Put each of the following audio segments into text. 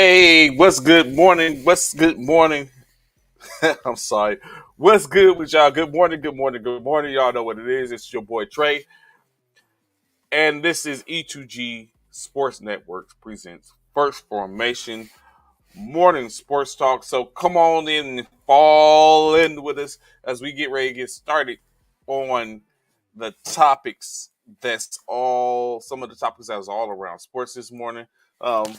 Hey, what's good morning? What's good morning? I'm sorry. What's good with y'all? Good morning, good morning, good morning. Y'all know what it is. It's your boy Trey. And this is E2G Sports Network presents First Formation Morning Sports Talk. So come on in and fall in with us as we get ready to get started on the topics that's all some of the topics that was all around sports this morning. Um,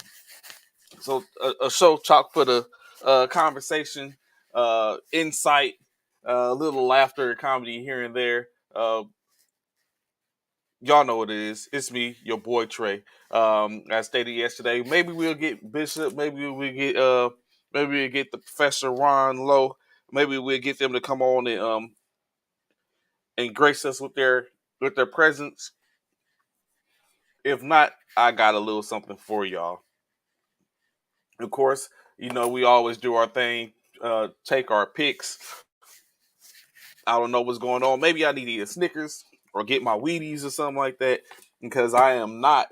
So a show chock for the conversation, insight, a little laughter, comedy here and there. Y'all know what it is. It's me, your boy Trey. I stated yesterday, maybe we'll get Bishop, maybe we'll get the Professor Ron Lowe, maybe we'll get them to come on and grace us with their presence. If not, I got a little something for y'all. Of course, we always do our thing, take our picks. I don't know what's going on. Maybe I need to eat a Snickers or get my Wheaties or something like that because I am not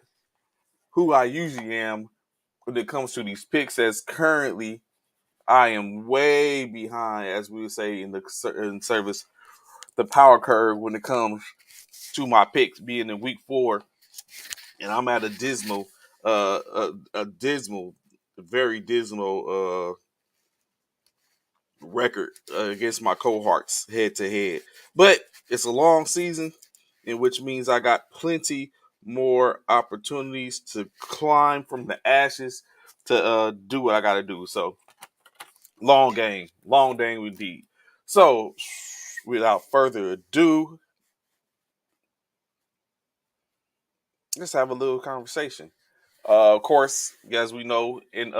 who I usually am when it comes to these picks. As currently, I am way behind, as we would say in service, the power curve when it comes to my picks being in week 4, and I'm at a dismal, very dismal record against my cohorts head to head. But it's a long season, in which means I got plenty more opportunities to climb from the ashes to do what I got to do. So long game indeed. So without further ado, let's have a little conversation. Of course, as we know, in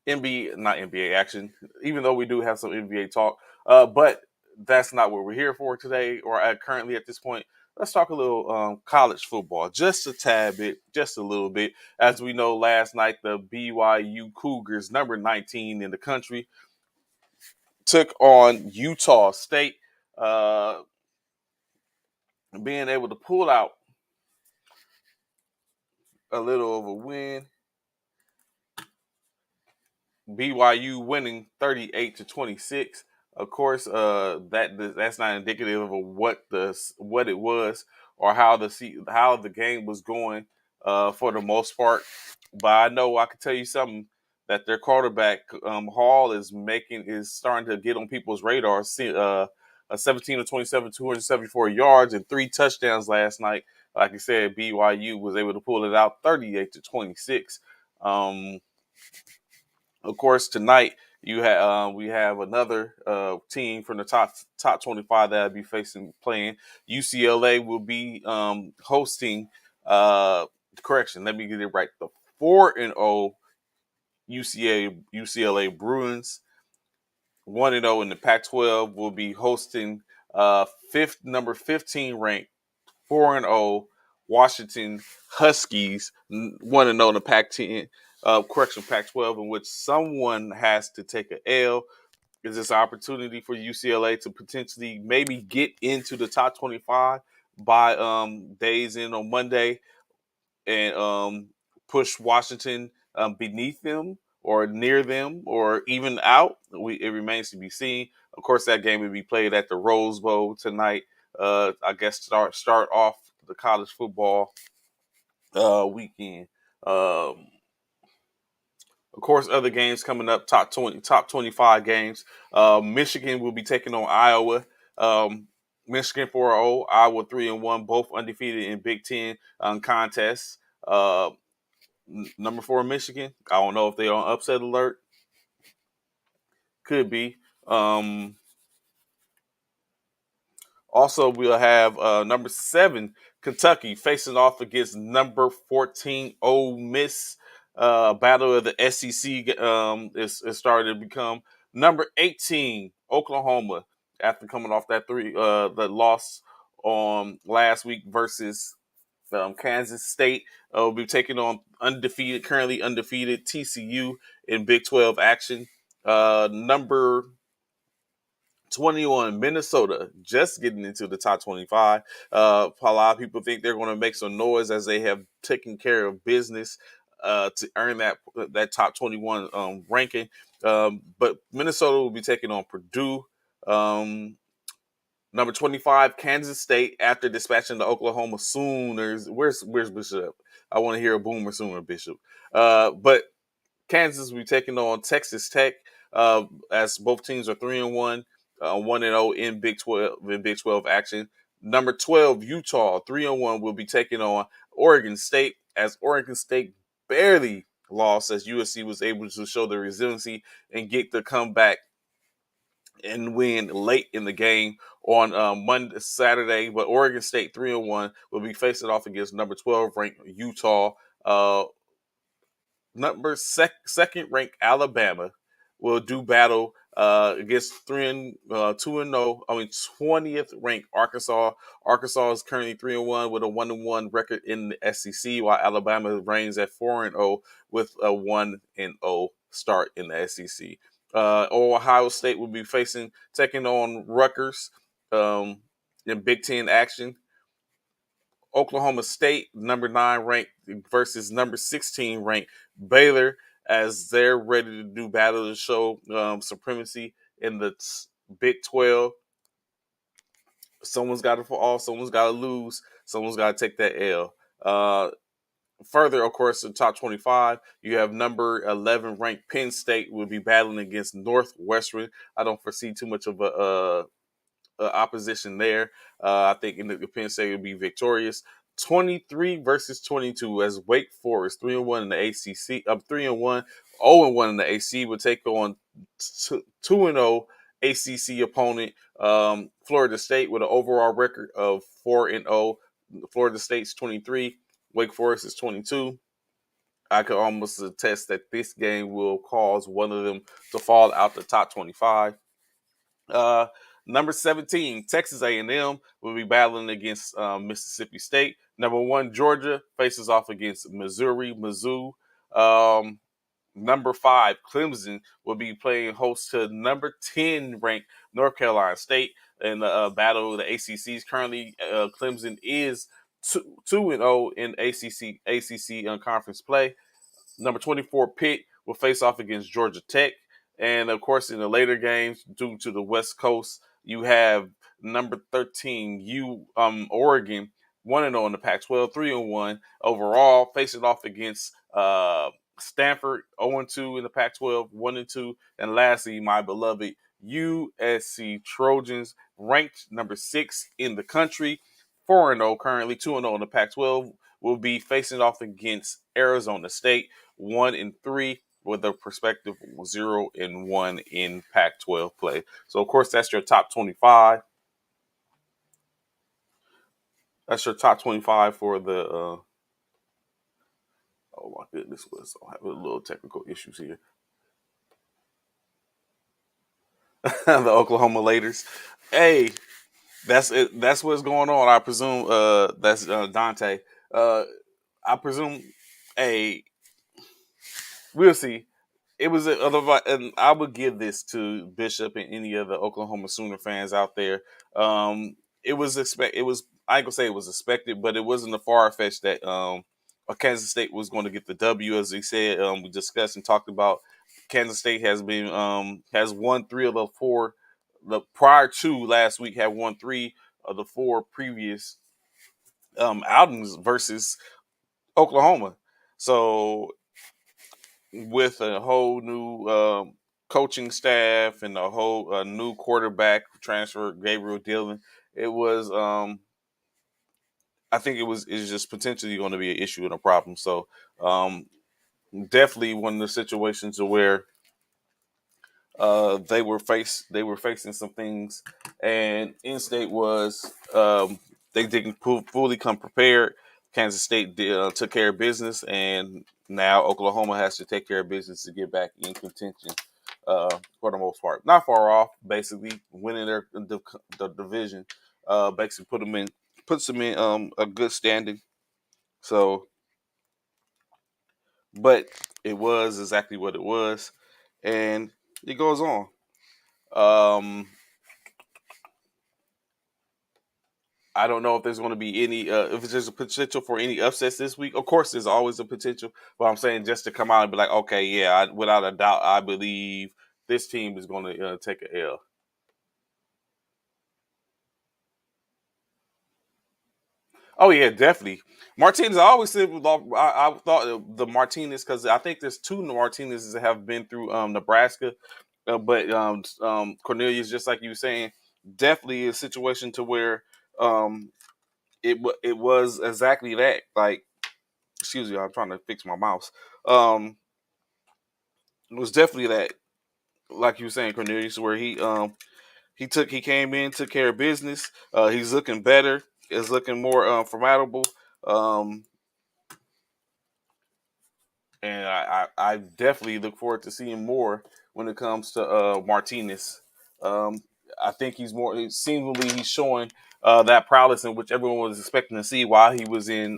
NBA, not NBA action, even though we do have some NBA talk. But that's not what we're here for today or currently at this point. Let's talk a little college football, just a tad bit, just a little bit. As we know, last night, the BYU Cougars, number 19 in the country, took on Utah State, uh, being able to pull out a little of a win. BYU winning 38-26. Of course, that's not indicative of what it was or how the game was going for the most part. But I know I can tell you something that their quarterback Hall is starting to get on people's radar. A 17 to 27, 274 yards and 3 touchdowns last night. Like I said, BYU was able to pull it out 38-26. Of course, tonight we have another team from the top 25 that will be playing. UCLA will be hosting. Correction, let me get it right. The 4-0 UCLA Bruins. 1-0 in the Pac-12 will be hosting number 15 ranked 4-0 Washington Huskies. 1-0 in the Pac-10. Pac-12, in which someone has to take an L. Is this opportunity for UCLA to potentially maybe get into the top 25 by days in on Monday and push Washington beneath them or near them or even out? It remains to be seen. Of course, that game will be played at the Rose Bowl tonight. I guess start off the college football weekend. Um, Of course, other games coming up, top 25 games. Michigan will be taking on Iowa. Michigan 4-0, Iowa 3-1, both undefeated in Big Ten contests. Number 4 Michigan. I don't know if they're on upset alert. Could be. Also, we'll have number 7 Kentucky facing off against number 14 Ole Miss. Battle of the SEC is starting to become number 18 Oklahoma after coming off that loss on last week versus Kansas State. Will be taking on currently undefeated TCU in Big 12 action. Number 21 Minnesota just getting into the top 25. A lot of people think they're going to make some noise as they have taken care of business to earn that top 21 ranking. But Minnesota will be taking on Purdue. Number 25, Kansas State, after dispatching the Oklahoma Sooners. Where's Bishop? I want to hear a boomer sooner, Bishop. But Kansas will be taking on Texas Tech, as both teams are 3-1, 1-0 in Big 12 action. Number 12, Utah, 3-1, will be taking on Oregon State, as Oregon State barely lost, as USC was able to show their resiliency and get the comeback and win late in the game on Saturday. But Oregon State 3-1 will be facing off against number 12 ranked Utah. Second ranked Alabama will do battle against 2-0. 20th ranked Arkansas. Arkansas is currently 3-1 with a 1-1 record in the SEC, while Alabama reigns at 4-0 with a 1-0 start in the SEC. Ohio State will be taking on Rutgers in Big Ten action. Oklahoma State, number 9 ranked, versus number 16 ranked Baylor, as they're ready to do battle to show supremacy in the Big 12. Someone's got to fall, someone's got to lose, someone's got to take that L. Further, of course, in top 25, you have number 11 ranked Penn State will be battling against Northwestern. I don't foresee too much of a opposition there. I think the Penn State will be victorious. 23 versus 22, as Wake Forest 3-1 in the ACC, 3-1, 0-1 in the AC will take on 2-0 ACC opponent Florida State with an overall record of 4-0. Florida State's 23, Wake Forest is 22. I could almost attest that this game will cause one of them to fall out the top 25. Number 17, Texas A&M will be battling against Mississippi State. Number 1, Georgia faces off against Mizzou. Number 5, Clemson will be playing host to number 10 ranked North Carolina State in the battle of the ACCs. Currently, Clemson is 2-0 in ACC conference play. Number 24, Pitt will face off against Georgia Tech. And, of course, in the later games, due to the West Coast, you have number 13, Oregon, 1-0 in the Pac-12, 3-1 overall, facing off against Stanford, 0-2 in the Pac-12, 1-2. And lastly, my beloved USC Trojans, ranked number 6 in the country, 4-0 currently, 2-0 in the Pac-12, will be facing off against Arizona State, 1-3, with a perspective 0-1 in Pac-12 play. So, of course, that's your top 25. That's your top 25 for the. Oh my goodness, I have a little technical issues here. The Oklahoma Raiders. Hey, that's it. That's what's going on. I presume. That's Dante. I presume. Hey, we'll see. It was and I would give this to Bishop and any of the Oklahoma Sooner fans out there. It was I ain't gonna say it was expected, but it wasn't a far fetched that Kansas State was going to get the W, as we said. We discussed and talked about. Kansas State has won 3 of the 4. The prior to last week had won 3 of the 4 previous outings versus Oklahoma. So, with a whole new coaching staff and a whole new quarterback transfer, Gabriel Dillon, it was I think it's just potentially going to be an issue and a problem. So, definitely one of the situations where they were facing some things, and in-state was they didn't fully come prepared. Kansas State took care of business, and now Oklahoma has to take care of business to get back in contention for the most part. Not far off, basically winning the division. Basically puts them in a good standing. So, but it was exactly what it was, and it goes on. Um, I don't know if there's going to be any, if there's a potential for any upsets this week. Of course, there's always a potential, but I'm saying just to come out and be like, okay, yeah, without a doubt, I believe this team is going to take a L. Oh yeah, definitely. Martinez. I always said I thought the Martinez because I think there's two Martinez's that have been through Nebraska, but Cornelius, just like you were saying, definitely a situation to where um, it was exactly that. Like, excuse me, I'm trying to fix my mouse. Um, it was definitely that, like you were saying, Cornelius, where he came in, took care of business. He's looking better. Is looking more formidable. Um, and I definitely look forward to seeing more when it comes to Martinez. Um, I think he's more seemingly he's showing that prowess in which everyone was expecting to see while he was in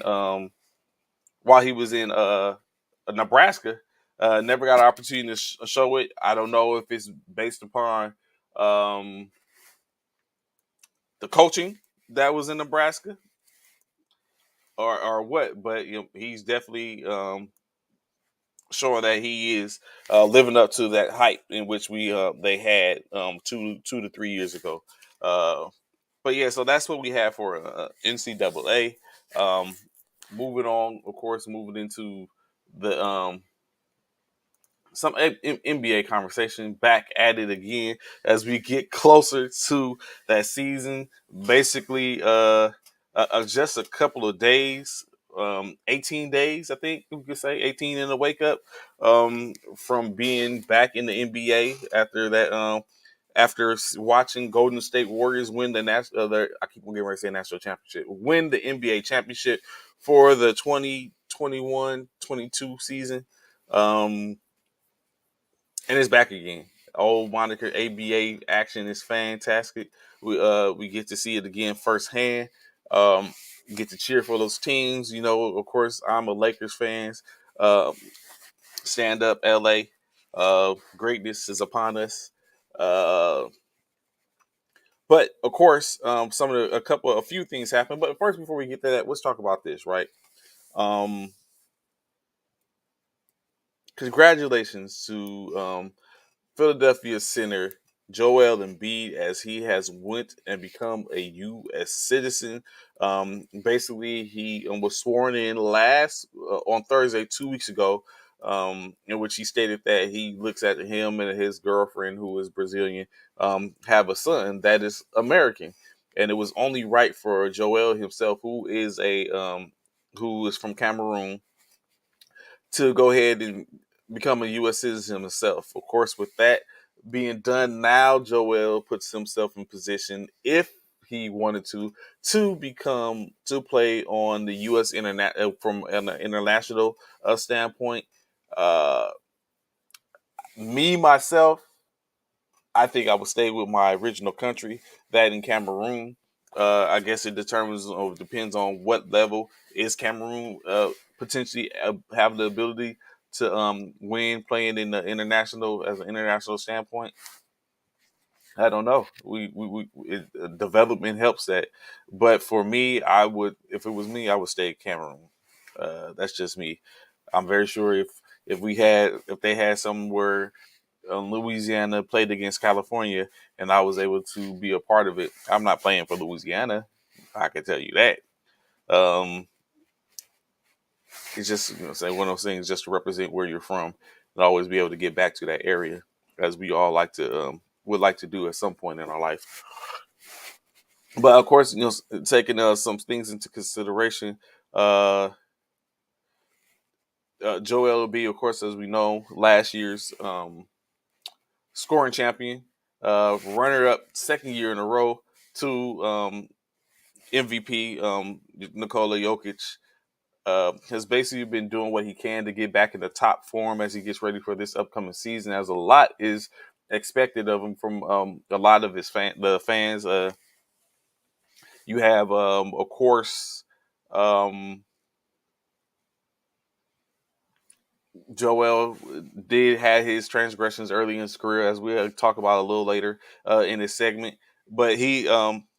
Nebraska. Never got an opportunity to show it. I don't know if it's based upon um, the coaching that was in Nebraska or what, but he's definitely showing that he is living up to that hype in which we they had 2 to 3 years ago. Uh, but yeah, so that's what we have for NCAA. Um, moving on, of course, moving into the some NBA conversation back at it again as we get closer to that season. Basically, just a couple of days, 18 days, I think we could say 18 in the wake up from being back in the NBA after that. After watching Golden State Warriors win the national, I keep getting ready to say national championship, win the NBA championship for the 2021-22 season. Um, and it's back again. Old moniker ABA action is fantastic. We get to see it again firsthand. Um, get to cheer for those teams. You know, of course, I'm a Lakers fan. Uh, stand up, LA. Greatness is upon us. Uh, but of course, a few things happen. But first, before we get to that, let's talk about this, right? Um, Congratulations to Philadelphia center Joel Embiid as he has went and become a U.S. citizen. Basically, he was sworn in last on Thursday, 2 weeks ago, in which he stated that he looks at him and his girlfriend, who is Brazilian, have a son that is American, and it was only right for Joel himself, who is from Cameroon, to go ahead and become a U.S. citizen himself. Of course, with that being done, now Joel puts himself in position, if he wanted to play on the U.S. internet from an international standpoint. Uh, Me myself, I think I would stay with my original country, that in Cameroon. I guess it determines or depends on what level is Cameroon potentially have the ability to win playing in the international as an international standpoint. I don't know. Development helps that, but for me, I would if it was me, I would stay at Cameroon. That's just me. I'm very sure if they had somewhere Louisiana played against California and I was able to be a part of it, I'm not playing for Louisiana. I can tell you that. Um, it's just say one of those things just to represent where you're from and always be able to get back to that area, as we all would like to do at some point in our life. But of course, taking some things into consideration, uh, Joel will be, of course, as we know, last year's scoring champion, runner up second year in a row to MVP Nikola Jokic. Has basically been doing what he can to get back in the top form as he gets ready for this upcoming season. As a lot is expected of him from a lot of the fans. You have, of course, um, Joel did have his transgressions early in his career, as we'll talk about a little later in this segment. But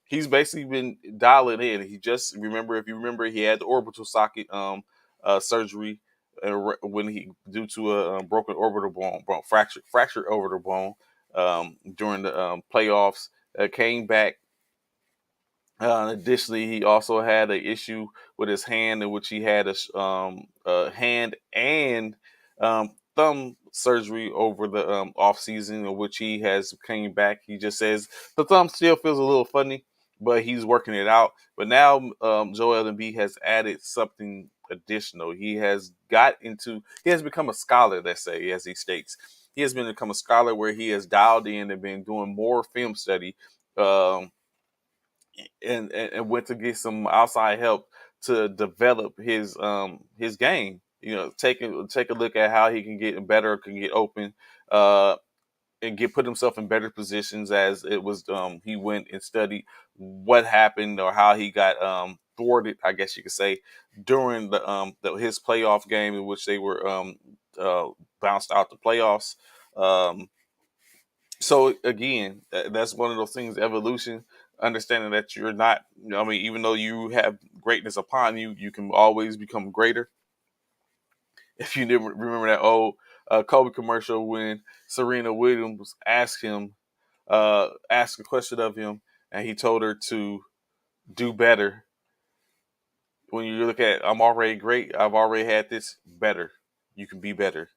he's basically been dialing in. He just remember if you remember he had the orbital socket surgery when he due to a broken orbital bone fractured orbital bone during the playoffs. Came back. Additionally, he also had an issue with his hand, in which he had a hand and thumb surgery over the off season, in which he has came back. He just says the thumb still feels a little funny, but he's working it out. But now Joel Embiid has added something additional. He has become a scholar. Let's say, as he states, he has become a scholar where he has dialed in and been doing more film study. Um, and went to get some outside help to develop his game. You know, take a look at how he can get better, can get open, uh, and put himself in better positions. As it was, he went and studied what happened or how he got thwarted, I guess you could say, during his playoff game in which they were uh, bounced out the playoffs. Um, so again, that's one of those things. Evolution, understanding that you're not. I mean, even though you have greatness upon you, you can always become greater. If you didn't remember that old Kobe commercial when Serena Williams asked a question of him, and he told her to do better. When you look at, I'm already great. I've already had this better. You can be better.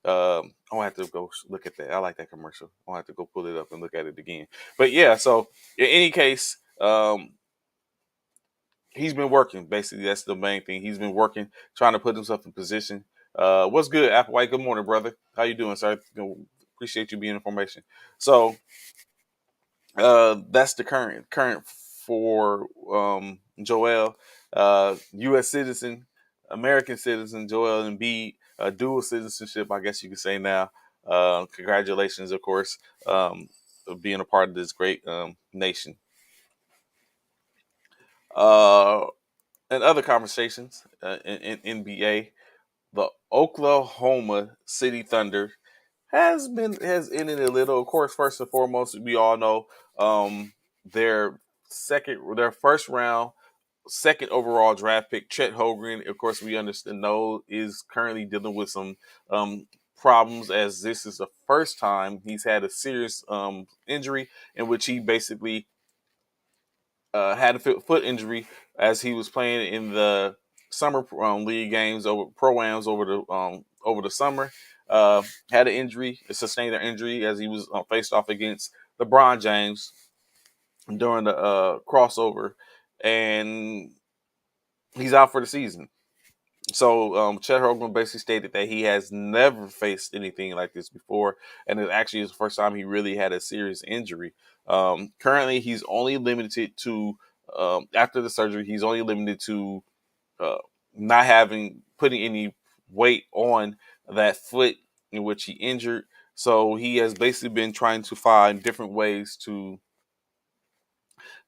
I'll have to go look at that. I like that commercial. I'll have to go pull it up and look at it again. But yeah, so in any case, he's been working. Basically, that's the main thing. He's been working, trying to put himself in position. What's good, Applewhite? Good morning, brother. How you doing, sir? Appreciate you being in formation. So that's the current for Joel, U.S. citizen, American citizen, Joel Embiid, dual citizenship, I guess you could say now. Congratulations, of course, of being a part of this great nation. Uh, and other conversations in NBA, the Oklahoma City Thunder has ended a little. Of course, first and foremost, we all know their their first round, second overall draft pick, Chet Holmgren. Of course, we understand is currently dealing with some problems, as this is the first time he's had a serious injury in which he basically had a foot injury as he was playing in the summer league games over pro-ams over the summer. Had an injury, sustained an injury as he was faced off against LeBron James during the crossover, and he's out for the season. So Chet Holmgren basically stated that he has never faced anything like this before, and it actually is the first time he really had a serious injury. Currently, he's only limited to after the surgery. He's only limited to uh, not having putting any weight on that foot in which he injured. So he has basically been trying to find different ways to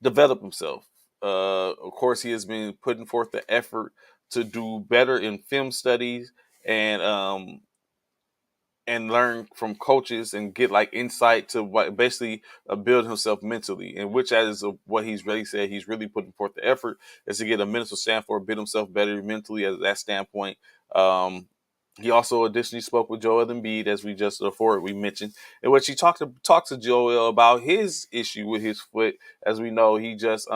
develop himself. Of course, he has been putting forth the effort to do better in film studies and learn from coaches and get like insight to what basically build himself mentally. And which is what he's really said. He's really putting forth the effort is to get a mental standpoint, build himself better mentally at that standpoint. He also additionally spoke with Joel Embiid, as we just before we mentioned, in which he talked to Joel about his issue with his foot. As we know, he just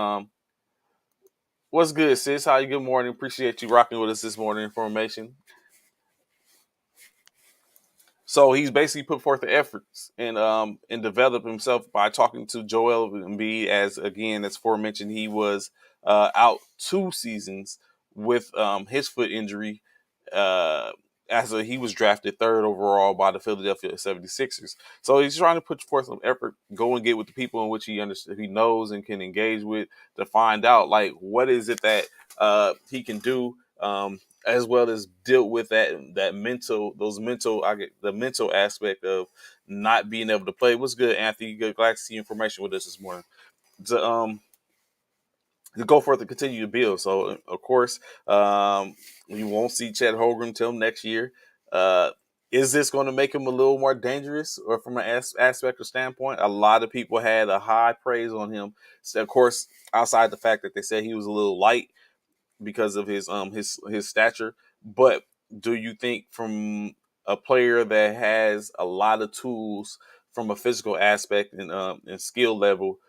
what's good, sis? How you? Good morning. Appreciate you rocking with us this morning. Information. So he's basically put forth the efforts and developed himself by talking to Joel Embiid. As again, as aforementioned, he was out 2 seasons with his foot injury. Uh, he was drafted third overall by the Philadelphia 76ers. So he's trying to put forth some effort, go and get with the people in which he knows and can engage with to find out like what is it that he can do. As well as deal with that mental I get the mental aspect of not being able to play. What's good, Anthony? Good, glad to see information with us this morning. To go forth and continue to build. So of course, you won't see Chet Holmgren until next year. Uh, Is this going to make him a little more dangerous, or from an aspect or standpoint? A lot of people had a high praise on him. So of course, outside the fact that they said he was a little light because of his stature, but do you think from a player that has a lot of tools from a physical aspect and skill level,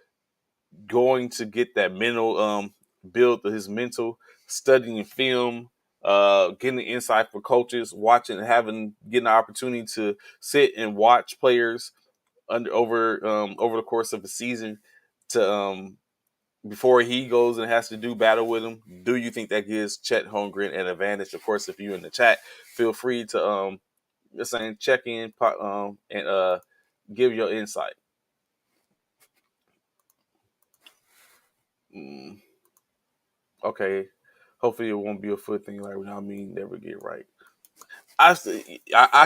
going to get that mental build his mental, studying film, getting insight for coaches, watching, getting the opportunity to sit and watch players over the course of the season to before he goes and has to do battle with him? Do you think that gives Chet Holmgren an advantage? Of course, if you're in the chat, feel free to saying check in and give your insight. Mm, okay, hopefully it won't be a foot thing like I mean never get right. I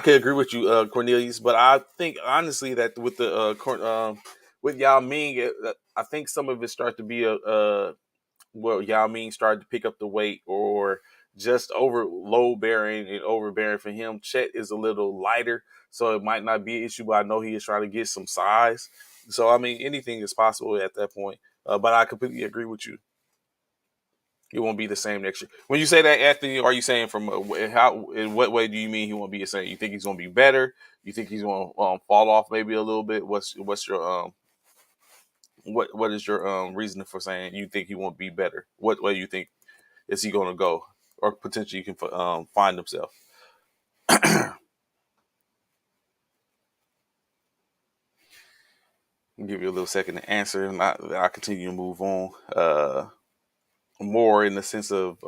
could agree with you, Cornelius, but I think honestly that with the with Yao Ming, I think some of it starts to be well, Yao Ming started to pick up the weight or just over low bearing and overbearing for him. Chet is a little lighter, so it might not be an issue, but I know he is trying to get some size. So I mean, anything is possible at that point. But I completely agree with you. He won't be the same next year. When you say that, Anthony, are you saying from how? In what way do you mean he won't be the same? You think he's going to be better? You think he's going to fall off maybe a little bit? What's your what is your reason for saying you think he won't be better? What way you think is he going to go, or potentially you can find himself? I'll give you a little second to answer, and I continue to move on. More in the sense of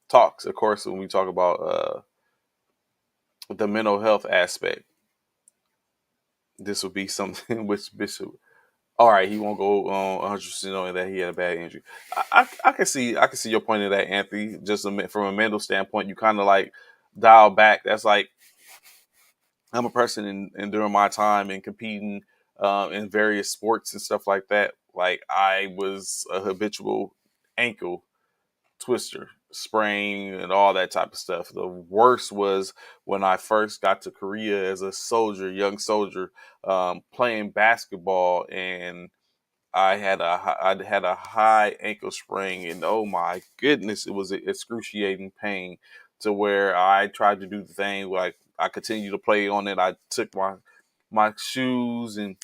talks, of course, when we talk about the mental health aspect, this would be something which Bishop. All right, he won't go 100% on that he had a bad injury. I can see your point of that, Anthony. Just from a mental standpoint, you kind of like dial back. That's like I'm a person in during my time in competing in various sports and stuff like that. Like I was a habitual ankle twister, sprain, and all that type of stuff. The worst was when I first got to Korea as a soldier, young soldier, playing basketball, and I had a high ankle sprain, and oh my goodness, it was excruciating pain to where I tried to do the thing like I continued to play on it. I took my shoes and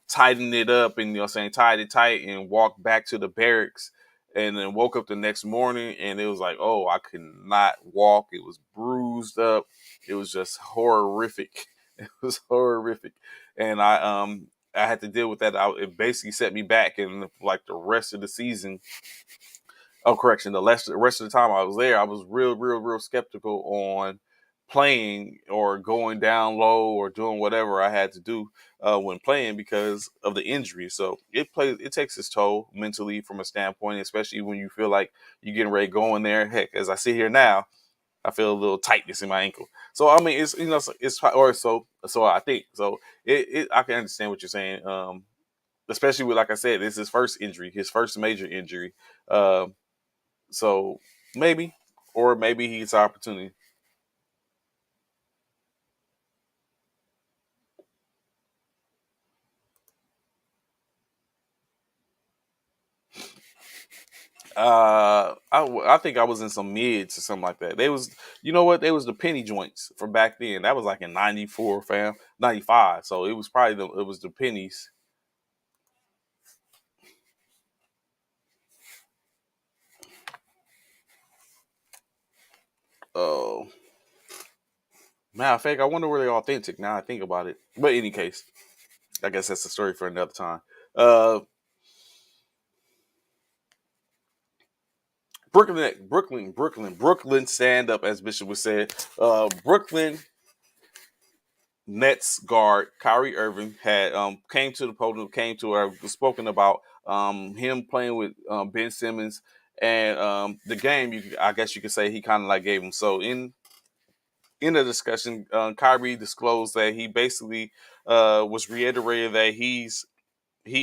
tightened it up and saying tied it tight and walked back to the barracks and then woke up the next morning and it was like, oh, I could not walk. It was bruised up. It was just horrific. It was horrific. And I had to deal with that. It basically set me back, and like the rest of the season, oh, correction. The rest of the time I was there, I was real skeptical on playing or going down low or doing whatever I had to do when playing because of the injury. So it takes its toll mentally from a standpoint, especially when you feel like you're getting ready to go in there. Heck, as I sit here now, I feel a little tightness in my ankle. So I mean, it's it's or so I think so. I can understand what you're saying. Especially with, like I said, this is his first injury, his first major injury. Um, so maybe, or maybe he gets an opportunity. I think I was in some mids or something like that. They was, you know what? They was the penny joints from back then. That was like in '94, fam, '95. So it was probably it was the pennies. Oh, matter of fact, I wonder were they authentic. Now I think about it. But in any case, I guess that's a story for another time. Uh, Brooklyn, stand up, as Bishop would say. Brooklyn Nets guard Kyrie Irving had came to the podium, came to her, was spoken about him playing with Ben Simmons, and the game. I guess you could say he kind of like gave him. So in the discussion, Kyrie disclosed that he basically was reiterated that he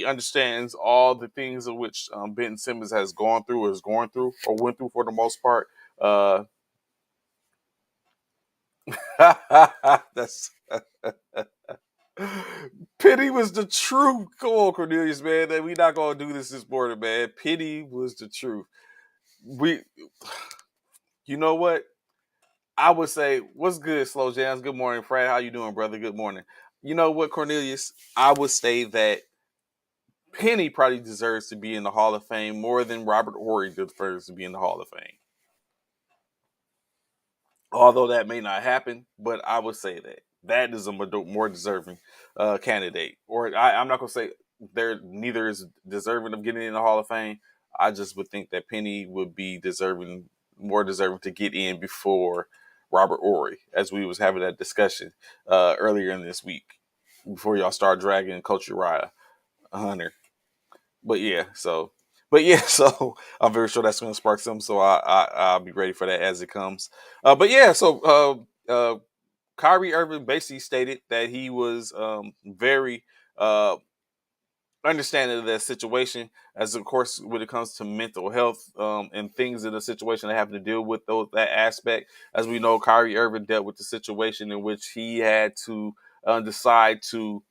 understands all the things of which Ben Simmons has gone through, or is going through, or went through for the most part. Uh, That's Penny was the truth. Come on, Cornelius, man. We not gonna do this morning, man. Penny was the truth. We, you know what? I would say, what's good, Slow Jams? Good morning, Fred. How you doing, brother? Good morning. You know what, Cornelius? I would say that Penny probably deserves to be in the Hall of Fame more than Robert Horry deserves to be in the Hall of Fame. Although that may not happen, but I would say that that is a more deserving candidate. Or I'm not gonna say they're neither is deserving of getting in the Hall of Fame. I just would think that Penny would be deserving, more deserving to get in before Robert Ory, as we was having that discussion earlier in this week before y'all start dragging Coach Uriah Hunter. But yeah, so I'm very sure that's going to spark some. So I'll be ready for that as it comes. But yeah, so Kyrie Irving basically stated that he was very uh, understanding of that situation, as of course when it comes to mental health and things in the situation that happen to deal with that aspect. As we know, Kyrie Irving dealt with the situation in which he had to decide to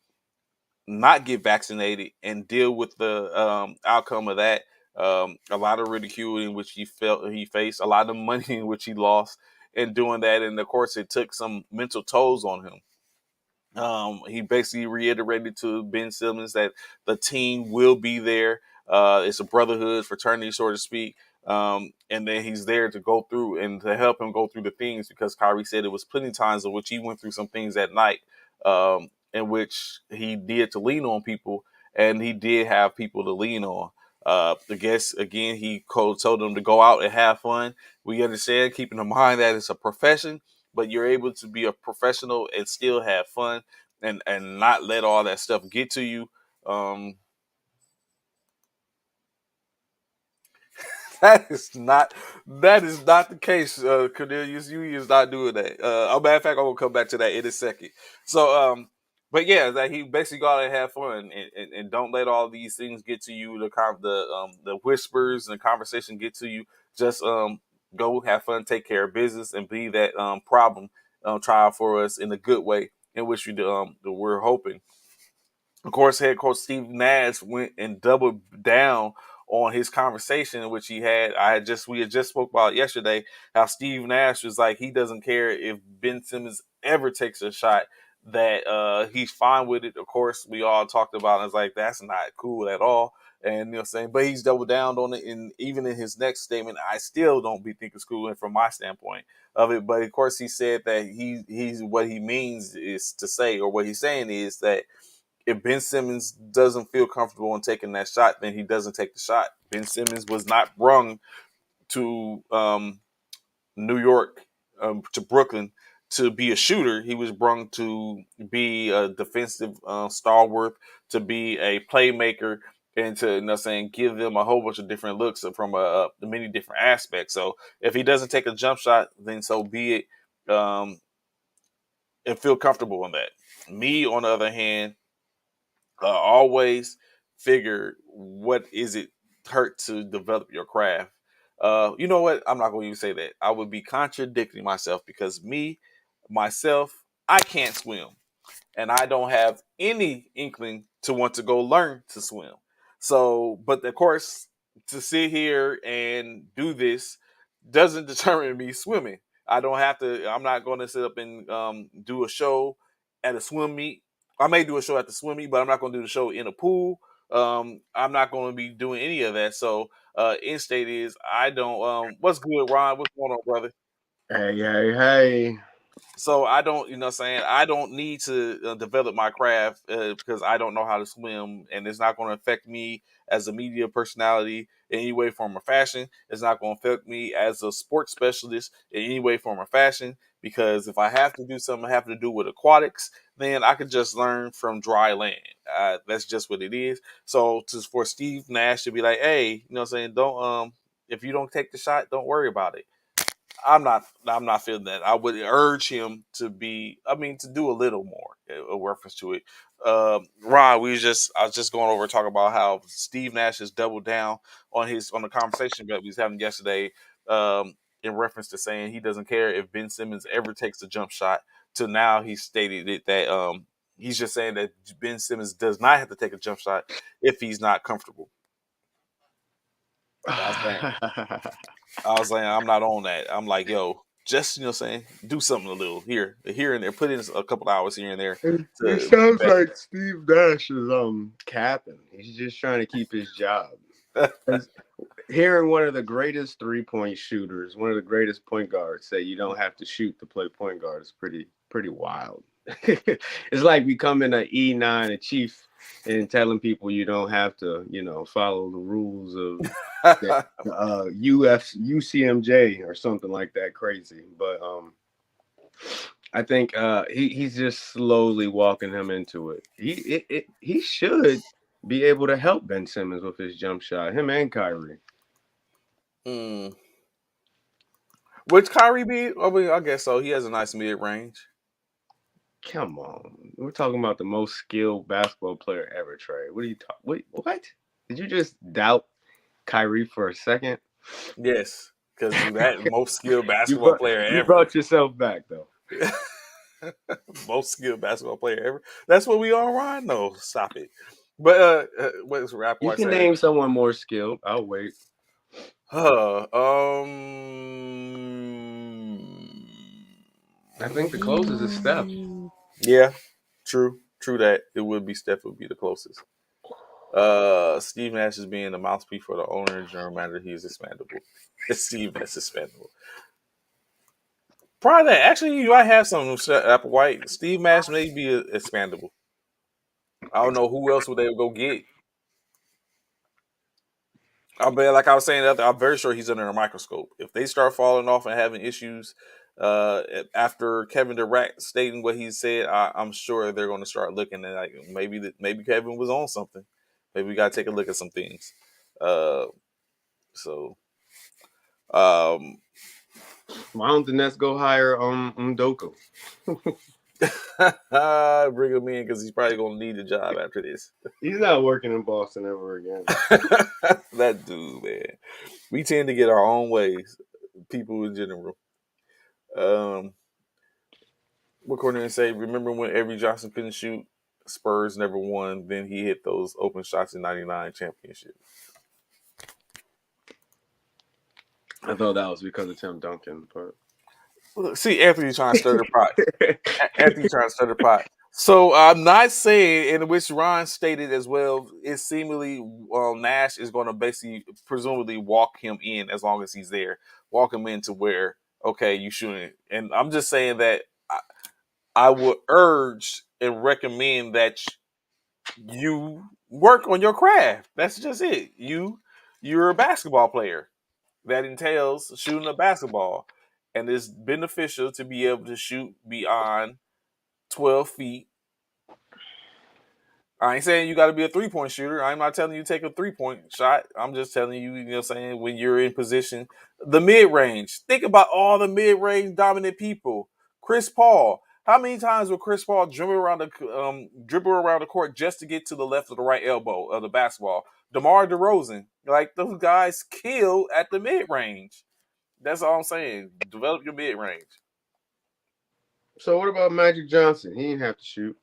not get vaccinated and deal with the outcome of that. A lot of ridicule in which he faced, a lot of money in which he lost in doing that, and of course, it took some mental tolls on him. He basically reiterated to Ben Simmons that the team will be there. It's a brotherhood, fraternity, so to speak. And then he's there to go through and to help him go through the things, because Kyrie said it was plenty of times in which he went through some things at night, in which he did to lean on people, and he did have people to lean on. I guess again, he told them to go out and have fun. We understand, keeping in mind that it's a profession, but you're able to be a professional and still have fun and not let all that stuff get to you. Um, that is not the case, Cornelius. You is not doing that. A matter of fact, I'm gonna come back to that in a second. So, but yeah, that he basically go out and have fun and don't let all these things get to you. The whispers and the conversation get to you. Just go have fun, take care of business, and be that problem child for us in a good way, in which we're hoping. Of course, head coach Steve Nash went and doubled down on his conversation in which he had. We had just spoke about yesterday how Steve Nash was like he doesn't care if Ben Simmons ever takes a shot, that he's fine with it. Of course, we all talked about it. It's like that's not cool at all. And saying, but he's doubled down on it, and even in his next statement, I still don't think it's cool. And from my standpoint of it, but of course, he said that he's what he means is to say, or what he's saying is that if Ben Simmons doesn't feel comfortable in taking that shot, then he doesn't take the shot. Ben Simmons was not brung to New York, to Brooklyn, to be a shooter. He was brung to be a defensive stalwart, to be a playmaker, and to give them a whole bunch of different looks from many different aspects. So if he doesn't take a jump shot, then so be it, and feel comfortable in that. Me, on the other hand, always figure what is it hurt to develop your craft. You know what? I'm not going to even say that. I would be contradicting myself, because myself, I can't swim, and I don't have any inkling to want to go learn to swim. So, but of course, to sit here and do this doesn't determine me swimming. I don't have to. I'm not going to sit up and do a show at a swim meet. I may do a show at the swim meet, but I'm not going to do the show in a pool. I'm not going to be doing any of that. So, in state is I don't. What's good, Ron? What's going on, brother? Hey, hey, hey. So I don't, I don't need to develop my craft because I don't know how to swim, and it's not going to affect me as a media personality in any way, form, or fashion. It's not going to affect me as a sports specialist in any way, form, or fashion. Because if I have to do something I have to do with aquatics, then I could just learn from dry land. That's just what it is. So for Steve Nash to be like, hey, don't if you don't take the shot, don't worry about it. I'm not feeling that. I would urge him to do a little more, a reference to it. Ron, I was just going over talking about how Steve Nash has doubled down on the conversation that we was having yesterday, in reference to saying he doesn't care if Ben Simmons ever takes a jump shot, to now he stated it that he's just saying that Ben Simmons does not have to take a jump shot if he's not comfortable. I was saying, I'm not on that. I'm like, yo, just saying, do something a little here and there, put in a couple hours here and there It to sounds better. like Steve Nash is capping. He's just trying to keep his job. 'Cause hearing one of the greatest 3-point shooters, one of the greatest point guards say you don't have to shoot to play point guard is pretty wild. It's like becoming an E9, a chief, and telling people you don't have to, follow the rules of the UCMJ or something like that crazy. But I think he's just slowly walking him into it. He should be able to help Ben Simmons with his jump shot. Him and Kyrie. Mm. Would Kyrie be? I mean, I guess so. He has a nice mid range. Come on, we're talking about the most skilled basketball player ever, Trey. What are you talking? Wait, what? Did you just doubt Kyrie for a second? Yes, because that most skilled you basketball brought player you ever. brought yourself back though. Most skilled basketball player ever. That's what we on, Ryan. No, stop it. But what's Rap You White can say? name someone more skilled. I'll wait. Uh, I think the closest is Steph. yeah, true that it would be Steph would be the closest. Steve Nash is being the mouthpiece for the owner and general manager. He is expandable. Steve Nash is expandable. Probably that. Actually, you might have some Apple White. Steve Nash may be expandable. I don't know who else would they go get. I bet, like I was saying, I'm very sure he's under a microscope. If they start falling off and having issues uh, after Kevin Durant stating what he said, I'm sure they're going to start looking at like maybe Kevin was on something. Maybe we got to take a look at some things. Uh, so, um, Why don't the Nets go hire Doku? bring him in because he's probably going to need a job after this. He's not working in Boston ever again. That dude, man. We tend to get our own ways, people in general. Um, what Cornelius say? Remember when Avery Johnson couldn't shoot? Spurs never won. Then he hit those open shots in '99 championship. I thought that was because of Tim Duncan, but Look, see, Anthony trying to stir the pot. Anthony trying to stir the pot. So I'm not saying, in which Ron stated as well, it's seemingly Nash is going to basically, presumably, walk him in as long as he's there. Walk him into where, okay, you shouldn't. And I'm just saying that I would urge and recommend that you work on your craft. That's just it. You're a basketball player. That entails shooting a basketball. And it's beneficial to be able to shoot beyond 12 feet. I ain't saying you got to be a 3-point shooter. I'm not telling you to take a 3-point shot. I'm just telling you, saying when you're in position, the mid range. Think about all the mid range dominant people. Chris Paul. How many times will Chris Paul dribble around the court just to get to the left or the right elbow of the basketball? DeMar DeRozan. Like those guys kill at the mid range. That's all I'm saying. Develop your mid range. so what about Magic Johnson? He didn't have to shoot.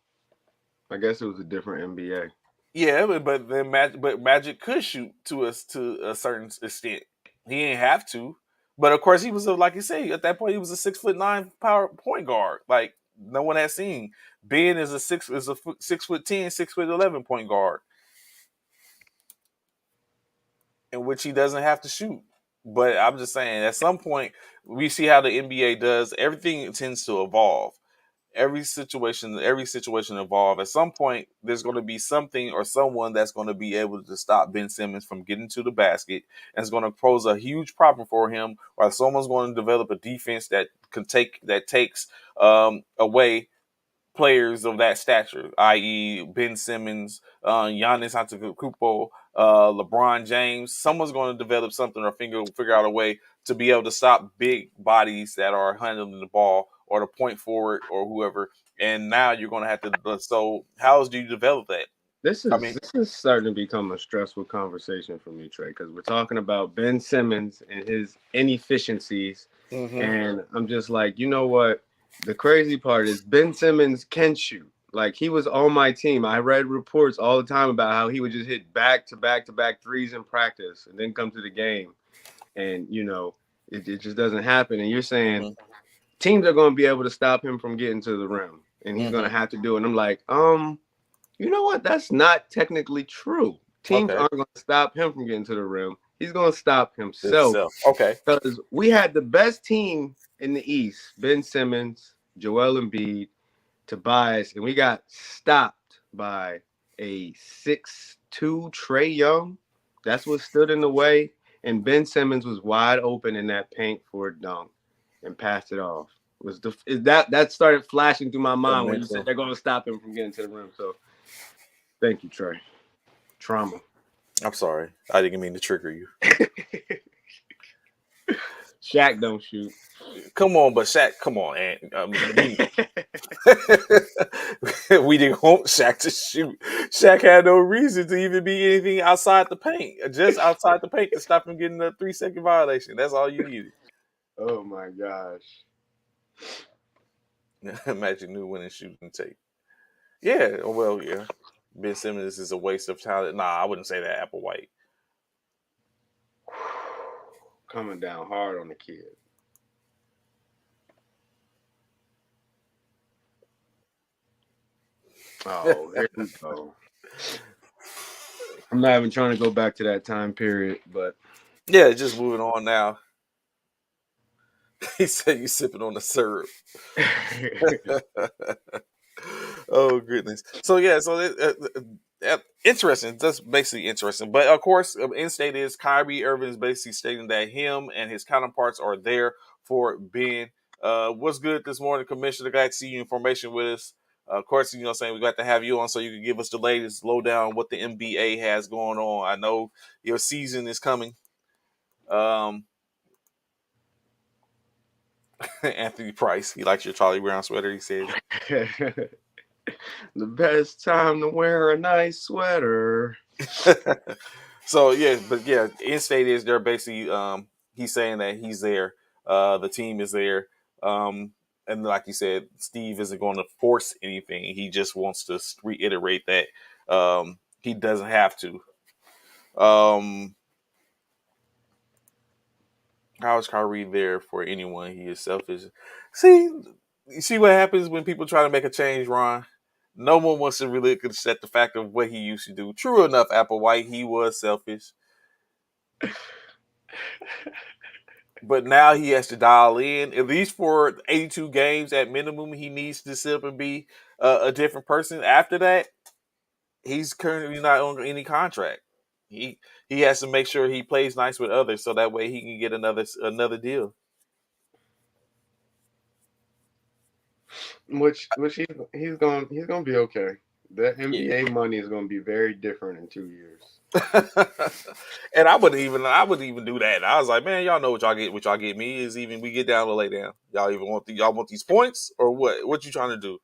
I guess it was a different NBA. Yeah, but then Magic could shoot to a certain extent. He didn't have to, but of course he was like you say at that point he was a 6'9" power point guard. Like no one has seen. Ben is a 6'10", 6'11" point guard, in which he doesn't have to shoot. But I'm just saying, at some point we see how the NBA does. Everything tends to evolve. Every situation evolve. At some point, there's going to be something or someone that's going to be able to stop Ben Simmons from getting to the basket, and it's going to pose a huge problem for him. Or someone's going to develop a defense that takes away players of that stature, i.e., Ben Simmons, Giannis Antetokounmpo, LeBron James. Someone's going to develop something or figure out a way to be able to stop big bodies that are handling the ball or the point forward or whoever. And now you're going to have to. So how else do you develop that? This I is mean, this is starting to become a stressful conversation for me, Trey, because we're talking about Ben Simmons and his inefficiencies, mm-hmm. and I'm just like, you know what? The crazy part is Ben Simmons can shoot. Like he was on my team. I read reports all the time about how he would just hit back to back to back threes in practice and then come to the game. And it just doesn't happen. And you're saying Mm-hmm. teams are going to be able to stop him from getting to the rim, and he's going to Mm-hmm. have to do it. And I'm like, you know what? That's not technically true. Teams Okay. aren't going to stop him from getting to the rim. He's going to stop himself Itself. Okay. because we had the best team in the East: Ben Simmons, Joel Embiid, Tobias, and we got stopped by a 6'2" Trey Young. That's what stood in the way. And Ben Simmons was wide open in that paint for a dunk and passed it off. Was that started flashing through my The mind when you said mental. they're going to stop him from getting to the rim? So thank you, Trey. Trauma. I'm sorry. I didn't mean to trigger you. Shaq don't shoot. Come on, but Shaq, come on, and we didn't want Shaq to shoot. Shaq had no reason to even be anything outside the paint, just outside the paint to stop him getting a 3 second violation. That's all you needed. Oh my gosh. Imagine new winning shooting tape. Yeah, well, yeah. Ben Simmons is a waste of talent. Nah, I wouldn't say that. Applewhite. Coming down hard on the kid. Oh, here we go. I'm not even trying to go back to that time period, but Yeah, just moving on now. He said you sipping on the syrup. Oh goodness. So yeah, so interesting. That's basically interesting. But of course, in state is Kyrie Irving is basically stating that him and his counterparts are there for Ben. What's good this morning, Commissioner? Glad to see you information with us. Of course, saying we got to have you on so you can give us the latest lowdown on what the NBA has going on. I know your season is coming. Um, Anthony Price, he likes your Charlie Brown sweater. He said. the best time to wear a nice sweater. So yeah, but yeah, in state is they're basically he's saying that he's there. The team is there. And like you said, Steve isn't going to force anything. He just wants to reiterate that he doesn't have to. Um how is Kyrie there for anyone? He is selfish. See, you see what happens when people try to make a change, Ron? No one wants to really accept the fact of what he used to do. True enough, Applewhite, he was selfish. But now he has to dial in at least for 82 games at minimum. He needs to sit up and be a different person. After that, he's currently not on any contract. He he has to make sure he plays nice with others so that way he can get another deal. Which he's gonna be okay. The Yeah. NBA money is gonna be very different in 2 years. And I wouldn't even do that. I was like, man, y'all know what y'all get me is even we get down to lay down. Y'all want these points or what? What you trying to do?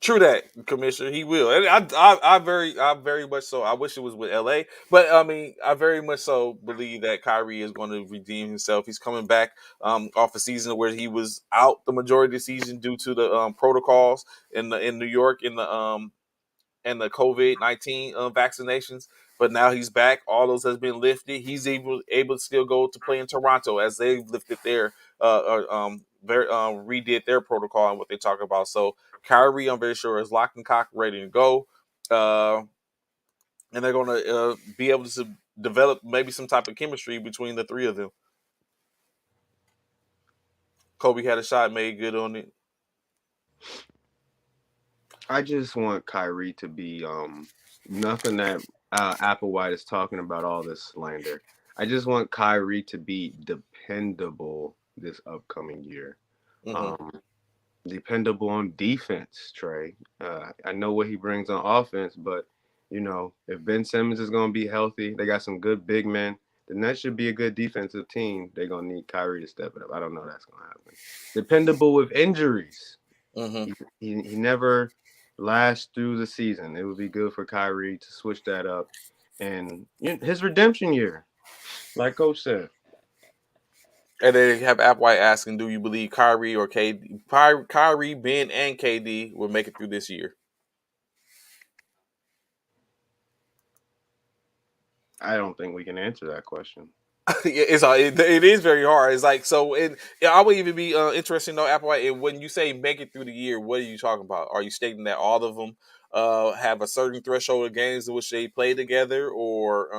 True that, Commissioner. He will, and I very much so. I wish it was with LA, but I mean, I very much so believe that Kyrie is going to redeem himself. He's coming back off a season where he was out the majority of the season due to the protocols in New York and the COVID-19 vaccinations. But now he's back. All those has been lifted. He's able to still go to play in Toronto as they've lifted their redid their protocol and what they talk about. So Kyrie, I'm very sure, is locked and cocked, ready to go. Uh, and they're going to be able to develop maybe some type of chemistry between the three of them. Kobe had a shot, made good on it. I just want Kyrie to be nothing that Applewhite is talking about all this slander. I just want Kyrie to be dependable this upcoming year. Mm-hmm. Um, Dependable on defense, Trey. I know what he brings on offense, but if Ben Simmons is going to be healthy, they got some good big men. Then that should be a good defensive team. They're going to need Kyrie to step it up. I don't know if that's going to happen. Dependable with injuries. Mm-hmm. He never lasts through the season. It would be good for Kyrie to switch that up. And his redemption year, like Coach said. And then you have Applewhite asking, "Do you believe Kyrie or KD, Kyrie, Ben, and KD will make it through this year?" I don't think we can answer that question. It is very hard. It's like so. I would even be interested to know Applewhite. And when you say make it through the year, what are you talking about? Are you stating that all of them have a certain threshold of games in which they play together, or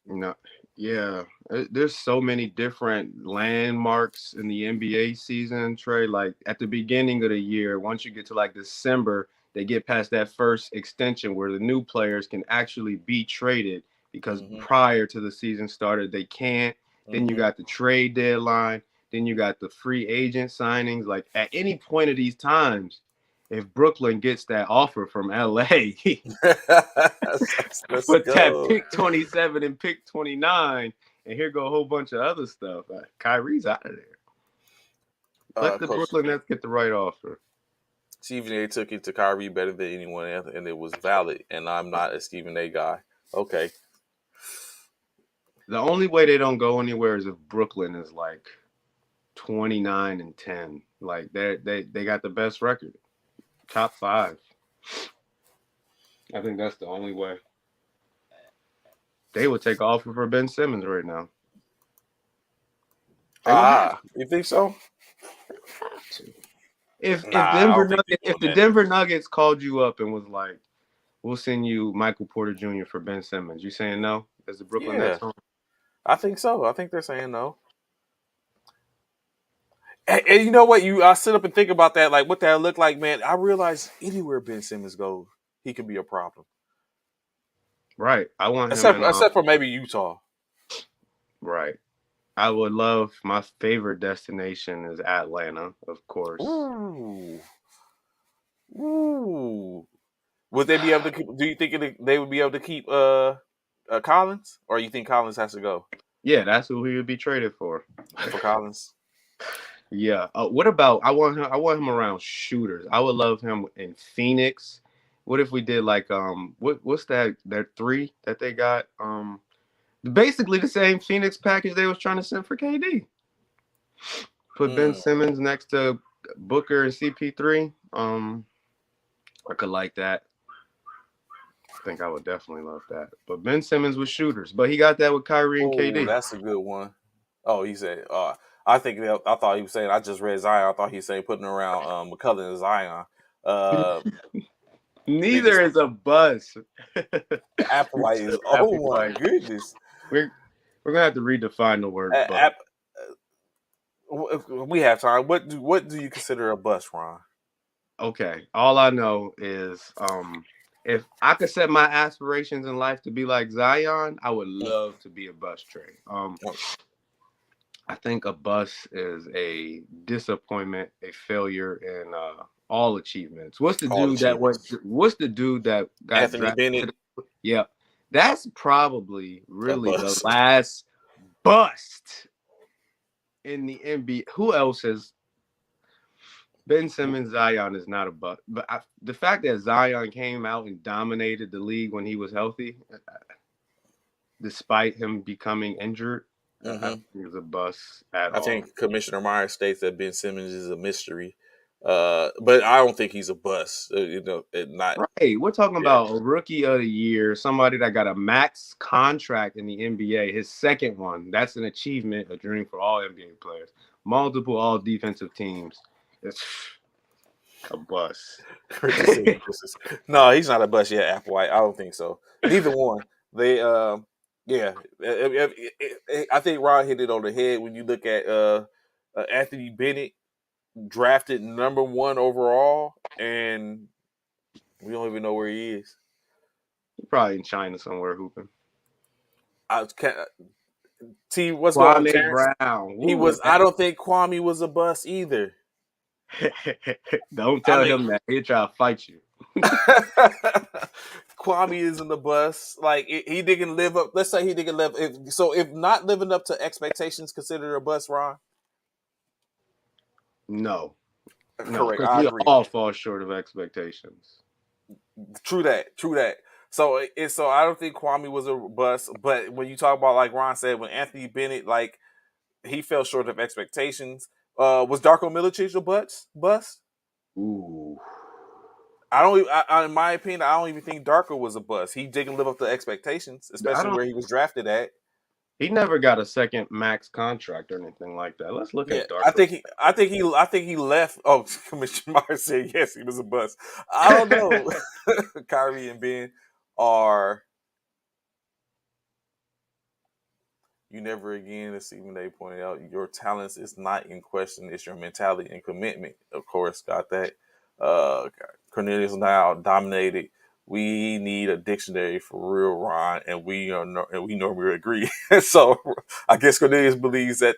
No, yeah, there's so many different landmarks in the NBA season, Trey. Like at the beginning of the year, once you get to like December, they get past that first extension where the new players can actually be traded because hmm prior to the season started, they can't. Then you hmm got the trade deadline. Then you got the free agent signings. Like at any point of these times, if Brooklyn gets that offer from LA, let's put that go. pick 27 and pick 29, and here go a whole bunch of other stuff. Kyrie's out of there. Let the Coach Brooklyn Nets get the right offer. Stephen A. took it to Kyrie better than anyone else, and it was valid. And I'm not a Stephen A. guy. Okay. The only way they don't go anywhere is if Brooklyn is like 29 and 10. Like they got the best record, top 5. I think that's the only way. They would take an offer for Ben Simmons right now. They would You think so? have to. If Nah, I Denver don't think Nuggets, they're if doing the that. Denver Nuggets called you up and was like, "We'll send you Michael Porter Jr. for Ben Simmons," you saying no? As the Brooklyn Yeah, Nets on? I think so. I think they're saying no. And you know what? I sit up and think about that, like what that look like, man. I realize anywhere Ben Simmons goes, he could be a problem. Right. I want him Except in except for maybe Utah. right. I would love my favorite destination is Atlanta, of course. Ooh. Ooh. Would they be able to keep, do you think they would be able to keep Collins? Or you think Collins has to go Yeah, that's who he would be traded for. for Collins? Yeah. What about I want him around shooters. I would love him in Phoenix. What if we did like what's that 3 that they got? Basically the same Phoenix package they was trying to send for KD. Put Ben Mm. Simmons next to Booker and CP3. I could like that. I think I would definitely love that. But Ben Simmons with shooters. But he got that with Kyrie and Oh, KD. that's a good one. Oh, he said, I thought he was saying, I just read Zion. I thought he was saying putting around McCullough and Zion. Uh, they Neither just, is a buzz. Applewhite is, Happy oh my white. goodness. We're gonna have to redefine the word A- buzz. App, we have time. What do you consider a bust, Ron? Okay. All I know is if I could set my aspirations in life to be like Zion, I would love to be a bus trade. I think a bus is a disappointment, a failure in all achievements. What's the All dude that went? achievements. What's the dude that got Anthony drafted? Bennett, Yeah, that's probably a really the bust. last bust in the NBA. Who else has Ben Simmons? Zion is not a bust, but the fact that Zion came out and dominated the league when he was healthy, despite him becoming injured, I hmm don't think it's a bust at I all. think Commissioner Myers states that Ben Simmons is a mystery. But I don't think he's a bust. Not Right. We're talking yeah. about a rookie of the year, somebody that got a max contract in the NBA, his second one. That's an achievement, a dream for all NBA players. Multiple all defensive teams. It's a bust. Richard said no, he's not a bust yet. Applewhite, I don't think so. Neither one. They, yeah, I think Ron hit it on the head when you look at Anthony Bennett drafted number 1 overall, and we don't even know where he is. Probably in China somewhere hooping. I can't, T, what's going on, Kwame Terrence? Brown. He Woo, was. I don't think Kwame was a bust either. don't I tell mean, him that. He'll try to fight you. Kwame isn't the bus. Like he didn't live up. Let's say he didn't live. If not living up to expectations, considered a bust, Ron. No. No, Correct. because I we agree. all fall short of expectations. True that. True that. So I don't think Kwame was a bust. But when you talk about like Ron said, when Anthony Bennett, like he fell short of expectations. Was Darko Milicic a bust? Ooh, I don't. In my opinion, I don't even think Darko was a bust. He didn't live up to expectations, I especially don't. where he was drafted at. He never got a second max contract or anything like that. Let's look Yeah, at Darko. I think he left. Oh, Commissioner Myers said yes, he was a bust. I don't know. Kyrie and Ben are you never again, as Stephen A pointed out, your talents is not in question. It's your mentality and commitment. Of course, got that. Uh, Cornelius now dominated. We need a dictionary for real, Ron, and we normally agree. So I guess Cornelius believes that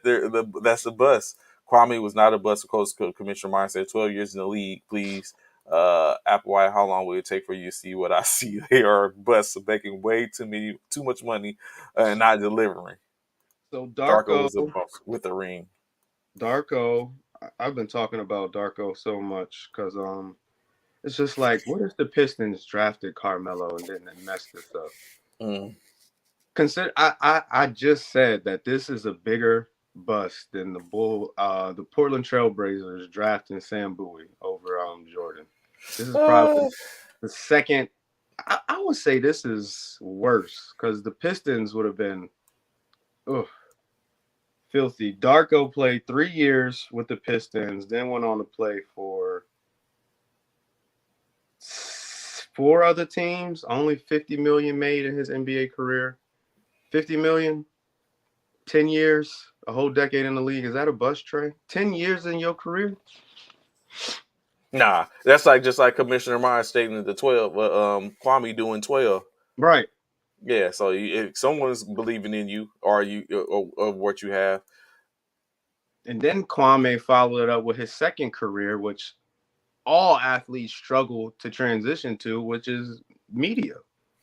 that's a bust. Kwame was not a bust. Of course, Commissioner Myers said 12 years in the league, please. Applewhite, how long will it take for you to see what I see? They are busts, making way too much money, and not delivering. So Darko Darko, was a boss with a ring. Darko. I've been talking about Darko so much because it's just like, what if the Pistons drafted Carmelo and then they messed this up? Mm. Consider, I just said that this is a bigger bust than the Portland Trailblazers drafting Sam Bowie over Jordan. This is probably Uh, the second. I would say this is worse because the Pistons would have been ugh, filthy. Darko played 3 years with the Pistons, then went on to play for four other teams. Only 50 million made in his NBA career. 50 million, 10 years, a whole decade in the league. Is that a bust, Trey? 10 years in your career? nah, that's like just like Commissioner Myers stating the 12. Kwame doing 12. Right. Yeah, so if someone's believing in you, or you or what you have. And then Kwame followed it up with his second career, which all athletes struggle to transition to, which is media.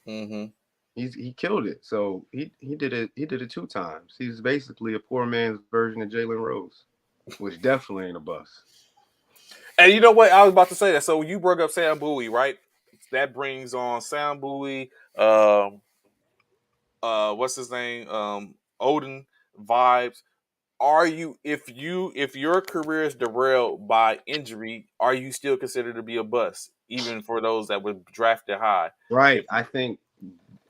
Mm-hmm. He killed it. So he did it. He did it 2 times. He's basically a poor man's version of Jalen Rose, which definitely ain't a bust. And you know what? I was about to say that. So you brought up Sam Bowie, right? That brings on Sam Bowie. What's his name? Odin vibes. Are you if your career is derailed by injury, are you still considered to be a bust, even for those that were drafted high? Right. If I think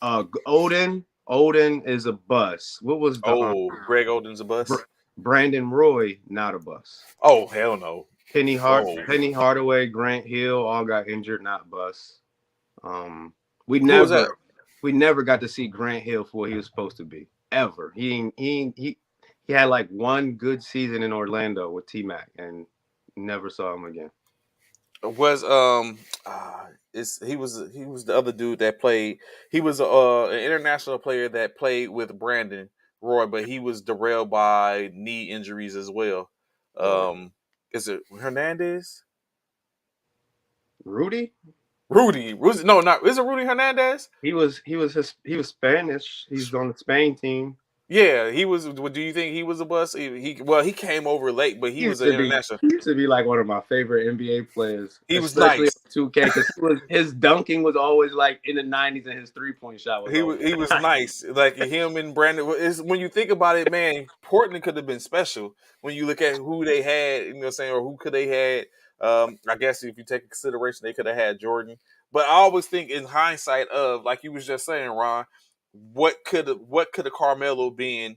Odin is a bust. What was the Greg Oden's a bust. Brandon Roy not a bust? Oh hell no. Oh, Penny Hardaway, Grant Hill all got injured, not bust. Um, we who was that? never got to see Grant Hill for what he was supposed to be ever. He had like one good season in Orlando with T Mac and never saw him again. Was it's he was the other dude that played. He was an international player that played with Brandon Roy, but he was derailed by knee injuries as well. Oh, Is it Hernandez? Rudy? Rudy, no, not is it Rudy Hernandez? He was Spanish. He's on the Spain team. Yeah, he was. Do you think he was a bust? He came over late, but he was an international. He used to be like one of my favorite NBA players, He was especially nice. on 2K, because his dunking was always like in the 90s and his 3-point shot was always He was nice. nice. Like him and Brandon. Is when you think about it, man, Portland could have been special when you look at who they had. You know, what I'm saying, or who could they had. I guess if you take in consideration, they could have had Jordan. But I always think in hindsight of like you was just saying, Ron, what could a Carmelo been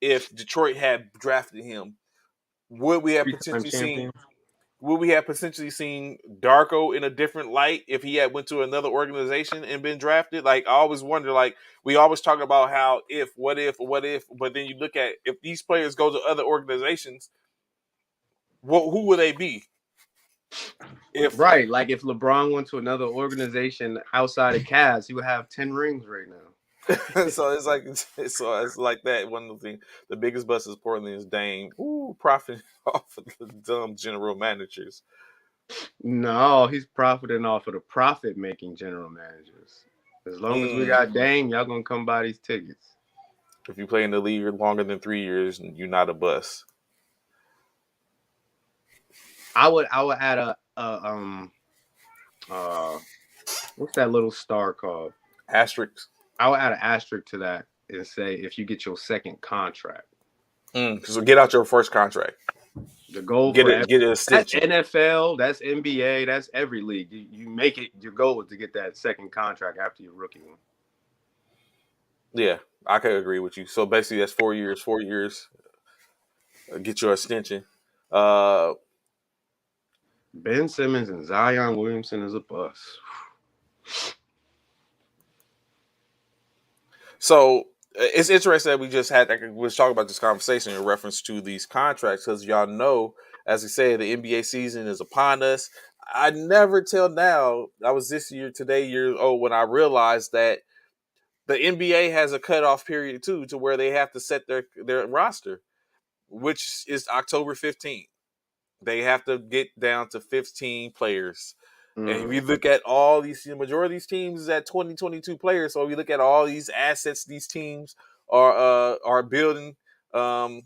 if Detroit had drafted him? Would we have Three-time potentially seen champion. would we have potentially seen Darko in a different light if he had went to another organization and been drafted? Like I always wonder, like we always talk about how what if, but then you look at if these players go to other organizations, who will they be? If Right. Like if LeBron went to another organization outside of Cavs, he would have 10 rings right now. so it's like that. One of the things, the biggest bust is Portland is Dame, profiting off of the dumb general managers. No, he's profiting off of the profit making general managers. As long as we Mm. got Dame, y'all gonna come buy these tickets. If you play in the league longer than 3 years, you're not a bust. I would add uh what's that little star called? Asterisk. I would add an asterisk to that and say if you get your second contract. So get out your first contract. The goal Get for it. Get an that's extension. NFL, that's NBA, that's every league. You make it your goal is to get that second contract after your rookie one. Yeah, I could agree with you. So basically, that's 4 years. 4 years. Get your extension. Uh, Ben Simmons and Zion Williamson is a bust. so it's interesting that we just had we was talking about this conversation in reference to these contracts because y'all know, as we say, the NBA season is upon us. I never till now. I was this year today years old when I realized that the NBA has a cutoff period too, to where they have to set their roster, which is October 15th. They have to get down to 15 players. And if Mm. you look at all these, the majority of these teams is at 20, 22 players. So if you look at all these assets these teams are building, um,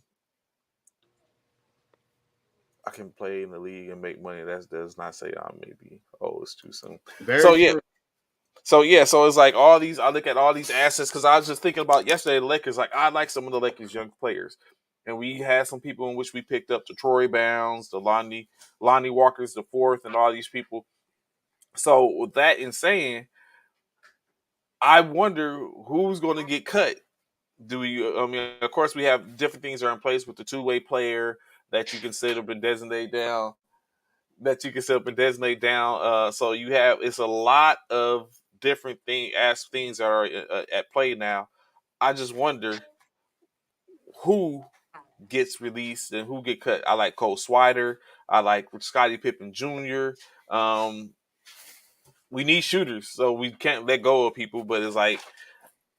I can play in the league and make money. That does not say I'm maybe it's too soon. Very So yeah, true. so it's like all these. I look at all these assets because I was just thinking about yesterday the Lakers. Like I like some of the Lakers young players, and we had some people in which we picked up the Troy Bounds, the Lonnie Walker's the fourth, and all these people. So with that in saying, I wonder who's going to get cut. Do we? I mean, of course, we have different things are in place with the two-way player that you can set up and designate down. That you can set up and designate down. So you have it's a lot of different things that are at play now. I just wonder who gets released and who get cut. I like Cole Swider. I like Scottie Pippen Jr. Um, we need shooters, so we can't let go of people. But it's like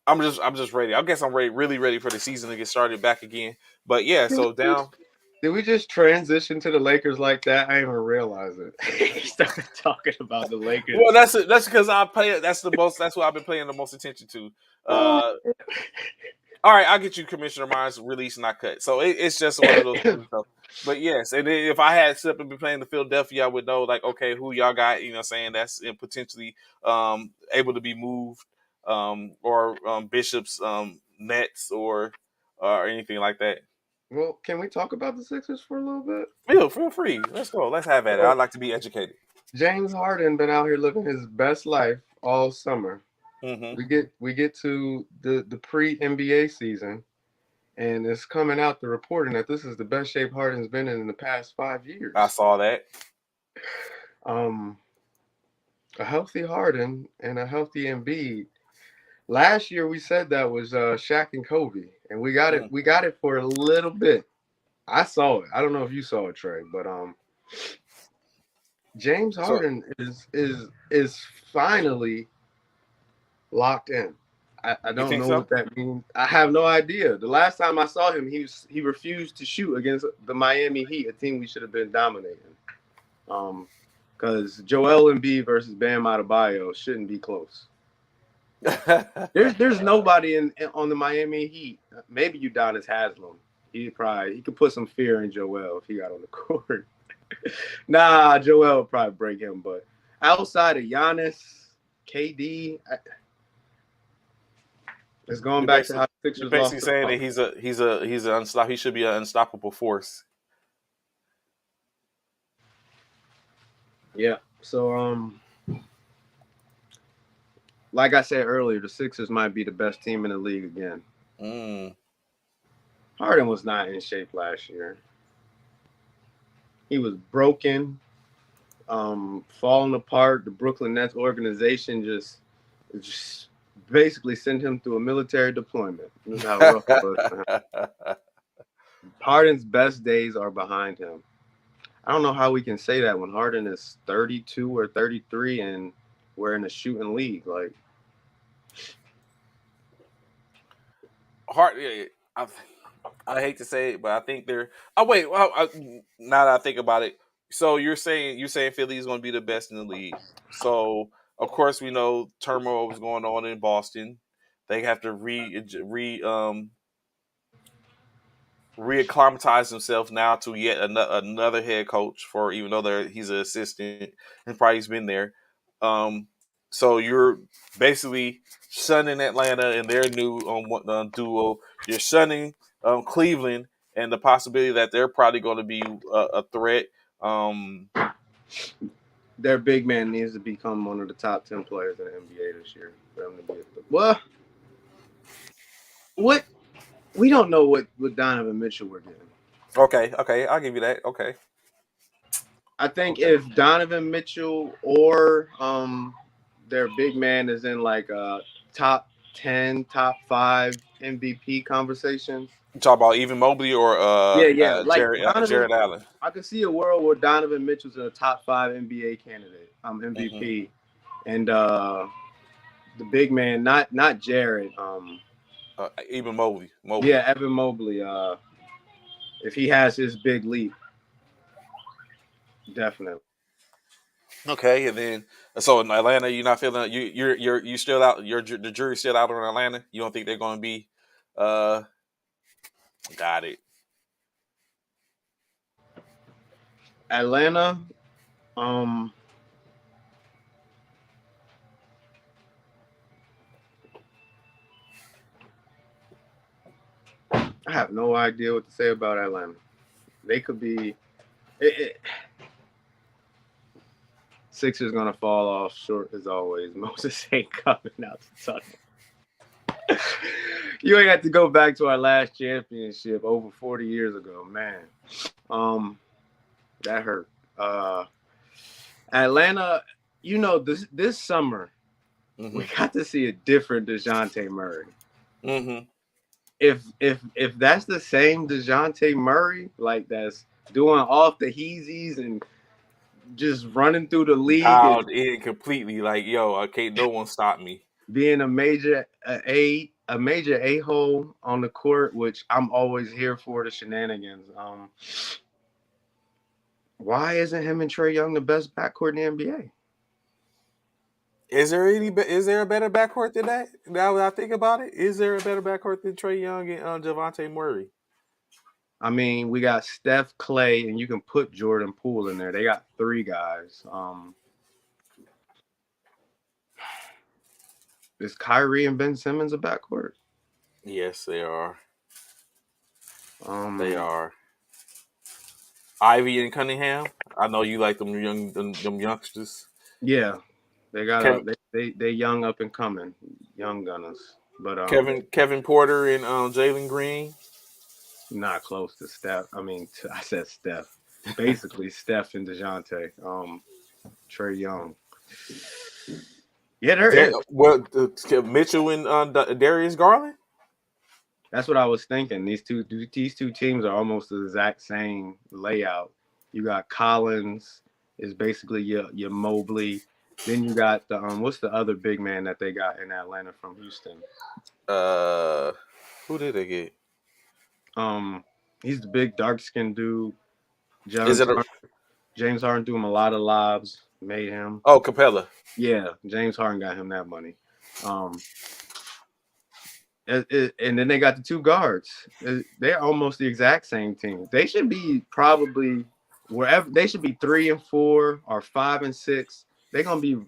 I'm just ready. I guess I'm ready, really ready for the season to get started back again. But yeah, Did we so down. just, did we just transition to the Lakers like that? I didn't even realize it. He started talking about the Lakers. Well, that's because I play. That's the most. That's what I've been paying the most attention to. Oh, Uh, all right, I'll get you Commissioner Myers release not cut. So it's just one of those things. So. But yes, and then if I had simply been playing the Philadelphia, I would know like okay, who y'all got, saying that's potentially able to be moved or Bishop's Nets or anything like that. well, can we talk about the Sixers for a little bit? Feel free. Let's go. Let's have at it. So, I'd like to be educated. James Harden been out here living his best life all summer. Mm-hmm. We get to the pre NBA season, and it's coming out the reporting that this is the best shape Harden's been in the past 5 years. I saw that. Um, a healthy Harden and a healthy Embiid. Last year we said that was Shaq and Kobe, and we got it. Mm. We got it for a little bit. I saw it. I don't know if you saw it, Trey, but James So Harden is finally locked in. I you don't think know so? what that means. I have no idea. The last time I saw him, he refused to shoot against the Miami Heat, a team we should have been dominating. Because Joel Embiid versus Bam Adebayo shouldn't be close. There's nobody on the Miami Heat. Maybe Udonis Haslem. He could put some fear in Joel if he got on the court. Nah, Joel would probably break him. But outside of Giannis, KD, it's going you're back to basically how the you're Sixers basically lost to saying the that he's an unstoppable. He should be an unstoppable force. Yeah. So like I said earlier, the Sixers might be the best team in the league again. Mm. Harden was not in shape last year. He was broken, falling apart. The Brooklyn Nets organization just basically sent him through a military deployment. This is how rough it was. Harden's best days are behind him. I don't know how we can say that when Harden is 32 or 33 and we're in a shooting league. Like, Hard. I, I hate to say it, but I think they're. Oh wait, well, now that I think about it, so you're saying Philly is going to be the best in the league. So of course we know turmoil was going on in Boston. They have to reacclimatize himself now to yet another head coach for even though he's an assistant and probably he's been there. So you're basically shunning Atlanta and their new duo. You're shunning Cleveland and the possibility that they're probably going to be a threat. Um, Their big man needs to become one of the top 10 players in the NBA this year for them to be. Well, what we don't know what Donovan Mitchell we're getting. okay, I'll give you that. Okay, I think okay. if Donovan Mitchell or their big man is in like a top 10, top 5 MVP conversations. You talk about even Mobley or Yeah. Like Donovan, Jared Allen. I could see a world where Donovan Mitchell's a top 5 NBA candidate, Hmm. MVP, and the big man, not Jared, Even Mobley. yeah, Evan Mobley. If he has his big leap, definitely. Okay, and then so in Atlanta, you're not feeling you still out. The jury's still out on Atlanta. You don't think they're going to be? Uh, got it. Atlanta, um, I have no idea what to say about Atlanta. They could be. Sixers gonna fall off short as always. Moses ain't coming out the tunnel. You ain't have to go back to our last championship over 40 years ago, man. Um, that hurt. Atlanta, this summer we Hmm. got to see a different DeJounte Murray. Hmm. If that's the same DeJounte Murray, like that's doing off the heezies and just running through the league and Dialed in completely. Like yo, okay, no one stop me. being a major a hole on the court, which I'm always here for the shenanigans. Why isn't him and Trey Young the best backcourt in the NBA? Is there is there a better backcourt than that? Now that I think about it, is there a better backcourt than Trey Young and Javante Murray? I mean, we got Steph, Clay, and you can put Jordan Poole in there. They got three guys. Is Kyrie and Ben Simmons a backcourt? Yes, they are. They Um, are. Ivy and Cunningham. I know you like them youngsters. yeah, they got Kevin they young up and coming, young gunners, but Kevin Porter and Jalen Green. not close to Steph. I mean, I said Steph. Basically, Steph and Dejounte. Trey Young. Yeah, there is. Mitchell and Darius Garland. That's what I was thinking. These two teams are almost the exact same layout. You got Collins is basically your Mobley. Then you got the what's the other big man that they got in Atlanta from Houston? Uh, who did they get? Um, he's the big dark skinned dude. Is James it Harden, James Harden threw him a lot of lobs, made him. Capella? Yeah, James Harden got him that money. Um, and then they got the two guards. They're almost the exact same team. They should be probably wherever they should be 3 and 4 or 5 and 6. They're gonna be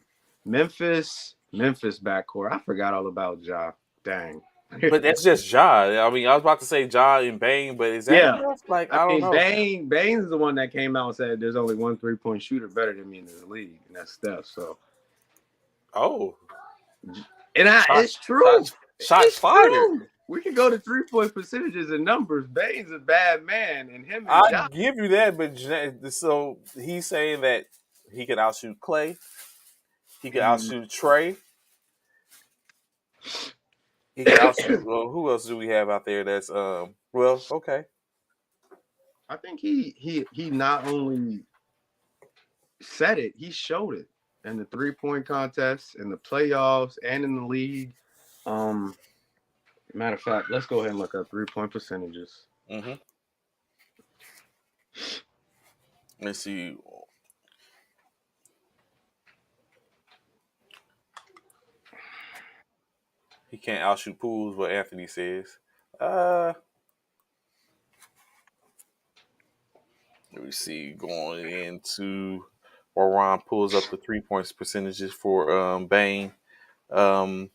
Memphis backcourt. I forgot all about Ja. Dang. But that's just Ja. I mean, I was about to say Ja and Bane, but is that Yeah. enough? Like, I I don't mean, know. Baines is the one that came out and said there's only one 3-point shooter better than me in this league, and that's Steph. So, Oh, it's shots, true. shots It's fired. true. We can go to 3-point percentages and numbers. Baines is a bad man, and him and I Ja. give you that, but so he's saying that he could outshoot Clay, he could outshoot Trey, he could outshoot. Well, who else do we have out there? That's well, okay. I think he not only said it, he showed it in the 3-point contest, in the playoffs, and in the league. Um, Matter of fact, let's go ahead and look up 3-point percentages. Mm-hmm. Let's see. He can't outshoot pools, what Anthony says. Uh, Let me see. Going into or Ron pulls up the 3 points percentages for Bane. Um,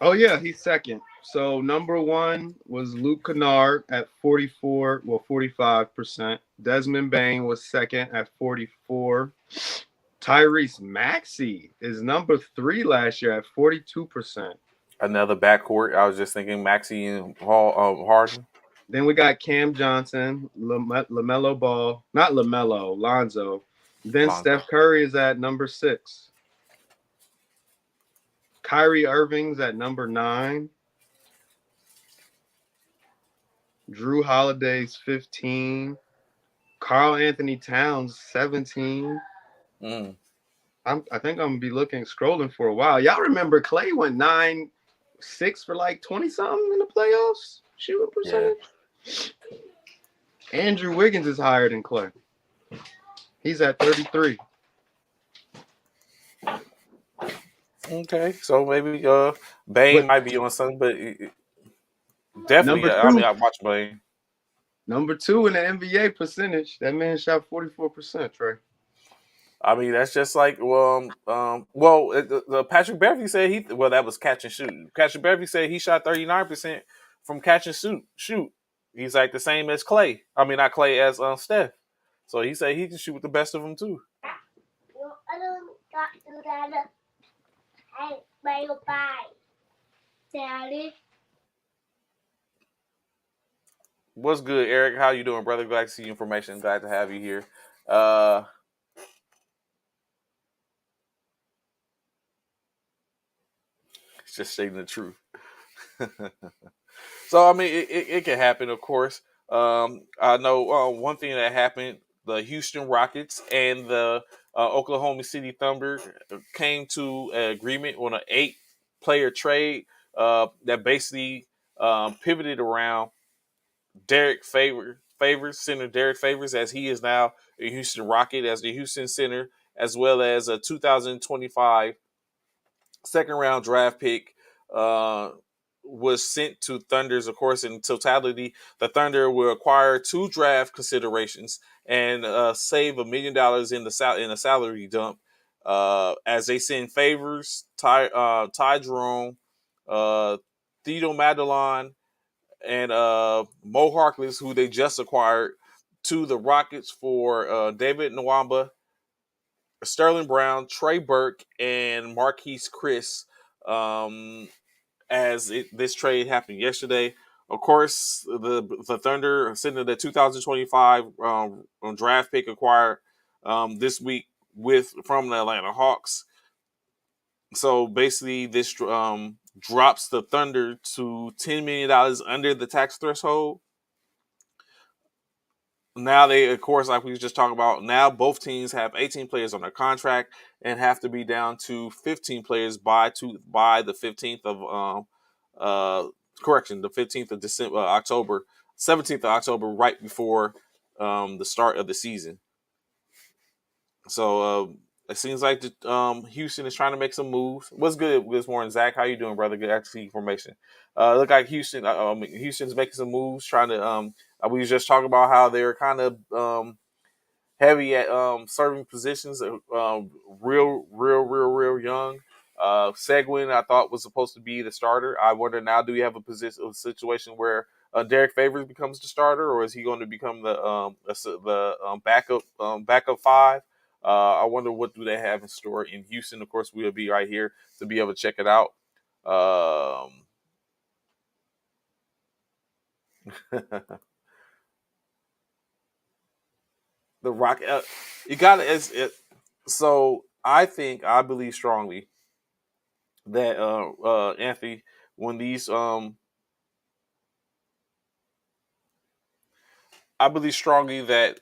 Oh yeah, he's second. So number one was Luke Kennard at 45%. Desmond Bain was second at 44. Tyrese Maxey is number three last year at 42%. Another backcourt. I was just thinking Maxey and Harden. Then we got Cam Johnson, LaMelo Ball, not LaMelo, Lonzo. Then Lonzo. Steph Curry is at number six. Kyrie Irving's at number nine. Drew Holiday's 15. Carl Anthony Towns 17. Mm. I think I'm gonna be scrolling for a while. Y'all remember Clay went 9-6 for like 20 something in the playoffs shooting percentage? Yeah. Andrew Wiggins is higher than Clay. He's at 33. Okay, so maybe Bane But might be on something, but definitely, I mean, I watch Bane. Number two in the NBA percentage. That man shot 44%, Trey. I mean, that's just like Patrick Beverly said that was catch and shoot. Patrick Beverly said he shot 39% from catch and shoot. He's like the same as Clay. I mean, not Clay, as Steph. So he said he can shoot with the best of them too. What's good, Eric? How you doing, brother? Glad to see your information. Glad to have you here. It's just stating the truth. So I mean, it can happen, of course. I know one thing that happened: the Houston Rockets and the Oklahoma City Thunder came to an agreement on an 8-player trade that basically pivoted around center Derek Favors, as he is now a Houston Rocket as the Houston center, as well as a 2025 second round draft pick was sent to Thunders. Of course, in totality, the Thunder will acquire 2 draft considerations and save $1 million in the salary dump as they send Favors, Ty Jerome, Theodore Madelon, and Mo Harkless, who they just acquired, to the Rockets for David Nwamba, Sterling Brown, Trey Burke, and Marquise Chris. This trade happened yesterday. Of course, the Thunder sending the 2025 draft pick acquired this week from the Atlanta Hawks. So basically, this drops the Thunder to $10 million under the tax threshold. Now they, of course, like we was just talking about, now both teams have 18 players on their contract and have to be down to 15 players by the 15th of the 15th of December, October, 17th of October, right before the start of the season. So it seems like Houston is trying to make some moves. What's good this morning, Zach? How you doing, brother? Good to see information. Look like Houston's making some moves, trying to. We was just talking about how they're kind of heavy at serving positions, real young. Seguin, I thought, was supposed to be the starter. I wonder now, do we have a situation where Derek Favors becomes the starter, or is he going to become the backup 5? I wonder what do they have in store in Houston. Of course, we'll be right here to be able to check it out. The Rock, you got it. So I believe strongly that Anthony, when these I believe strongly that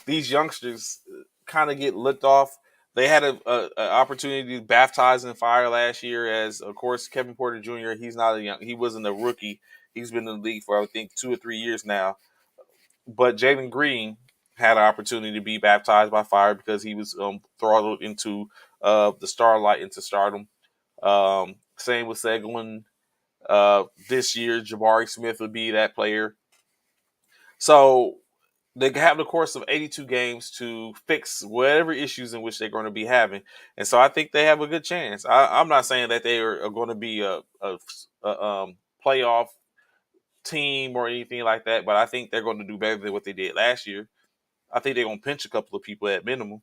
these youngsters kind of get looked off. They had a opportunity to baptize in fire last year, as of course Kevin Porter Jr. He wasn't a rookie. He's been in the league for I think 2 or 3 years now. But Jalen Green had an opportunity to be baptized by fire because he was throttled into the starlight, into stardom. Same with Seguin. This year, Jabari Smith would be that player. So they have the course of 82 games to fix whatever issues in which they're going to be having, and so I think they have a good chance. I'm not saying that they are going to be a playoff team or anything like that, but I think they're going to do better than what they did last year. I think they're going to pinch a couple of people at minimum.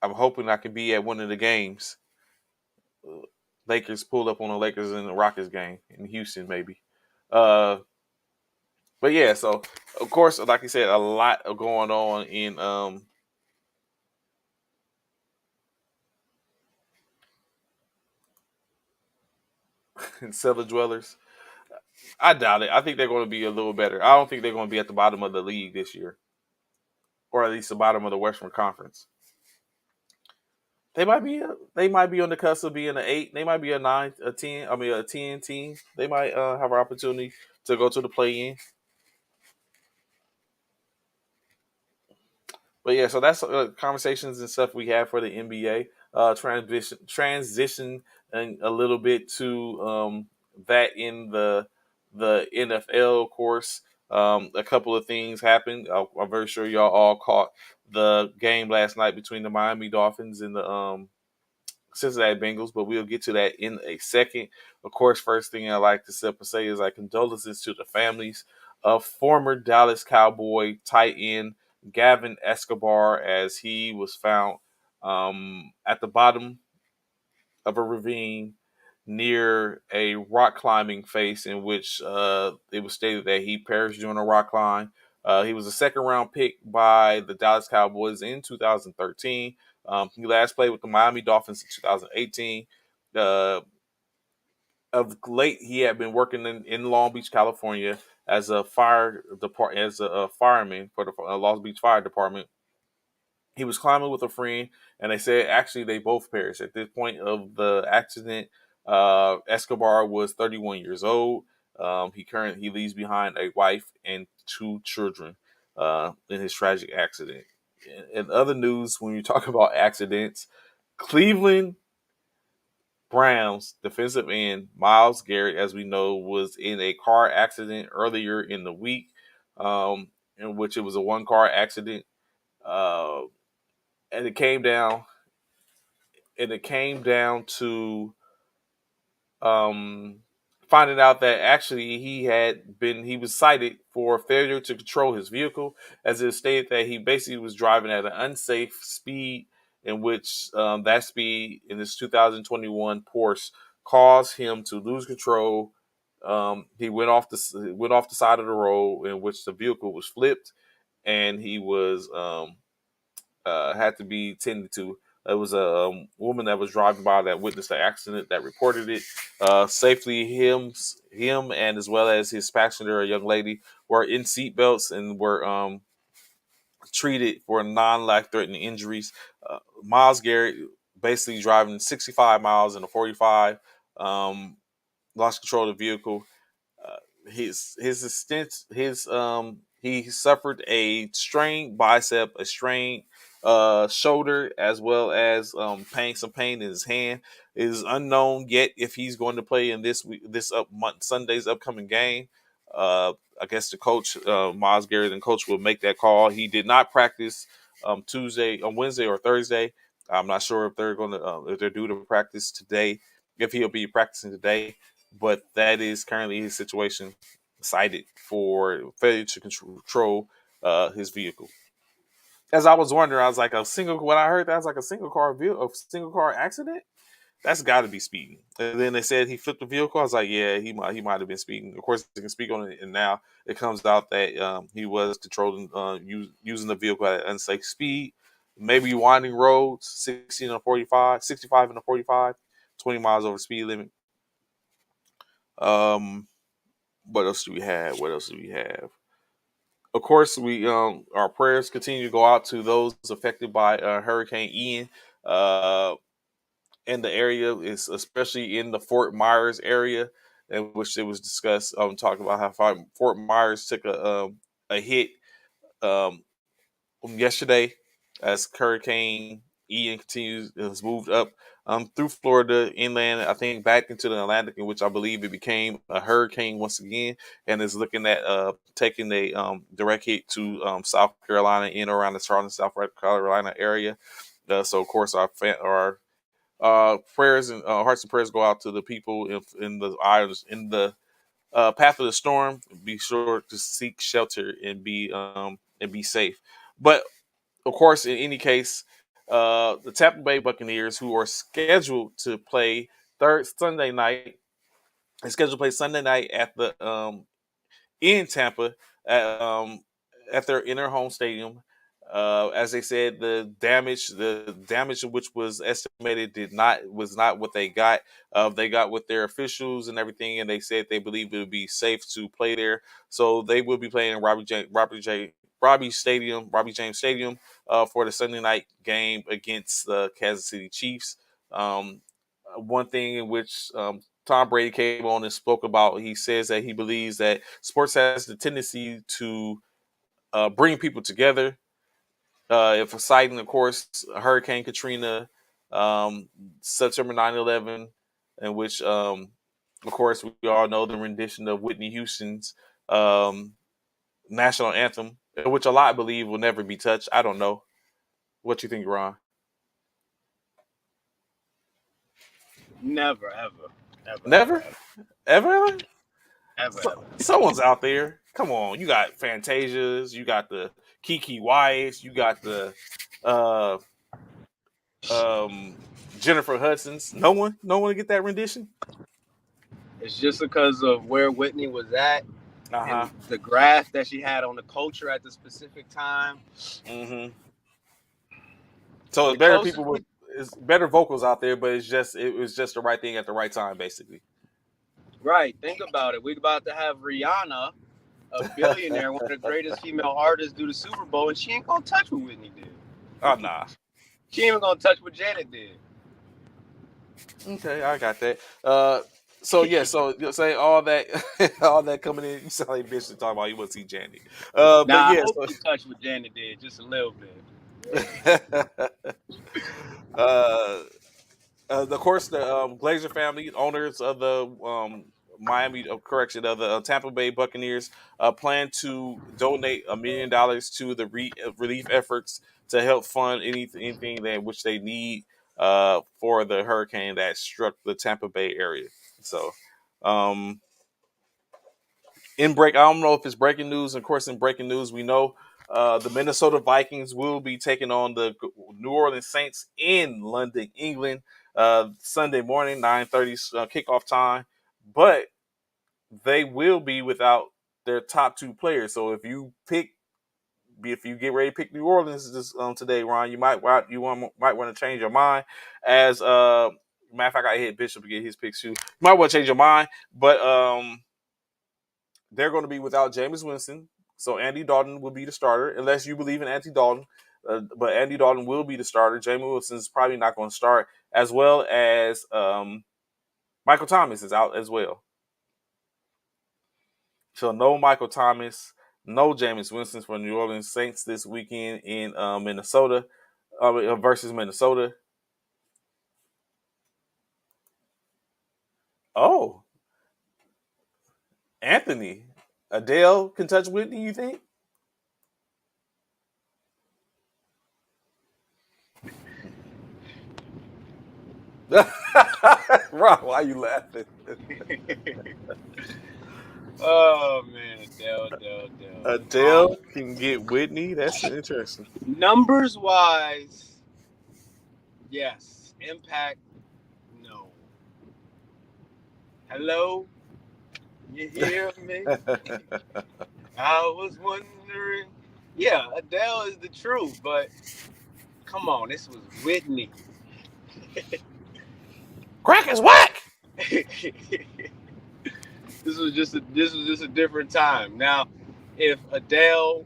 I'm hoping I can be at one of the games. Lakers pulled up on the Lakers in the Rockets game in Houston, maybe. Uh, but yeah, so of course, like you said, a lot of going on in cellar dwellers. I doubt it. I think they're going to be a little better. I don't think they're going to be at the bottom of the league this year, or at least the bottom of the Western Conference. They might be on the cusp of being an 8. They might be a 9, a 10. I mean a 10 team. They might have an opportunity to go to the play in. But yeah, so that's conversations and stuff we have for the NBA. Transition and a little bit to that in the NFL course. A couple of things happened. I'm very sure y'all all caught the game last night between the Miami Dolphins and the Cincinnati Bengals, but we'll get to that in a second. Of course, first thing I like to say is like condolences to the families of former Dallas Cowboy tight end Gavin Escobar as he was found at the bottom of a ravine near a rock climbing face in which it was stated that he perished during a rock climb. He was a second round pick by the Dallas Cowboys in 2013. He last played with the Miami Dolphins in 2018. Uh, of late, he had been working in Long Beach, California, as a fireman for the Long Beach Fire Department. He was climbing with a friend, and they said actually they both perished at this point of the accident. Escobar was 31 years old. He leaves behind a wife and 2 children in his tragic accident. In other news, when you talk about accidents, Cleveland Browns defensive end Miles Garrett, as we know, was in a car accident earlier in the week, in which it was a one-car accident. Uh, and it came down to um, finding out that actually he was cited for failure to control his vehicle, as it stated that he basically was driving at an unsafe speed, in which that speed in this 2021 Porsche caused him to lose control. He went off the side of the road in which the vehicle was flipped, and he was had to be tended to. It was a woman that was driving by that witnessed the accident that reported it. Safely, him, and as well as his passenger, a young lady, were in seatbelts and were treated for non-life-threatening injuries. Miles Garrett basically driving 65 miles in a 45, lost control of the vehicle. He suffered a strained bicep, a strained shoulder, as well as some pain in his hand. It is unknown yet if he's going to play in Sunday's upcoming game. I guess the coach, Miles Garrett, and coach will make that call. He did not practice Wednesday or Thursday. I'm not sure if if they're due to practice today, if he'll be practicing today, but that is currently his situation, cited for failure to control his vehicle. As I was wondering, I was like, when I heard that, I was like, a single car accident? That's got to be speeding. And then they said he flipped the vehicle. I was like, yeah, he might have been speeding. Of course, they can speak on it, and now it comes out that he was controlling, using the vehicle at an unsafe speed, maybe winding roads, 60 and a 45, 65 and a 45, 20 miles over speed limit. Um, what else do we have? What else do we have? Of course, we our prayers continue to go out to those affected by Hurricane Ian. Uh, in the area, is especially in the Fort Myers area, in which it was discussed. Talking about how Fort Myers took a hit yesterday as Hurricane Ian continues has moved up through Florida inland, I think back into the Atlantic, in which I believe it became a hurricane once again, and is looking at taking a direct hit to South Carolina in or around the Charlotte, South Carolina area. So of course our prayers and hearts and prayers go out to the people in the islands in the path of the storm. Be sure to seek shelter and be safe. But of course, in any case, the Tampa Bay Buccaneers, who are scheduled to play third Sunday night, is scheduled to play Sunday night at the in Tampa at, um, at in their home stadium. As they said, the damage which was estimated was not what they got. They got with their officials and everything, and they said they believe it would be safe to play there. So they will be playing in Robbie James Stadium, for the Sunday night game against the Kansas City Chiefs. Um, One thing in which Tom Brady came on and spoke about. He says that he believes that sports has the tendency to bring people together. If citing, of course, Hurricane Katrina, um, September 9/11, in which, of course, we all know the rendition of Whitney Houston's um, national anthem, which a lot believe will never be touched. I don't know. What you think, Ron? Never, ever, ever, ever, Never? Ever? ever, ever, ever. Someone's out there. Come on, you got Fantasias, you got the Kiki Wyatts, you got the uh Jennifer Hudson's. No one to get that rendition. It's just because of where Whitney was at Uh and huh. the grasp that she had on the culture at the specific time. Mm-hmm. So The it's better closest people we with it's better vocals out there, but it was just the right thing at the right time, basically. right, think about it. We're about to have Rihanna, a billionaire, one of the greatest female artists, do the Super Bowl, and she ain't gonna touch what Whitney did. Oh nah. She ain't even gonna touch what Janet did. Okay, I got that. So yeah, so you say all that, all that coming in. You sound like bitch to talk about. You want to see Janet. But Now I yeah, hope so she touched what Janet did just a little bit. uh, of course, the Glazer family, owners of the Miami, correction, of the Tampa Bay Buccaneers, plan to donate $1 million to the relief efforts to help fund anything that which they need for the hurricane that struck the Tampa Bay area. So, um, I don't know if it's breaking news. Of course, in breaking news, we know the Minnesota Vikings will be taking on the New Orleans Saints in London, England, Sunday morning, 9:30 kickoff time. But they will be without their top two players. So if you get ready to pick New Orleans this today, Ron, might want to change your mind. As matter of fact, I hit Bishop to get his picks too. You might want to change your mind, but they're going to be without Jameis Winston, so Andy Dalton will be the starter, unless you believe in Andy Dalton. But Andy Dalton will be the starter. Jameis Winston is probably not going to start, as well as Michael Thomas is out as well. So no Michael Thomas, no Jameis Winston for New Orleans Saints this weekend in Minnesota versus Minnesota. Oh, Anthony, Adele can touch Whitney. You think? Rob, why are you laughing? Oh man, Adele. Adele can get Whitney. That's interesting. Numbers wise, yes. Impact, no. Hello, you hear me? I was wondering. Yeah, Adele is the truth, but come on, this was Whitney. Crack is whack. This was just a different time. Now, if Adele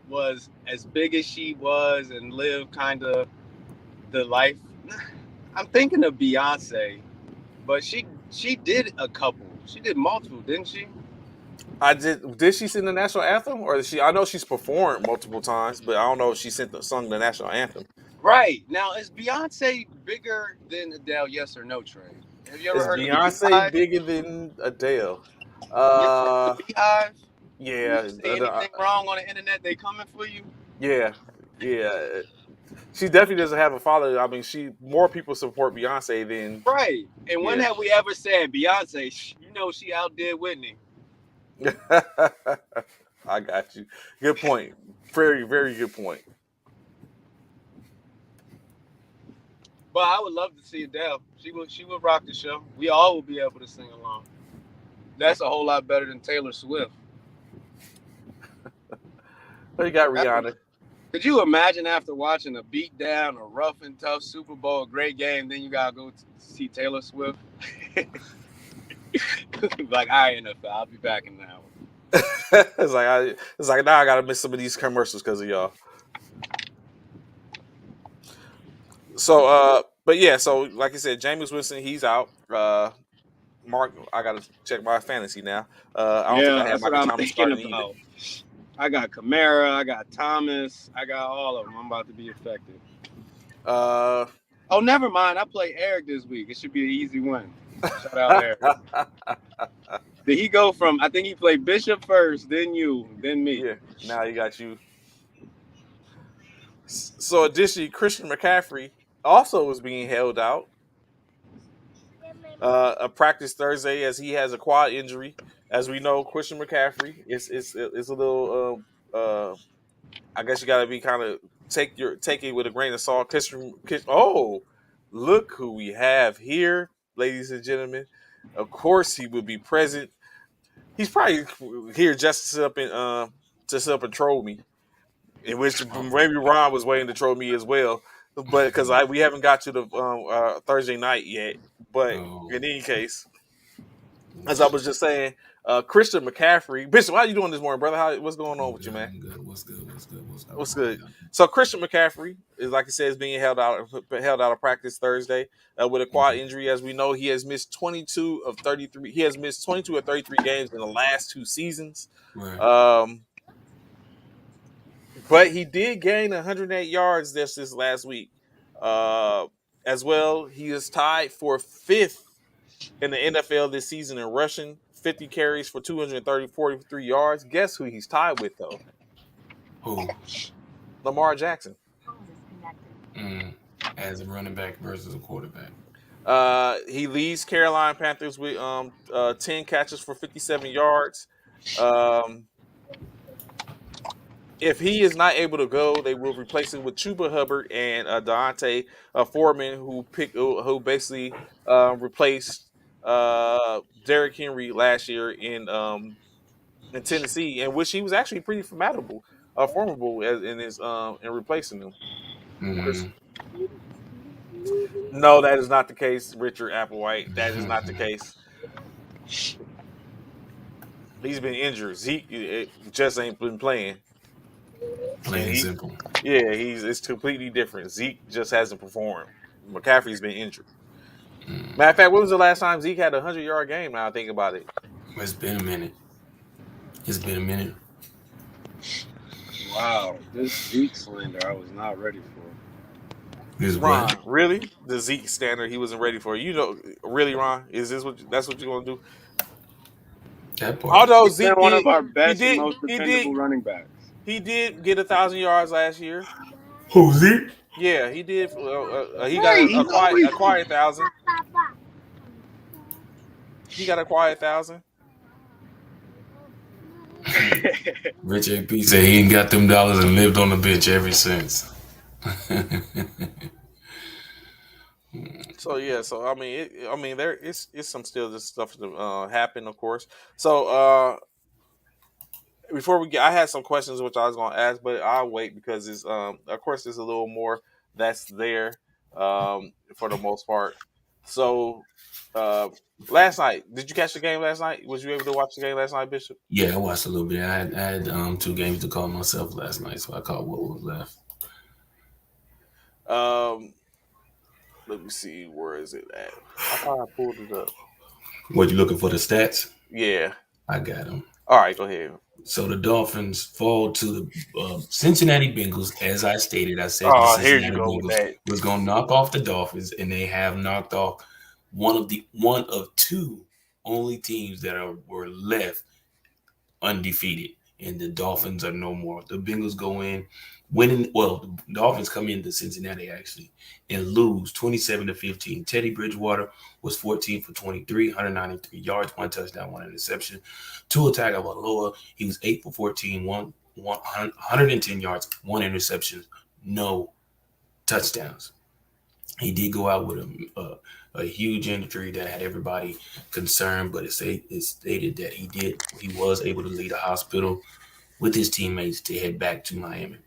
was as big as she was and lived kind of the life, I'm thinking of Beyonce, but she did a couple. She did multiple, didn't she? I did. Did she sing the national anthem, or did she? I know she's performed multiple times, but I don't know if she sung the national anthem. Right. Now, is Beyonce bigger than Adele? Yes or no, Trey? Have you ever Is heard of the Beyonce Beehive? bigger than Adele? You ever heard of Uh, the Beehive? When yeah, you say anything wrong on the internet, they coming for you. yeah, yeah. She definitely doesn't have a follower. I mean, she more people support Beyonce than Right. And when yeah. have we ever said Beyonce? You know she outdid Whitney. I got you. Good point. Very, very good point. But I would love to see Adele. She would rock the show. We all would be able to sing along. That's a whole lot better than Taylor Swift. So you got After, Rihanna. could you imagine after watching a beat down, a rough and tough Super Bowl, a great game, then you gotta go see Taylor Swift? Like, all right, NFL, I'll be back in an hour. It's like now I gotta miss some of these commercials because of y'all. So but yeah, so like I said, Jameis Winston, he's out. Mark, I gotta check my fantasy now. I don't think Yeah, I have that's what Michael I'm Thomas thinking starting either. about. I got Kamara, I got Thomas, I got all of them. I'm about to be affected. Uh Oh, never mind. I play Eric this week. It should be an easy win. Shout out Eric. Did he go from? I think he played Bishop first, then you, then me. yeah, now you got you. So additionally, Christian McCaffrey also was being held out. A practice Thursday as he has a quad injury. As we know, Christian McCaffrey is a little. I guess you got to be kind of take it with a grain of salt. Oh, look who we have here, ladies and gentlemen. Of course, he will be present. He's probably here just to sit up and troll me, in which Oh, maybe Ron was waiting to troll me as well. But because we haven't got to the Thursday night yet. But oh, in any case, as I was just saying, Christian McCaffrey, Bishop, how you doing this morning, brother? What's going on I'm with you, good. man? I'm good. What's good? What's good? What's going What's on, good? y'all? So Christian McCaffrey is, like I said, is being held out of practice Thursday with a quad Mhm. injury. As we know, he has missed 22 of 33. He has missed 22 or 33 games in the last two seasons. Right. Um, but he did gain 108 yards this last week. Uh, as well, he is tied for fifth in the NFL this season in rushing, 50 carries for 43 yards. Guess who he's tied with though? Who? Lamar Jackson. Mm. As a running back versus a quarterback. He leads Carolina Panthers with 10 catches for 57 yards. Um, if he is not able to go, they will replace him with Chuba Hubbard and Deontay Foreman, who basically replaced Derrick Henry last year in Tennessee, in which he was actually pretty formidable in his in replacing them. Chris, Mm-hmm. no, that is not the case, Richard Applewhite. That is not the case. He's been injured. Zeke just ain't been playing, Plain and and simple. it's completely different. Zeke just hasn't performed. McCaffrey's been injured. Mm. Matter of fact, when was the last time Zeke had a 100-yard game? Now I think about it. It's been a minute. It's been a minute. Wow, this Zeke slander I was not ready for. Is what? Ron, really? The Zeke standard he wasn't ready for. You know, really, Ron? Is this that's what you're gonna do? That part. Although He's been Zeke one of did, our he best and did, most he did, dependable running backs. he did get 1,000 yards last year. Who's it? Yeah, he did. He got Right, he's always. a quiet thousand. He got a quiet thousand. Rich AP said he ain't got them dollars and lived on the bench ever since. So yeah, so I mean, there is some still this stuff to happen, of course. So before we get, I had some questions which I was gonna ask, but I'll wait because it's of course there's a little more that's there for the most part. So uh, last night, did you catch the game last night? Was you able to watch the game last night, Bishop? Yeah, I watched a little bit. I had two games to call myself last night, so I caught what was left. Um, let me see, where is it at? I thought I pulled it up. What you looking for the stats? Yeah. I got them. All right, go ahead. So the Dolphins fall to the Cincinnati Bengals. As I stated, I said the Oh, here you Cincinnati go with Bengals that. was going to knock off the Dolphins, and they have knocked off one of two only teams that were left undefeated, and the Dolphins are no more. The Bengals go in winning. Well, the Dolphins come into Cincinnati actually and lose 27-15. Teddy Bridgewater was 14 for 23, 193 yards, one touchdown, one interception. Tua Tagovailoa, he was 8 for 14, 110 yards, one interception, no touchdowns. He did go out with a huge injury that had everybody concerned, but it stated that he was able to leave the hospital with his teammates to head back to Miami.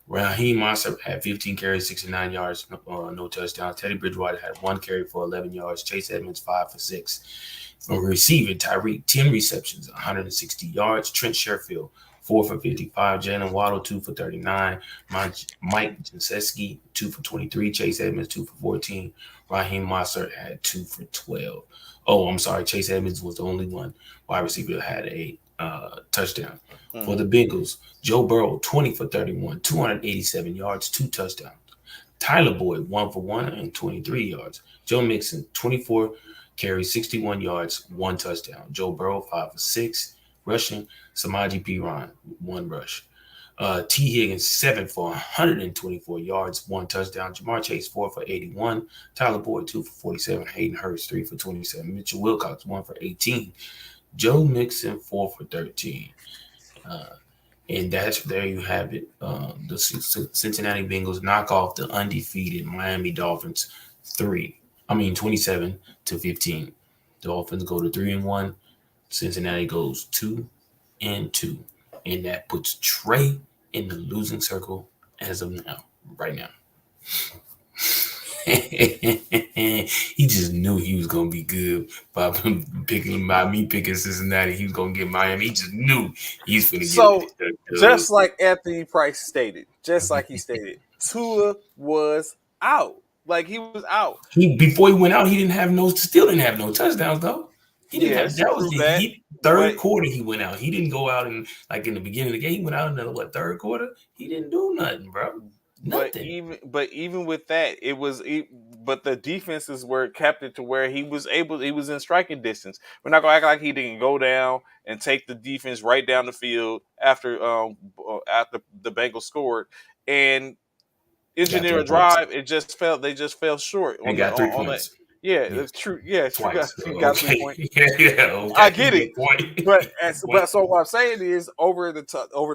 Raheem Mostert had 15 carries, 69 yards, no touchdowns. Teddy Bridgewater had one carry for 11 yards. Chase Edmonds 5 for 6. From receiving, Tyreek 10 receptions, 160 yards. Trent Sherfield 4 for 55. Jalen Waddle 2 for 39. Mike Gesicki 2 for 23. Chase Edmonds 2 for 14. Raheem Mostert had 2 for 12. Oh, I'm sorry. Chase Edmonds was the only one wide receiver that had a touchdown. For the Bengals, Joe Burrow 20 for 31, 287 yards, 2 touchdowns. Tyler Boyd 1 for 1 and 23 yards. Joe Mixon 24 carries, 61 yards, 1 touchdown. Joe Burrow 5 for 6 rushing. Samaje Perine 1 rush. T. Higgins 7 for 124 yards, 1 touchdown. Jamar Chase 4 for 81. Tyler Boyd 2 for 47. Hayden Hurst 3 for 27. Mitchell Wilcox 1 for 18. Joe Mixon 4 for 13. And there you have it. The Cincinnati Bengals knock off the undefeated Miami Dolphins 27-15. Dolphins go to 3-1. Cincinnati goes 2-2. And that puts Trey in the losing circle as of now, right now. He just knew he was gonna be good by me picking Cincinnati. He was gonna get Miami. He just knew he's gonna get So, it. just like Anthony Price stated, Tua was out. Like he was out. He before he went out, he still didn't have no touchdowns though. He didn't have Yes, that was true the that. third But quarter he went out. He didn't go out and like in the beginning of the game. He went out in the third quarter. He didn't do nothing, bro. but Nothing. even with that, but the defenses were kept it to where he was in striking distance. We're not gonna act like he didn't go down and take the defense right down the field after the Bengals scored and Got engineer 3 a points. drive. They just fell short They on got 3 on that. points. Yeah, Yeah, it's true. Yes, twice. you got three Okay. points. Yeah, I okay. get it, Good point. but Good point. so what I'm saying is over the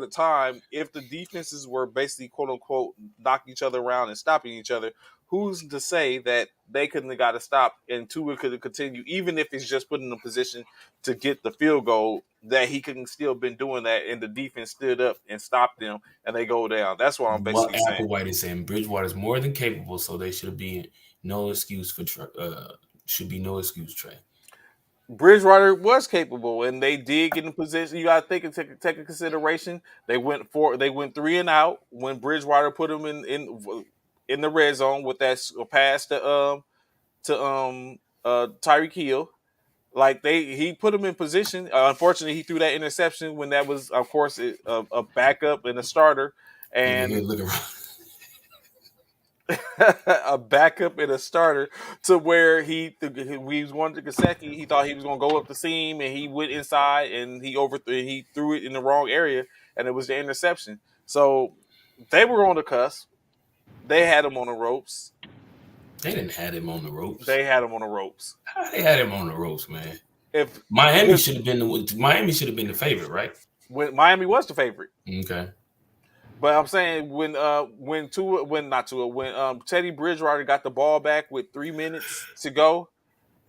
time, if the defenses were basically quote unquote knocking each other around and stopping each other, who's to say that they couldn't have got a stop and Tua could have continued, even if it's just put in a position to get the field goal, that he couldn't still been doing that, and the defense stood up and stopped them, and they go down. That's what I'm What basically saying. Applewhite is saying, Bridgewater is more than capable, so they should be no excuse for should be no excuse, Trey. Bridgewater was capable, and they did get in position. You got to take in consideration. They went 3 and out when Bridgewater put them in the red zone with that pass to Tyreek Hill. Like he put him in position. Unfortunately, he threw that interception when that was, of course, a backup and a starter, and Look around. a backup and a starter to where he was going to Gesicki. He thought he was going to go up the seam, and he went inside and he threw it in the wrong area, and it was the interception. So they were on the cusp. They had him on the ropes. They didn't have him on the ropes. They had him on the ropes. How they had him on the ropes, man? If Miami should have been the favorite, right? when Miami was the favorite. Okay. But I'm saying when Teddy Bridgewater got the ball back with 3 minutes to go,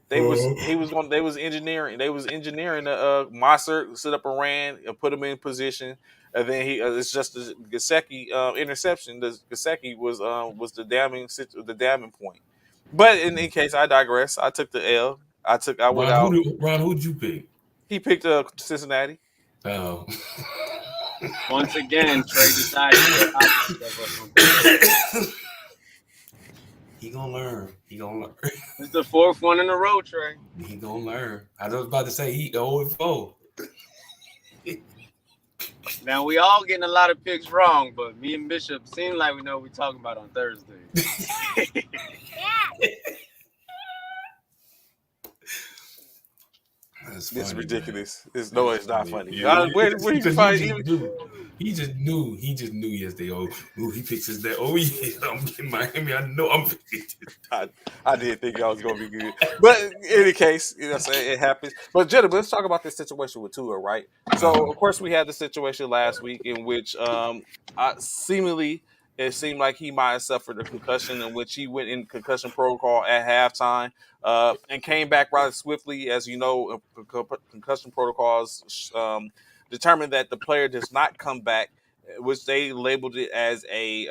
they was engineering the Mossert stood up and ran and put him in position, and then it's just the Gesicki interception. The Gesicki was the damning point. But in any case, I digress. I took the L. I went out. Ron, who'd you pick? He picked Cincinnati. Oh. Once again, Trey decided to get opposite of us on this. He gonna learn. It's the fourth one in a row, Trey. He gonna learn. I was about to say he 0-4. Now we all getting a lot of picks wrong, but me and Bishop seem like we know what we're talking about on Thursdays. That's This is funny, man. ridiculous. It's no, That's it's not funny. funny. Where did you Because you find just even? knew. He just knew. He just knew yesterday. Oh, ooh, he picks his that. Oh yeah, I'm in Miami. I know I'm picking. I, I did think y'all was gonna be good, but in any case, you know, what I'm saying it happens. But gentlemen, let's talk about this situation with Tua, right? So, of course, we had the situation last week in which, seemingly, it seemed like he might have suffered a concussion, in which he went in concussion protocol at halftime, and came back rather swiftly. As you know, concussion protocols determine that the player does not come back, which they labeled it as a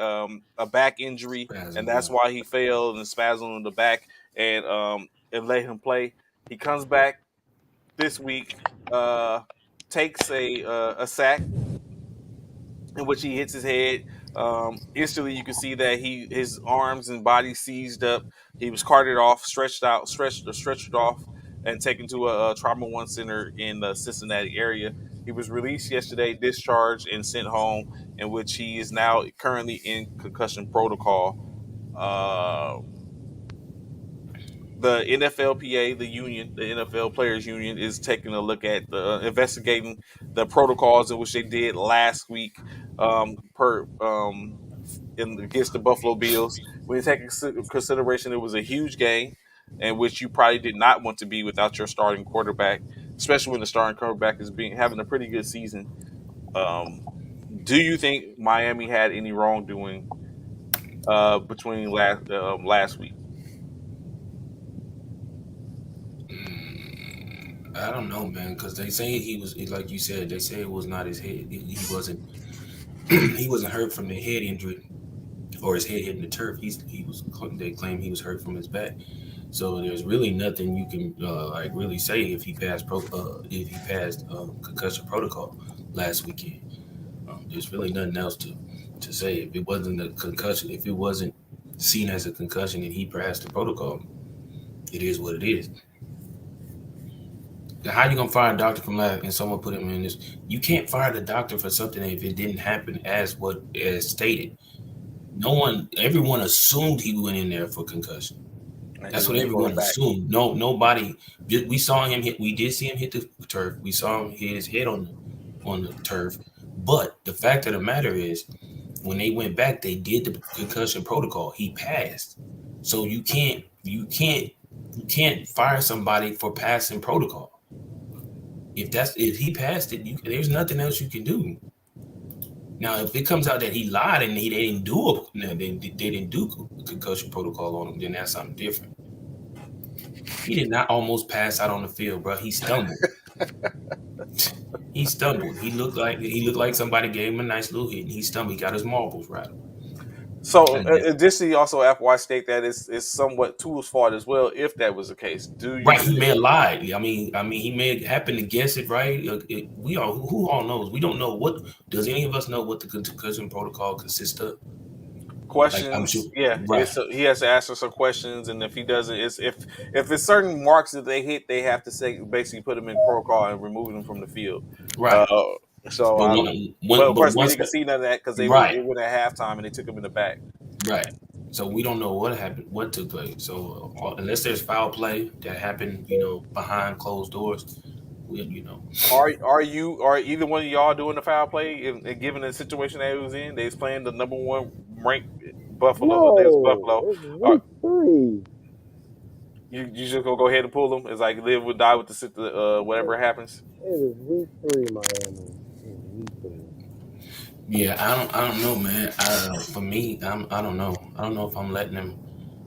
back injury, and Spasm, that's yeah. why he failed and spasmed on the back and let him play. He comes back this week, uh, takes a sack in which he hits his head. Instantly, you can see that his arms and body seized up. He was carted off, stretched off, and taken to a trauma one center in the Cincinnati area. He was released yesterday, discharged, and sent home, in which he is now currently in concussion protocol. Uh, the NFLPA, the union, the NFL Players Union, is taking a look at investigating the protocols in which they did last week, per against the Buffalo Bills. When you take into consideration, it was a huge game in which you probably did not want to be without your starting quarterback, especially when the starting quarterback is being having a pretty good season. Um, do you think Miami had any wrongdoing between last week? I don't know, man, because they say he was like you said. They say it was not his head. He wasn't. He wasn't hurt from the head injury or his head hitting the turf. He was. They claim he was hurt from his back. So there's really nothing you can like really say if he passed concussion protocol last weekend. There's really nothing else to say. If it wasn't a concussion, if it wasn't seen as a concussion and he passed the protocol, it is what it is. How you gonna fire a doctor from lab and someone put him in this? You can't fire the doctor for something if it didn't happen as stated. No one, everyone assumed he went in there for concussion. And he That's what was going everyone back. assumed. No, nobody. We saw him hit. We did see him hit the turf. We saw him hit his head on the turf. But the fact of the matter is, when they went back, they did the concussion protocol. He passed. So you can't fire somebody for passing protocol. If he passed it, there's nothing else you can do. Now, if it comes out that he lied and they didn't do they didn't do concussion protocol on him, then that's something different. He did not almost pass out on the field, bro. He stumbled. He stumbled. He looked like somebody gave him a nice little hit, and he stumbled. He got his marbles right. So, And that, this he also FY state that it's somewhat Tua's fault as well. If that was the case, do right, you he may think? have lied. I mean, he may have happened to guess it right. We all who all knows. We don't know what. Does any of us know what the concussion protocol consists of? Like I'm sure. Questions? Yeah, Right. he has to answer some questions, and if he doesn't, it's if it's certain marks that they hit, they have to say basically put them in protocol and remove them from the field. Right. Uh, so, But but of but course we once didn't see none of that because right. it went at halftime and they took him in the back. Right. So we don't know what happened, what took place. So unless there's foul play that happened, behind closed doors, Are either one of y'all doing the foul play? And given the situation that he was in, they was playing the number one ranked Buffalo. There's No, Buffalo. it's Are, week 3. you just gonna go ahead and pull them? It's like live or die with whatever happens. It is week 3, Miami. It's week 3. yeah, I don't know, man. For me, I don't know. I don't know if I'm letting him.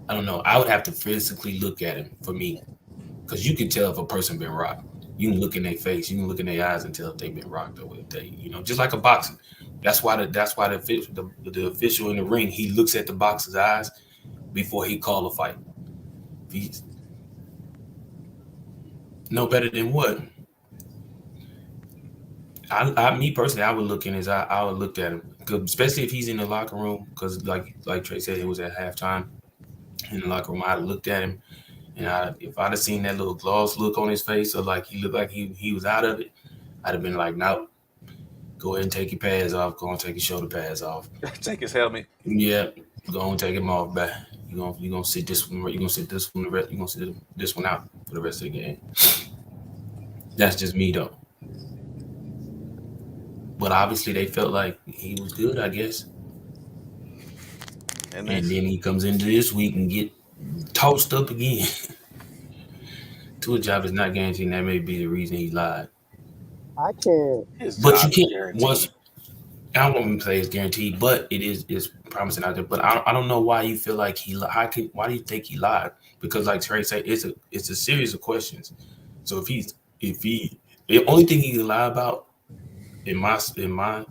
I don't know. I would have to physically look at him for me, because you can tell if a person been rocked. You can look in their face, you can look in their eyes and tell if they've been rocked or if they, just like a boxing. That's why the official in the ring, he looks at the boxer's eyes before he call a fight. He's no better than what? Me personally, I would look in his eye. I would look at him, especially if he's in the locker room. Because like Trey said, it was at halftime in the locker room. I'd have looked at him, and if I'd have seen that little gloss look on his face, or like he looked like he was out of it, I'd have been like, no. Go ahead and take your pads off. Go and take your shoulder pads off. Take his helmet. Yeah, go and take them off back. You gonna sit this one. You gonna sit this one. You gonna sit this one out for the rest of the game. That's just me though. But obviously they felt like he was good, I guess. And And that's then he comes into this week and get tossed up again. To a job is not guaranteed. That may be the reason he lied. I can't. his But you job is can't. Once guaranteed. I don't want to say it's guaranteed, but it's promising out there. But I don't know why you feel like he. Why do you think he lied? Because like Trey said, it's a series of questions. So if he the only thing he can lie about in my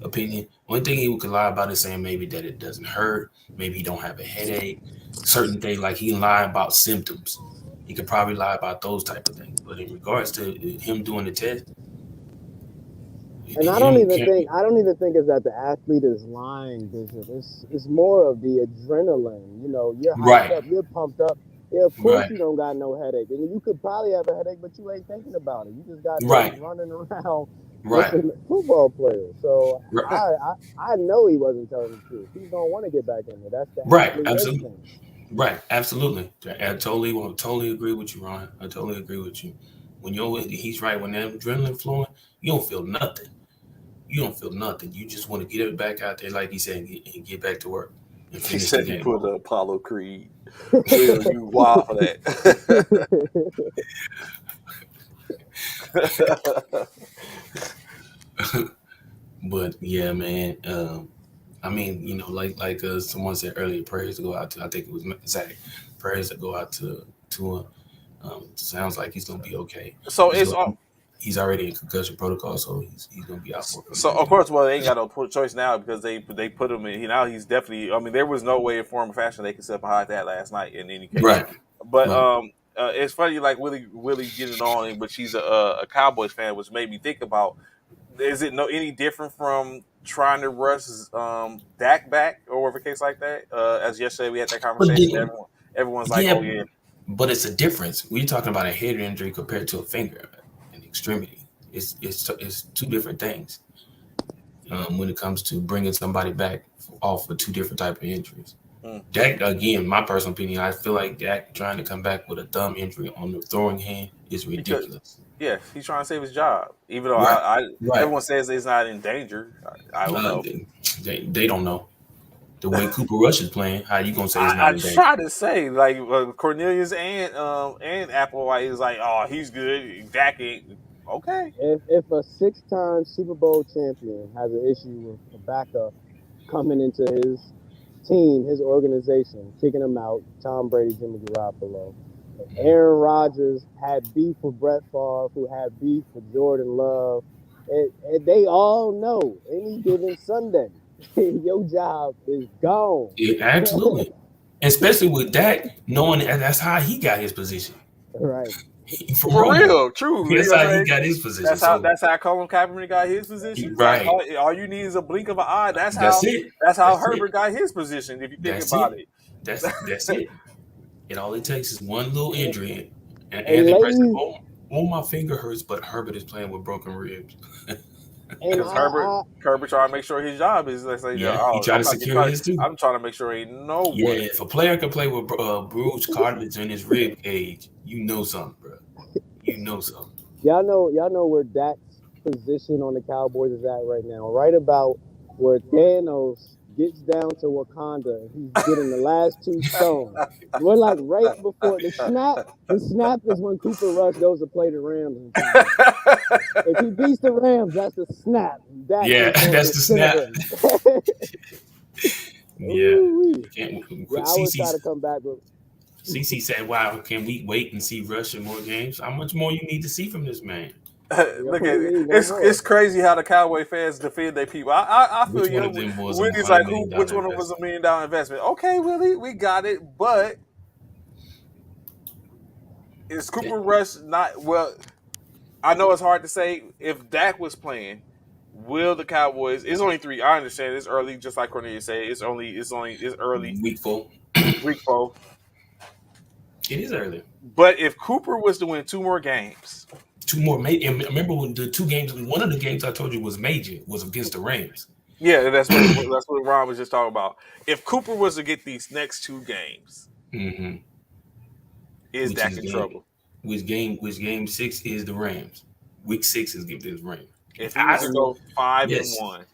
opinion, only thing he could lie about is saying maybe that it doesn't hurt, maybe he don't have a headache, certain things like he can lie about symptoms. He could probably lie about those type of things. But in regards to him doing the test, And him can't. I don't even think it's that the athlete is lying, Bishop. It's more of the adrenaline. You know, you're hyped Right, up, you're pumped up. Yeah, of course right, you don't got no headache, and you could probably have a headache, but you ain't thinking about it. You just got done right, running around right, looking at football players. So right, I know he wasn't telling the truth. He's gonna want to get back in there. That's the right. athlete Absolutely. instinct. Right, absolutely. I totally agree with you, Ron. I totally agree with you. He's right. When that adrenaline flowing, you don't feel nothing. You don't feel nothing. You just want to get it back out there, like he said, and get back to work and He finish the said he game put off. Apollo Creed. Will, you wild for that. But yeah, man. I mean, like someone said earlier, prayers to go out to. I think it was Zach. Prayers to go out to him. Sounds like he's gonna be okay. so He's it's go, he's already in concussion protocol, so he's gonna be out for a couple so more of games. course, well, they ain't got no choice now because they put him in. Now he's definitely. I mean, there was no way in form or fashion they could step behind that last night. In any case, Right, but right. it's funny like Willie getting on, but she's a Cowboys fan, which made me think about: is it no any different from trying to rush Dak back or whatever case like that? As yesterday we had that But conversation. then, Everyone's like, yeah, oh yeah, but it's a difference. We're talking about a head injury compared to a finger, an extremity. It's two different things when it comes to bringing somebody back off of two different type of injuries. mm, Dak, again, my personal opinion, I feel like Dak trying to come back with a thumb injury on the throwing hand is because ridiculous. yeah, he's trying to save his job. Even though Right, I right. everyone says he's not in danger. I don't Uh, know. they don't know the way Cooper Rush is playing. How you gonna say he's not I in danger? try to say like Cornelius and Applewhite is like, oh, he's good. Dak ain't okay. If a 6-time Super Bowl champion has an issue with a backup coming into his team, his organization, kicking him out, Tom Brady, Jimmy Garoppolo. Aaron Rodgers had beef with Brett Favre, who had beef with Jordan Love. And they all know any given Sunday, your job is gone. Yeah, absolutely, especially with Dak knowing that's how he got his position Right. from For Romo. real, true. You That's know what how I'm he saying? got his position. So That's how Colin Kaepernick got his position. Like right, all you need is a blink of an eye. that's it. That's how That's it. Herbert got his position. If you think That's about it. it. That's it. And all it takes is one little injury, and And Anthony President, ladies, oh, my finger hurts, but Herbert is playing with broken ribs. and Because Herbert trying to make sure his job is. Let's say, Yeah, he oh, tried to secure his too. I'm trying to make sure ain't no Yeah, one. if a player can play with bruised cartilage in his rib cage, you know something, bro. You know something. y'all know where Dak's position on the Cowboys is at right now. Right about where Thanos gets down to Wakanda and he's getting the last two stones. We're like right before the snap. The snap is when Cooper Rush goes to play the Rams in 2 weeks. If he beats the Rams, that's the snap. Dak Yeah, is going to that's the center snap. him. Yeah. Ooh-wee. Can't, Yeah, I would try to come back with. CC said, "Wow, can we wait and see Rush in more games? How much more you need to see from this man? We Look at only it. need one more. It's crazy how the Cowboy fans defend their people. I feel Which one of you. them was a Willie's $100 like, million which one of us investment? $1 million investment? Okay, Willie, we got it. But is Cooper Rush not well? I know it's hard to say. If Dak was playing, will the Cowboys? It's only three. I understand it's early, just like Cornelius said. It's early, Week 4. week 4. It is early. But if Cooper was to win two more games, 2 more. And remember when the 2 games? One of the games I told you was major was against the Rams. Yeah, that's what Ron was just talking about. If Cooper was to get these next 2 games, hmm is Which Dak is in game, trouble? which game 6 is the Rams. Week 6 is against the Rams. If he was to go five and Yes, one,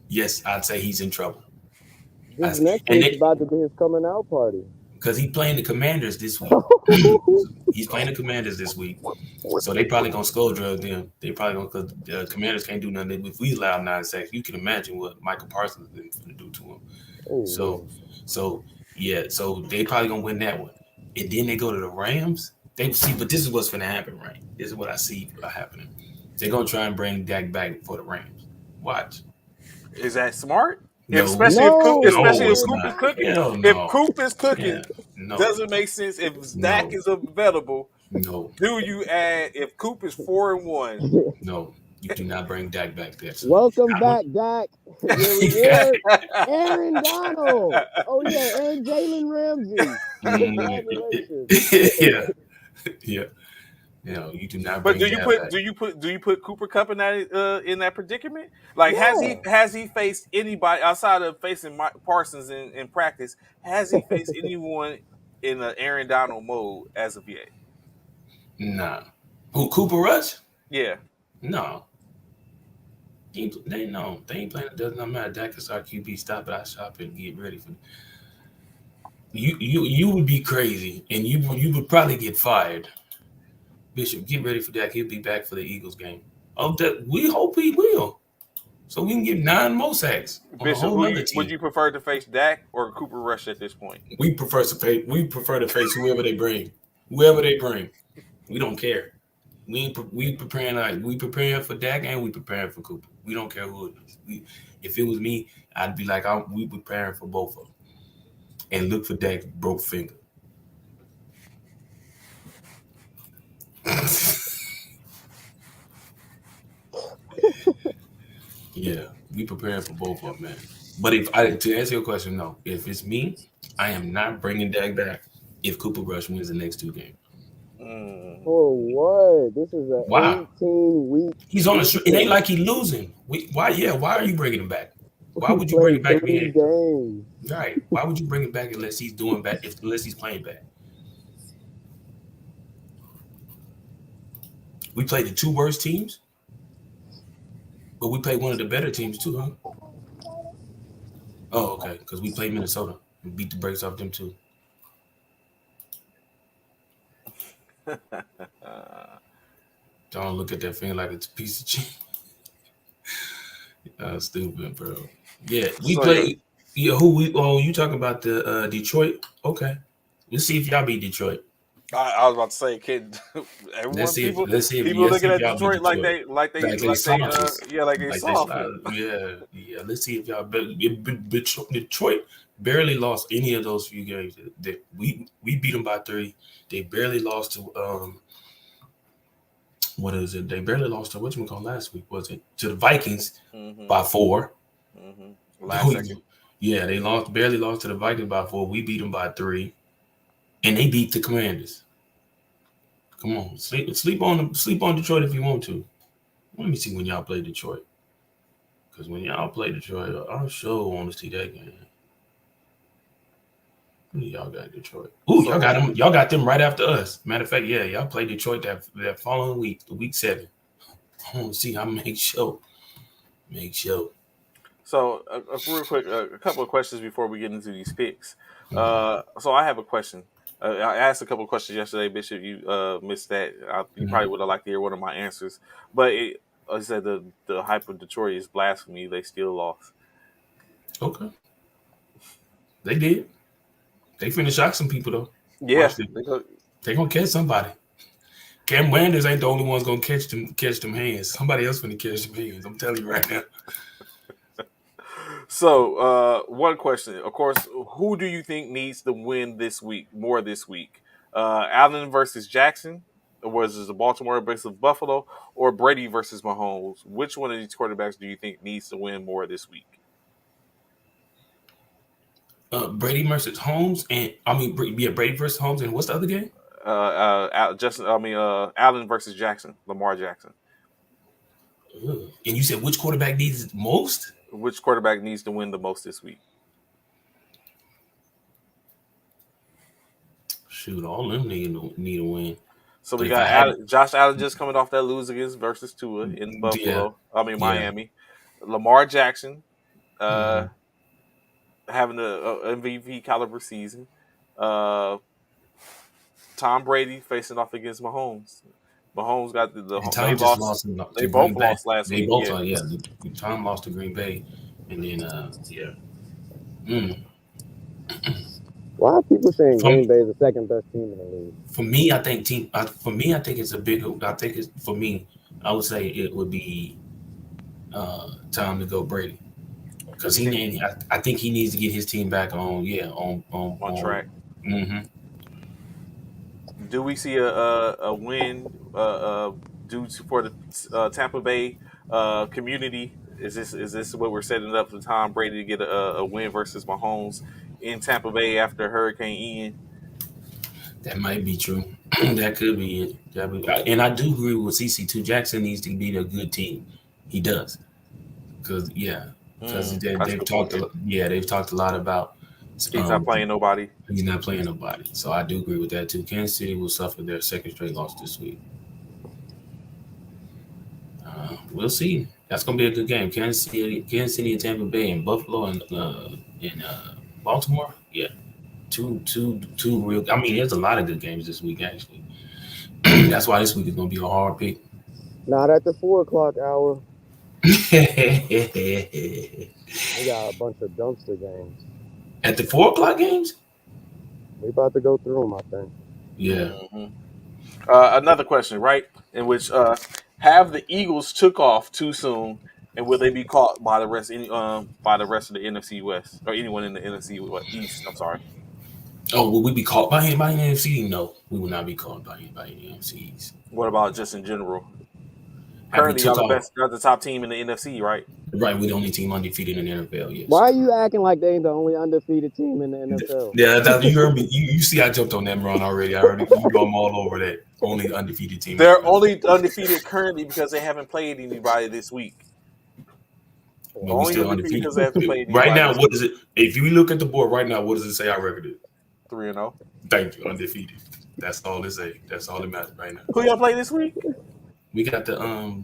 yes, I'd say he's in trouble. This next And week's about to be his coming out party. because he's playing the Commanders this week. He's playing the Commanders this week. So they probably gonna skull drug them. They probably gonna, because the Commanders can't do nothing. If we allow 9 sacks, you can imagine what Michael Parsons is going to do to him. Oh, So, so yeah, so they probably gonna win that one, and then they go to the Rams. They see, but this is what's gonna happen, right? This is what I see happening. They're gonna try and bring Dak back for the Rams. Watch. is that smart? If No, especially if Coop, no, especially no, if it's Coop is not. cooking, Hell if no. Coop is cooking, Yeah, no, doesn't make sense. If Dak no, is available, no, do you add? If Coop is 4 and 1, no. You do not bring Dak back there. So, Welcome back, Dak. Your yeah. reward, Aaron Donald. Oh yeah, and Jalen Ramsey. Congratulations. yeah, yeah. No, you do not but bring do you Dak put back. Cooper Cup in that predicament? Like Yeah. has he faced anybody outside of facing Mike Parsons in practice? Has he faced anyone in the Aaron Donald mode as of yet? Nah. Who, Cooper Rush? Yeah. No. They no. They ain't playing. It does not matter. Dak is our QB. Stop it. I shop and get ready for you would be crazy, and you would probably get fired. Bishop, get ready for Dak. He'll be back for the Eagles game. Oh, that we hope he will, so we can get 9 more sacks on a Bishop, whole other would team. you prefer to face Dak or Cooper Rush at this point? We prefer to face whoever they bring. Whoever they bring, we don't care. We preparing for Dak and we preparing for Cooper. We don't care who it is. If it was me, I'd be like, we preparing for both of them, and look for Dak's broke finger. Yeah, we preparing for both of them, man. But to answer your question, no. If it's me, I am not bringing Dak back if Cooper Rush wins the next 2 games. For what? This is an Wow. 18-week. He's on the. It ain't like he's losing. Why? Yeah. Why are you bringing him back? Why would you bring him back? 3 games. Right. Why would you bring him back unless he's doing bad? Unless he's playing bad. We played the 2 worst teams, but we played one of the better teams too, huh? Oh, okay. Because we played Minnesota and beat the brakes off them too. Don't look at that thing like it's a piece of cheese. Stupid, bro. Yeah, we played. Yeah, you talking about the Detroit? Okay, let's see if y'all beat Detroit. I was about to say, kid. Let's see if people y'all looking at beat Detroit like they soft. soft. Yeah. Let's see if y'all Detroit barely lost any of those few games. We beat them by 3. They barely lost to what is it? They barely lost to whatchamacallit last week, was it? To the Vikings by 4. Last second. Yeah, they barely lost to the Vikings by 4. We beat them by 3. And they beat the Commanders. Come on, sleep on Detroit if you want to. Let me see when y'all play Detroit. Because when y'all play Detroit, I sure want to see that game. Y'all got Detroit. Ooh, y'all got them. Y'all got them right after us. Matter of fact, yeah, y'all played Detroit that following week, the week 7. I want to see how make show. So, real quick, a couple of questions before we get into these picks. So I have a question. I asked a couple of questions yesterday, Bishop. You missed that. You probably would have liked to hear one of my answers. But I said the hype of Detroit is blasphemy. They still lost. Okay. They did. They finna shock some people though. Yeah, they gonna catch somebody. Cam Wanders ain't the only one's gonna catch them hands. Somebody else finna catch them hands. I'm telling you right now. So, one question, of course, who do you think needs to win this week? Allen versus Jackson, or was it the Baltimore versus Buffalo, or Brady versus Mahomes? Which one of these quarterbacks do you think needs to win more this week? Brady versus Holmes, Brady versus Holmes, and what's the other game? Allen versus Jackson, Lamar Jackson. Ugh. And you said which quarterback needs it most? Which quarterback needs to win the most this week? Shoot, all of them need a win. So But we if I got had, Josh Allen just coming off that lose against versus Tua in yeah, yeah, Miami. Lamar Jackson hmm having a MVP caliber season. Uh, Tom Brady facing off against Mahomes. Mahomes got and they Tom just lost. lost They to both Green Bay. lost last They week. both Yeah. are, yeah. Tom lost to Green Bay, and then yeah. Mm. Why are people saying From Green Bay is the second best team in the league? For me, I think team. For me, I think it's a bigger. I think it's for me. I would say it would be time to go Brady because You think I think he needs to get his team back on. Yeah, on on. track? Mm-hmm. Do we see a win for the Tampa Bay community? Is this what we're setting up for Tom Brady to get a win versus Mahomes in Tampa Bay after Hurricane Ian? That might be true. That could be it. And I do agree with CC2. Jackson needs to be a good team. He does. Because That's a they've good point. talked they've talked a lot about He's not playing nobody. he's not playing nobody. So I do agree with that too. Kansas City will suffer their second straight loss this week. We'll see. That's gonna be a good game. Kansas City, and Tampa Bay, and Buffalo, and Baltimore. Yeah, two real. I mean, there's a lot of good games this week actually. That's why this week is gonna be a hard pick. Not at the 4 o'clock hour. At We got a bunch of dumpster games. the 4 o'clock games. We about to go through them, I think. Yeah. Hmm. Another question, right? In which have the Eagles took off too soon, and will they be caught by by the rest of the NFC West or anyone in the NFC East? I'm sorry. Oh, will we be caught by anybody in the NFC? No, we will not be caught by anybody in the NFCs. What about just in general? Have we Currently, y'all took the off? best. Y'all the top team in the NFC, right? Right, we're the only team undefeated in the NFL. Yes. Why are you acting like they ain't the only undefeated team in the NFL? Yeah, you heard me. You see, I jumped on that run already. I already, I'm all over that. Only undefeated team. They're only undefeated currently because they haven't played anybody this week. But we Only still undefeated undefeated. because they haven't played Right anybody now, this what week. is it? If you look at the board right now, what does it say our record is? 3-0. Thank you, undefeated. That's all it say. That's all that matters right now. Who y'all play this week? We got the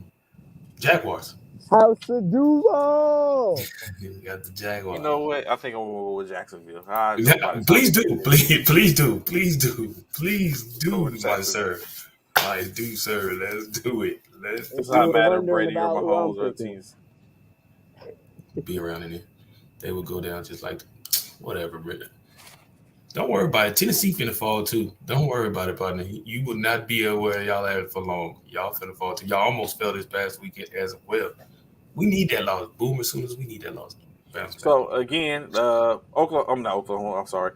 Jaguars. House of Duval. We got the Jaguars. You know what? I think I'm gonna go with Jacksonville. Please do, please do, Go with my Jacksonville. sir. My do, sir. Let's do it. Let's It's If you not a were matter of wondering Brady or about who I'm Mahomes or the picking, teams. be around in it. They would go down just like whatever, Britta. Don't worry about it. Tennessee finna fall too. Don't worry about it, partner. You will not be where y'all at for long. Y'all finna fall too. Y'all almost fell this past weekend as well. We need that loss. Boom, as soon as we need that loss. Bounce back. So again, Oklahoma. I'm not Oklahoma. I'm sorry.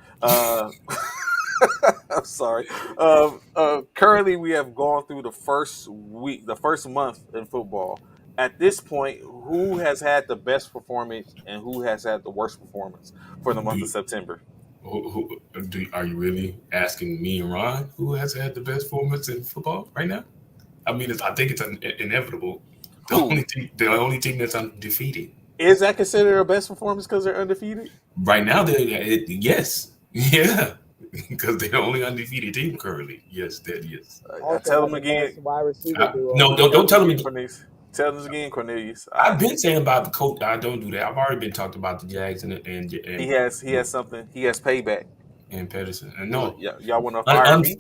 I'm sorry. Currently, we have gone through the first week, the first month in football. At this point, who has had the best performance and who has had the worst performance for the month of Do, September? are you really asking me and Ron who has had the best performance in football right now? I mean, I think it's inevitable. Who The only team that's undefeated is that considered a best performance because they're undefeated? right now. Yes, yeah, because they're the only undefeated team currently. Yes, that yes. also Tell got them the best again. wide receiver duo. No, Tell don't them tell them again, again. Cornelius. Tell them again, Cornelius. I've been saying about the coach. I don't do that. I've already been talked about the Jags He has something. He has payback. and Pedersen. And Look, no, y'all want to fire me?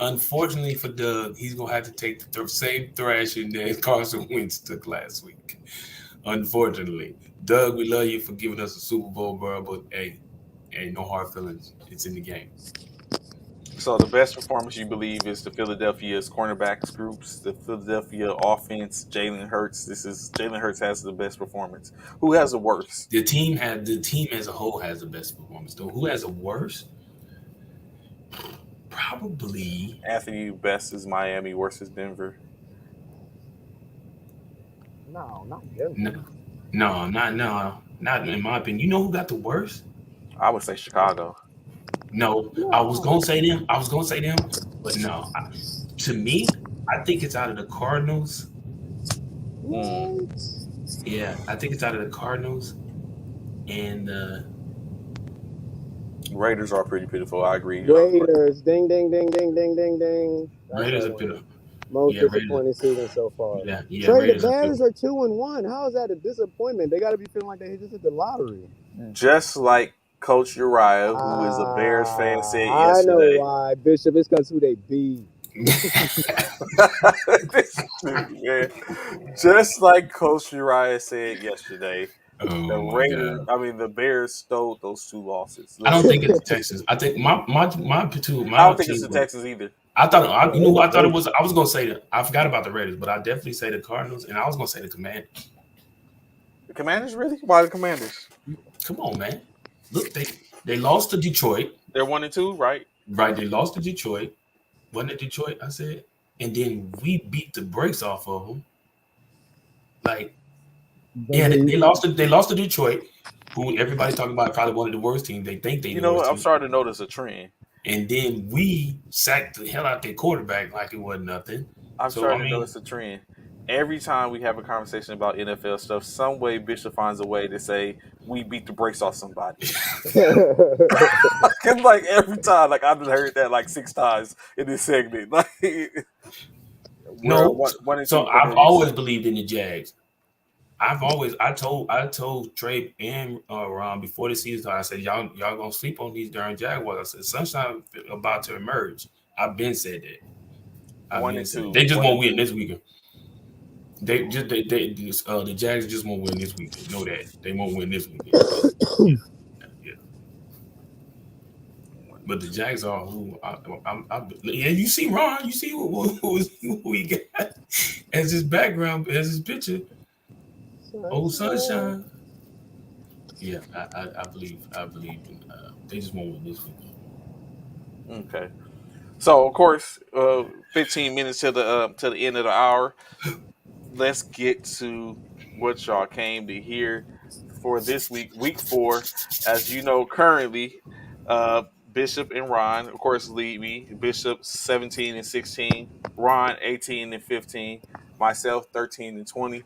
unfortunately for Doug, he's gonna have to take the same thrashing that Carson Wentz took last week. Unfortunately, Doug, we love you for giving us a Super Bowl, bro. But hey, ain't no hard feelings. It's in the game. So the best performance you believe is the Philadelphia's cornerbacks groups, the Philadelphia offense, Jalen Hurts. Jalen Hurts has the best performance. Who has the worst? The team as a whole has the best performance. Though who has the worst? Probably Anthony best is Miami, worst is Denver. No, not Denver. no, not in my opinion. You know who got the worst? I would say Chicago. No, I was No. gonna say them. I was gonna say them, but no. To me, I think it's out of the Cardinals. Mm. What? Yeah, I think it's out of the Cardinals and Raiders are pretty pitiful. I agree. Raiders. Ding, ding, ding, ding, ding, ding, ding. That's Raiders that are bit one. of Most yeah Raiders disappointing season so far. yeah Trey, the Raiders are Bears pitiful. are 2-1. How is that a disappointment? They got to be feeling like they just hit the lottery. Just like Coach Uriah, who is a Bears fan, said I know yesterday. why, Bishop. It's because who they beat. This dude, man. Just like Coach Uriah said yesterday, the Oh my Raiders, god. I mean, the Bears stole those two losses. I don't Listen, think it's the Texans. I think I my don't think it's team the would. Texans either. You know It's who I thought it close. was. I was gonna say that. I forgot about the Raiders, but I definitely say the Cardinals, and I was gonna say the Commanders. The Commanders, really? Why the Commanders? Come on, man. Look, they lost to Detroit, They're 1-2, right? right? They lost to Detroit. Wasn't it Detroit? I said, and then we beat the brakes off of them. Like, yeah, But they lost to Detroit, who everybody's talking about probably one of the worst teams. They think they You the know worst what? I'm team. starting to notice a trend. And then we sacked the hell out their quarterback like it wasn't nothing. I'm So I starting to mean, notice a trend. Every time we have a conversation about NFL stuff, some way Bishop finds a way to say we beat the brakes off somebody. It's like every time, like I've heard that like 6 times in this segment. Like we're no. one and So two I've Commanders. always believed in the Jags. I told Trey and Ron before the season started, I said y'all gonna sleep on these darn Jaguars. I said sunshine about to emerge. I've been said that. I've One been and said two. they just One won't and win two. this weekend. The Jags just won't win this weekend. Know that they won't win this weekend. But yeah, yeah. But the Jags are who yeah. You see Ron. You see who he got as his background as his picture. Oh Sunshine. sunshine. Yeah, I believe in. They just won't win this weekend. Okay. So of course, 15 minutes to the end of the hour. Let's get to what y'all came to hear for this week, week 4. As you know, currently, Bishop and Ron, of course, lead me. Bishop 17-16, Ron 18-15, myself 13-20.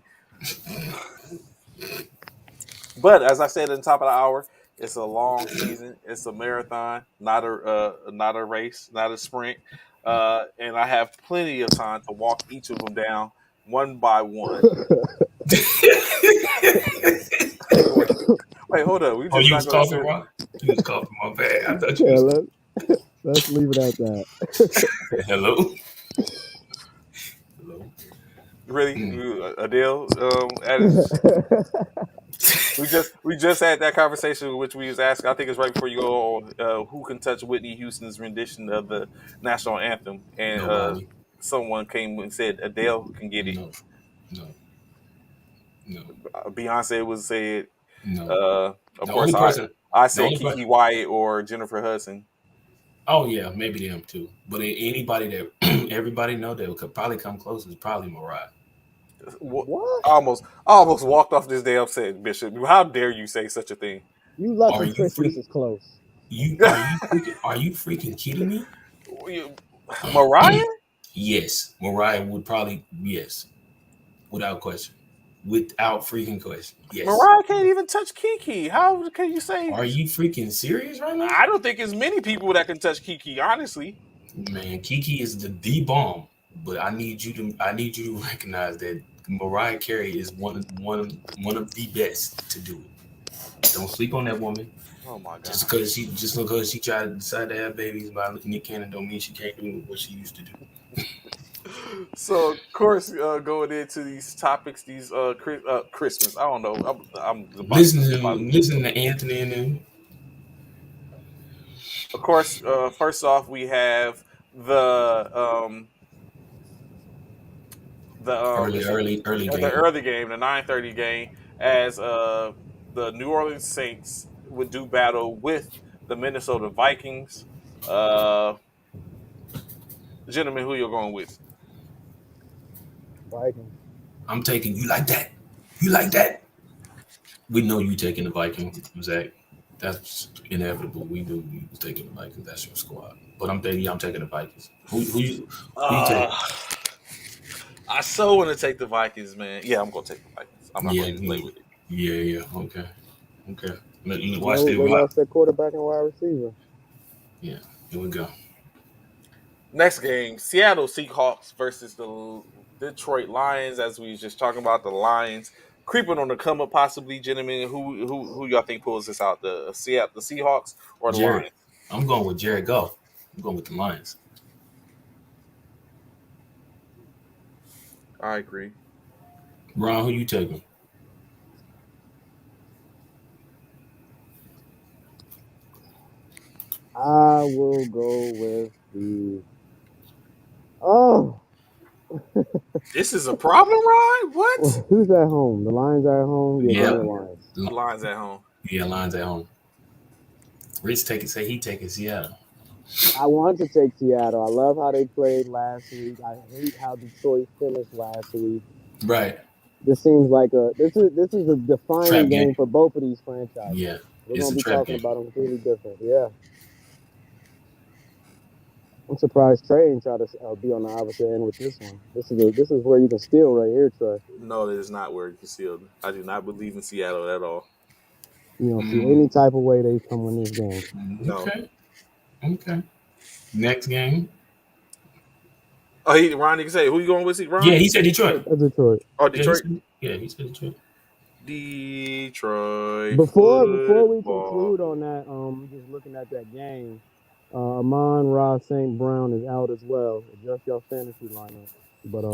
But as I said at the top of the hour, it's a long season. It's a marathon, not a race, not a sprint. And I have plenty of time to walk each of them down one by one. wait, wait, hold up. We Oh, just you not was going to coughing, sit. Ron? You was coughing. My bad. I thought you Yeah, was. let's leave it at that. Hello. Hello. Really, Mm. Adele. We just had that conversation, which we was asking. I think it's right before you go on. Who can touch Whitney Houston's rendition of the national anthem? And Nobody. someone came and said Adele can get it. No. No. No. Beyonce was said. No. Uh, of The course, only person. I The said only person. Kiki Wyatt or Jennifer Hudson. Oh yeah, maybe them too. But anybody that everybody know that could probably come close is probably Mariah. What? I almost walked off this damn set, Bishop. How dare you say such a thing? You Are lucky you Christmas freak? is close. Are you freaking kidding me? Mariah? Yes, Mariah would probably yes, without question, without freaking question. Yes. Mariah can't even touch Kiki. How can you say? Are you freaking serious right now? I don't think there's many people that can touch Kiki. Honestly, Man, Kiki is the bomb, but I need you to recognize that Mariah Carey is one of the best to do it. Don't sleep on that woman. oh my god. Just because she tried to decide to have babies by Nick Cannon don't mean she can't do what she used to do. So of course, going into these topics, these Christmas. I don't know. I'm about to forget my lead. Listen to Anthony and them Of course, first off, we have the it's early the game. early game, the 9:30 game, as the New Orleans Saints would do battle with the Minnesota Vikings. Uh, Gentlemen, who you're going with? Vikings. I'm taking you like that. You like that? We know you taking the Vikings, Zach. That's inevitable. We was taking the Vikings. That's your squad. But I'm taking the Vikings. Who you Uh, taking? I so want to take the Vikings, man. Yeah, I'm gonna take the Vikings. I'm not Yeah, gonna even play with it. yeah. Okay, okay. Watch No, the they rock. lost their quarterback and wide receiver. Yeah, here we go. Next game, Seattle Seahawks versus the Detroit Lions. As we was just talking about, the Lions creeping on the come up, possibly, gentlemen. Who y'all think pulls this out? The Seattle, the Seahawks, or the Jared, Lions? I'm going with Jared Goff. I'm going with the Lions. I agree. Ron, who you taking? I will go with the. Oh, This is a problem, Ryan. What? who's at home? The Lions are at home. Yeah, give Yeah, me the Lions. Lions at home. yeah, Lions at home. Rich say he taking Seattle. I want to take Seattle. I love how they played last week. I hate how Detroit finished last week. Right, This seems like this is a defining trap game game. for both of these franchises. Yeah, We're it's gonna a be trap talking game. about them completely different. Yeah, I'm surprised Trey ain't try to be on the opposite end with this one. This is where you can steal right here, Trey. No, that is not where you can see it. I do not believe in Seattle at all. You don't see Mm, any type of way they come win this game. No. okay, okay. Next game. Oh, Ron, you can say who you going with? Yeah, Ron? he said Detroit. That's Detroit. Oh, Yeah, he Detroit. said. Yeah, he said Detroit. Detroit Before we football. conclude on that, just looking at that game, Amon Ross St. Brown is out as well. Adjust your fantasy lineup. But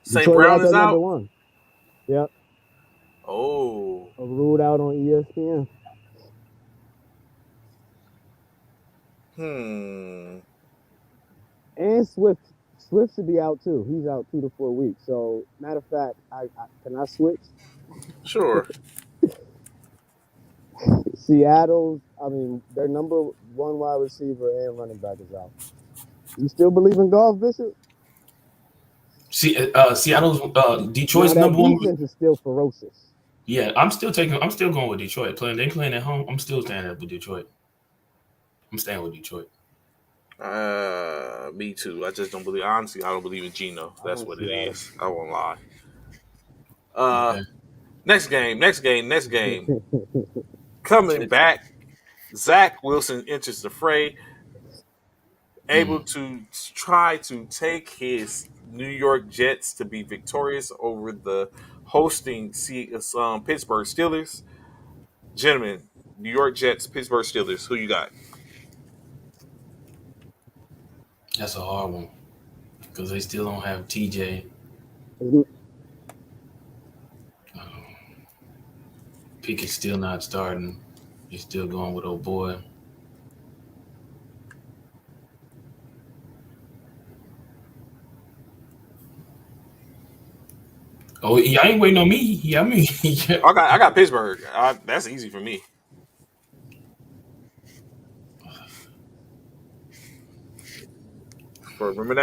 St. Detroit Brown has is that number out. one. Yep, Oh, ruled out on ESPN. hmm. And Swift should be out too. He's out 2 to 4 weeks. So matter of fact, I can I switch? Sure. Seattle's, I mean, their number one wide receiver and running back is out. You still believe in golf, Bishop? See, Seattle's Now Detroit's that number one. defense is still ferocious. Yeah, I'm still going with Detroit. They playing at home. I'm still standing up with Detroit. I'm staying with Detroit. Me too. I just don't believe. Honestly, I don't believe in Geno. I That's want what it Seattle. is. I won't lie. Uh, Okay. next game. Next game. Next game. Coming back, Zach Wilson enters the fray, able Mm, to try to take his New York Jets to be victorious over the hosting Pittsburgh Steelers. Gentlemen, New York Jets, Pittsburgh Steelers. Who you got? that's a hard one because they still don't have TJ. Pickett's still not starting. He's still going with old boy. Oh, y'all ain't waiting on me. Yeah, I mean, yeah. I got Pittsburgh. That's easy for me. For remember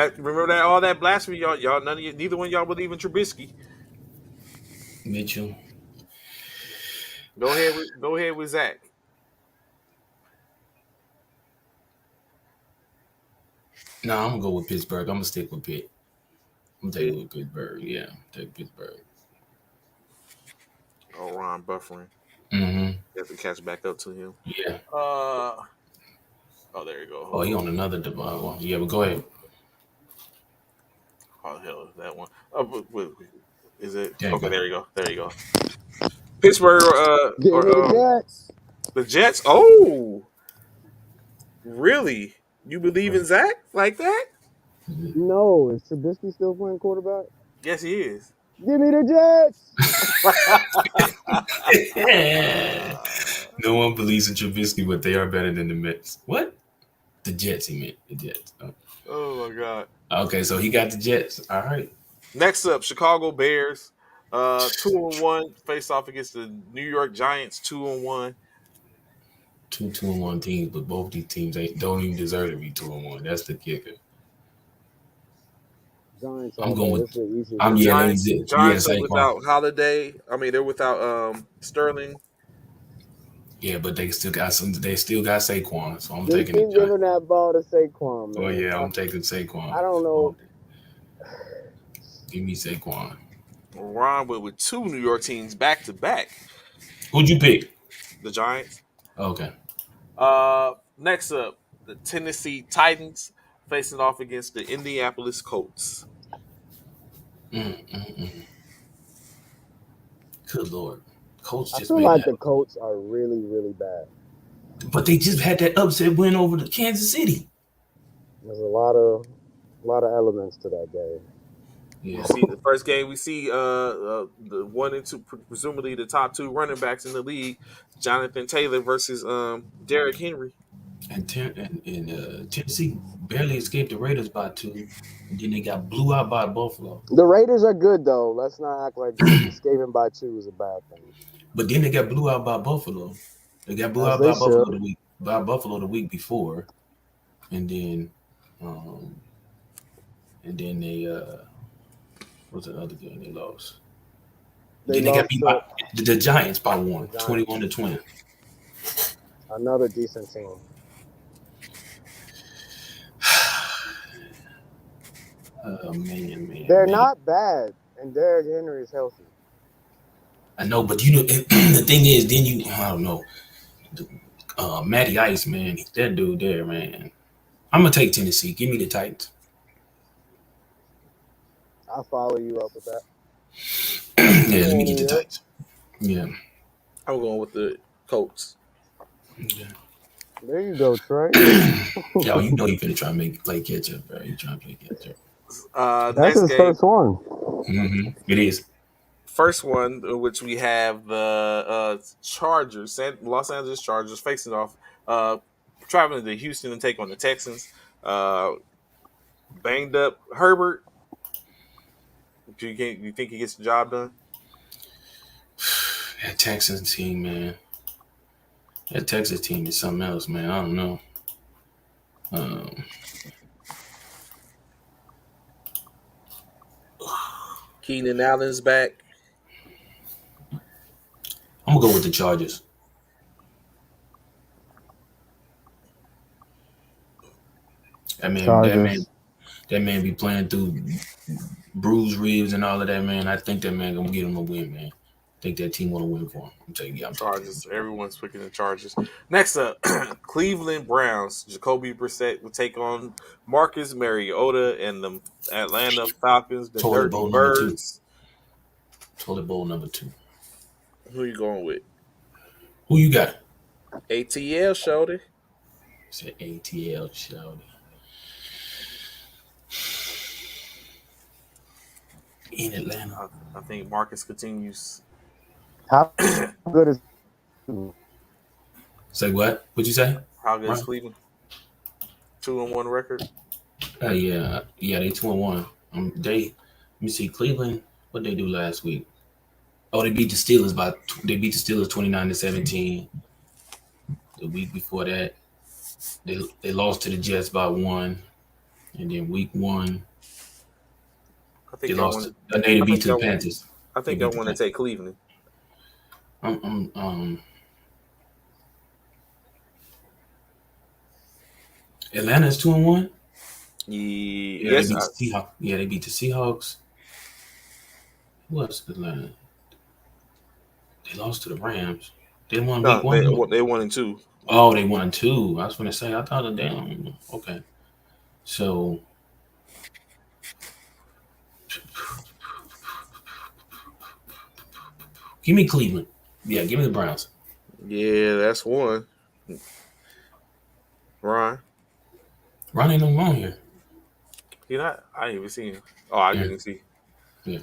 that all that blasphemy, y'all none of you, neither one of y'all believe in Trubisky. Mitchell. Go ahead with Zach. No, I'm gonna go with Pittsburgh. I'm gonna stick with Pitt. I'm taking Pitt. with Pittsburgh. Yeah, take Pittsburgh. Oh, Ron buffering. Mm-hmm. You have to catch back up to him. Yeah. Uh oh, there you go. Oh, Hold he on. on another one. Yeah, but go ahead. How the hell is that one? Oh, is it There you okay? go. There you go. There you go. Pittsburgh Give me the or Jets. the Jets. Oh, really? You believe in Zach like that? No, is Trubisky still playing quarterback? Yes, he is. Give me the Jets. No one believes in Trubisky, but they are better than the Mets. What? The Jets, he meant. The Jets. Oh. Oh my god. Okay, so he got the Jets. All right. Next up, Chicago Bears. 2-1 face off against the New York Giants. 2-1. Two and one teams, but both these teams don't even deserve to be 2-1. That's the kicker. Giants I'm all going day. with. This is the easiest I'm The game. yeah. Giants Yeah, Giants are Saquon. without Holiday. I mean, they're without Sterling. Yeah, but they still got some. They still got Saquon, so I'm Just taking the keep Giants. giving that ball to Saquon, Oh man. yeah, I'm taking Saquon. I don't know. Give me Saquon. Ron with two New York teams back to back. Who'd you pick? The Giants. Okay. Next up, the Tennessee Titans facing off against the Indianapolis Colts. Mm. Good lord, Colts I just feel made like that, the Colts are really, really bad. but they just had that upset win over the Kansas City. There's a lot of elements to that game. You Yeah, see, the first game we see the one and two, presumably the top two running backs in the league, Jonathan Taylor versus Derrick Henry. and Tennessee barely escaped the Raiders by two, and then they got blew out by Buffalo. The Raiders are good though. Let's not act like escaping by two is a bad thing. But then they got blew out by Buffalo. They got blew As out they by should. Buffalo the week before, and then um, they what's the other game they lost? They Then they got lost beat by to the Giants by the one, Giants, 21-20. another decent team. Oh They're man. not bad, and Derrick Henry is healthy. I know, but you know the thing is, then I don't know, Matty Ice, man, that dude there, man. I'm gonna take Tennessee. Give me the Titans. I'll follow you up with that. Yeah, let me In get New the York. Titans. Yeah. I'm going with the Colts. Yeah. There you go, Trey. Yo, you know you finna try to play catch up, bro. You trying to play catch up. That's Next his game, first one. It is. first one, in which we have the Chargers, Los Angeles Chargers, facing off, uh, traveling to Houston and take on the Texans. Uh, Banged up Herbert. You think he gets the job done? That Texas team, man. That Texas team is something else, man. I don't know. Um, Keenan Allen's back. I'm gonna go with the Chargers. That man, that man, Chargers. that man be playing through bruised ribs and all of that, man. I think that man gonna get him a win, man. I think that team want to win for him. I'm taking, yeah, I'm taking Chargers. Everyone's picking the Chargers. Next up, Cleveland Browns. Jacoby Brissett will take on Marcus Mariota and the Atlanta Falcons, the toilet Dirty bowl number two. Birds. Toilet bowl number two. Who you going with? Who you got? ATL Shorty. It's an ATL show in Atlanta. I think Marcus continues. How good is Say what? What'd you say? How good is Right? Cleveland? 2-1 record. Yeah, they 2-1. Let me see, Cleveland. What they do last week? Oh, they beat the Steelers 29-17. The week before that, they lost to the Jets by one, and then week one I they think I lost. want. They I beat think to I the want. Panthers. I They think I beat the want to Panthers. take Cleveland. Atlanta's 2-1. Yeah, they Yes, beat the Seahawks. Yeah, they beat the Seahawks. Who else? Atlanta. They lost to the Rams. They won week no, one. they 1-2. Oh, they won two. I was going to say, I thought of damn. Okay. So, give me Cleveland. Yeah, give me the Browns. Yeah, that's one. Ron, Ron ain't no wrong here. you not? I didn't even see him. Oh, I Yeah. didn't see. Yeah.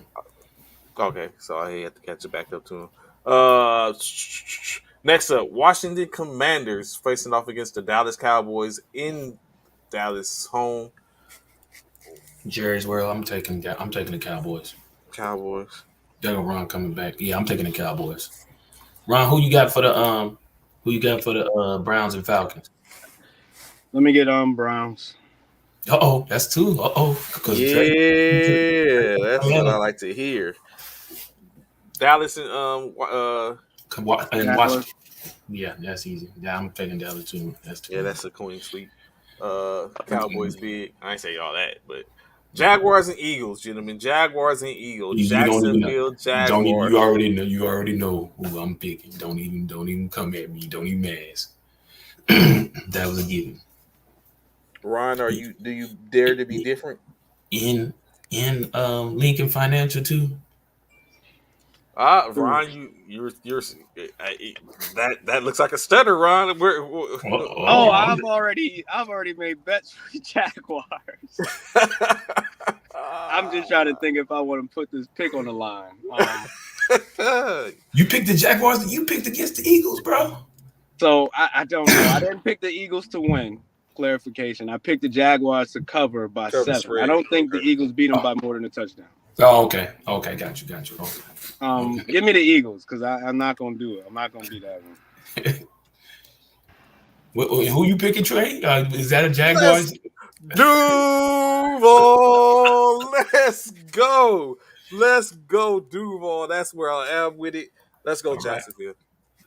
Okay, so I had to catch it back up to him. Next up, Washington Commanders facing off against the Dallas Cowboys in Dallas home. Jerry's World, I'm taking the Cowboys. Cowboys. There go Ron coming back. Yeah, I'm taking the Cowboys. Ron, who you got for the Browns and Falcons? Let me get Browns. That's two. Because Yeah, that's what I like to hear. Dallas and And Jaguars. Washington. Yeah, that's easy. Yeah, I'm taking Dallas too. That's too. Yeah, that's a coin sweep. Cowboys big. I ain't say all that, but Jaguars and Eagles, gentlemen. Jaguars and Eagles. You don't even know. Jacksonville Don't even. Jaguars. You already know. You already know who I'm picking. Don't even come at me. Don't even ask. That was a given. Ron, do you dare to be different? In Lincoln Financial too. Ron, you're that looks like a stutter, Ron. Oh, I've already made bets for the Jaguars. I'm just trying to think if I want to put this pick on the line. You picked the Jaguars. You picked against the Eagles, bro. So I don't know. I didn't pick the Eagles to win. Clarification. I picked the Jaguars to cover by 7. Spread. I don't think the Eagles beat them by more than a touchdown. Oh, okay. Okay, got you. Okay. Give me the Eagles because I'm not gonna do it. I'm not gonna do that one. Who you picking, Trey? Is that a Jaguars? Duval, let's go, Duval. That's where I am with it. Let's go, Jacksonville.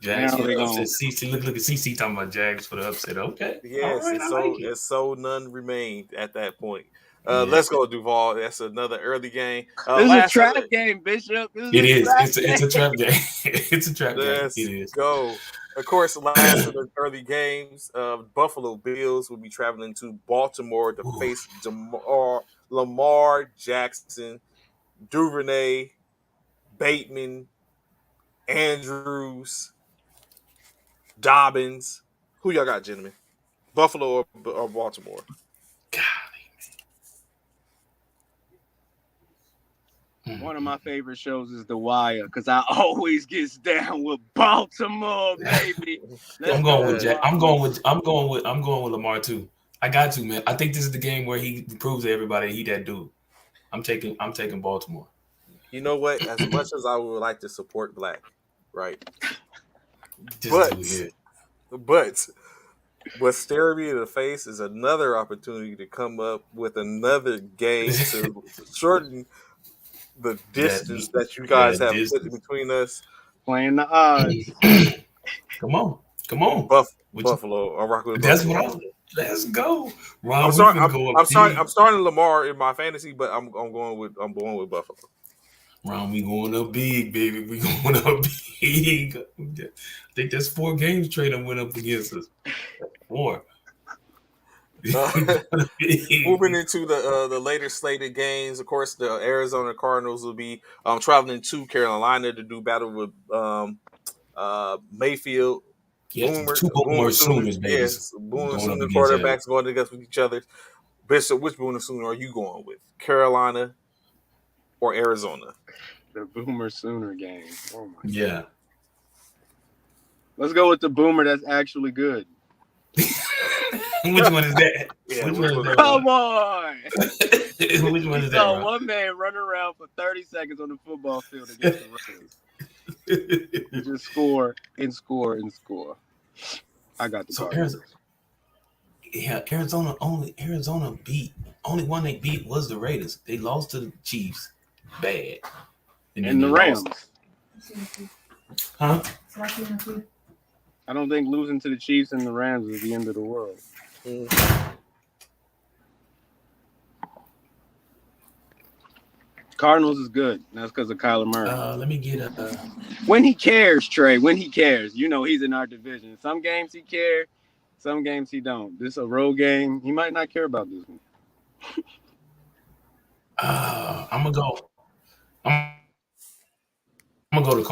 Jags for the upset. CC, look at CC talking about Jags for the upset. Okay. Yes, right, it's so none remained at that point. Let's go, Duval. That's another early game. This is a trap game, Bishop. It is. It's a trap game. It's a trap game. Let's It is. go. Of course, last of the early games, Buffalo Bills will be traveling to Baltimore to face Lamar Jackson, Duvernay, Bateman, Andrews, Dobbins. Who y'all got, gentlemen? Buffalo or Baltimore? One of my favorite shows is The Wire because I always gets down with Baltimore, baby. I'm going with Lamar too. I got to, man. I think this is the game where he proves to everybody he that dude. I'm taking Baltimore. You know what? As much as I would like to support Black, right? But what staring me in the face is another opportunity to come up with another game to shorten the distance that you guys have put between us. Playing the odds. Come on. Buffalo. I'm rocking with That's Buffalo. what let's go. Ron, I'm starting Lamar in my fantasy, but I'm going with Buffalo. Ron, we going up big, baby. We going up big. I think that's 4 games Trey done went up against us. 4. Moving into the later slated games, of course, the Arizona Cardinals will be traveling to Carolina to do battle with Mayfield. Yes, 2 Boomer Sooners, baby. Yes, Boomer Sooner quarterbacks going against each other. Bishop, which Boomer Sooner are you going with? Carolina or Arizona? The Boomer Sooner game. Oh my God. Let's go with the Boomer that's actually good. Which one is that? Yeah, come on. Which one is that? So one man run around for 30 seconds on the football field against the Raiders. Just score. I got the Cardinals. Arizona only one they beat was the Raiders. They lost to the Chiefs bad. And the Rams. Huh? I don't think losing to the Chiefs and the Rams is the end of the world. Cardinals is good. That's because of Kyler Murray. Let me get when he cares, Trey. When he cares, he's in our division. Some games he cares, some games he don't. This is a road game. He might not care about this one. I'm gonna go. I'm gonna go to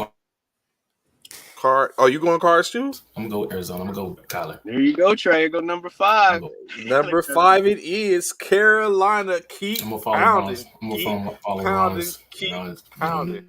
Card. Oh, you going Cards too? I'm gonna go with Arizona. I'm gonna go with Kyler. There you go, Trey. Go number 5. Number 5 it is. Carolina. Keep pounding. Keep pounding.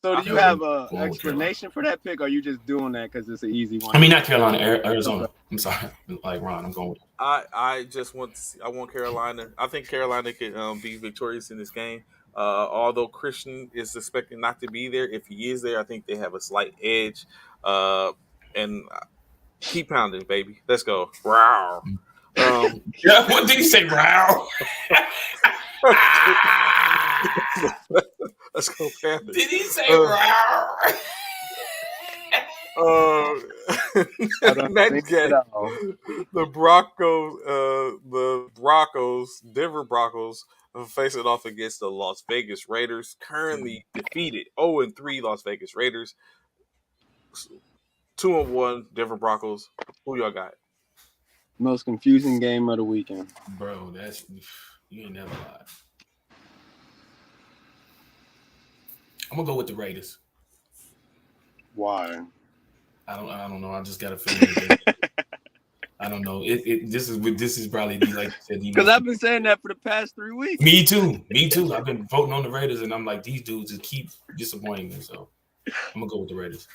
So do you have an explanation for that pick, or are you just doing that because it's an easy one? I mean, not Carolina, Arizona. I'm sorry. Like Ron, I'm going with I just want I want Carolina. I think Carolina could be victorious in this game. Although Christian is expected not to be there, if he is there, I think they have a slight edge. And keep pounding, baby. Let's go. Wow. Yeah, what did he say? Wow. Let's go, Panthers. Did he say wow? I don't That think at game, all. the Broncos, Denver Broncos, are facing off against the Las Vegas Raiders, currently defeated 0-3 Las Vegas Raiders, 2-1 Denver Broncos. Who y'all got? Most confusing game of the weekend. Bro, that's you ain't never lied. I'm gonna go with the Raiders. Why? I don't know. I just got a feeling that I don't know. This is probably like you said. Because I've been saying that for the past 3 weeks. Me too. Me too. I've been voting on the Raiders, and I'm like, these dudes just keep disappointing me. So I'm gonna go with the Raiders.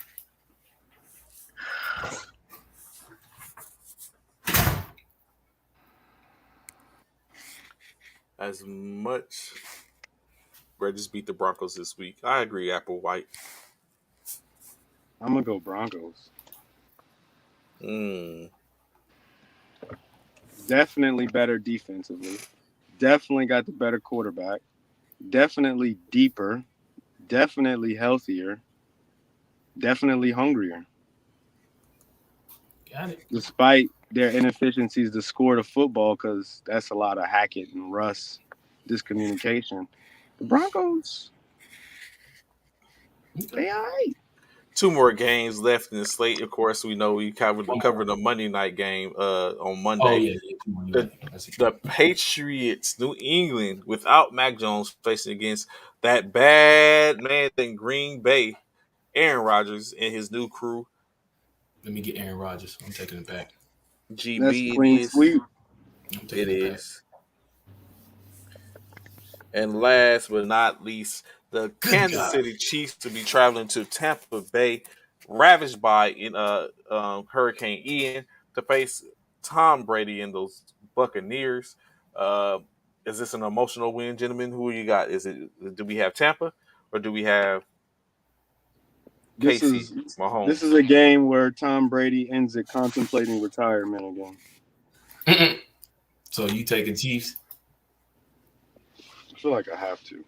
As much Raiders beat the Broncos this week. I agree, Applewhite. I'm gonna go Broncos. Definitely better defensively. Definitely got the better quarterback. Definitely deeper. Definitely healthier. Definitely hungrier. Got it. Despite their inefficiencies to score the football, because that's a lot of Hackett and Russ discommunication. The Broncos, they all right. 2 more games left in the slate. Of course, we know we covered the Monday night game on Monday. Oh yeah. The Patriots, New England, without Mac Jones, facing against that bad man in Green Bay, Aaron Rodgers and his new crew. Let me get Aaron Rodgers. I'm taking it back. GB, That's it clean is. sweep. I'm taking it back. And last but not least, the Good Kansas God. City Chiefs to be traveling to Tampa Bay, ravaged by Hurricane Ian, to face Tom Brady and those Buccaneers. Is this an emotional win, gentlemen? Who you got? Do we have Tampa or do we have Casey Mahomes? This is a game where Tom Brady ends up contemplating retirement again. So you taking Chiefs? I feel like I have to.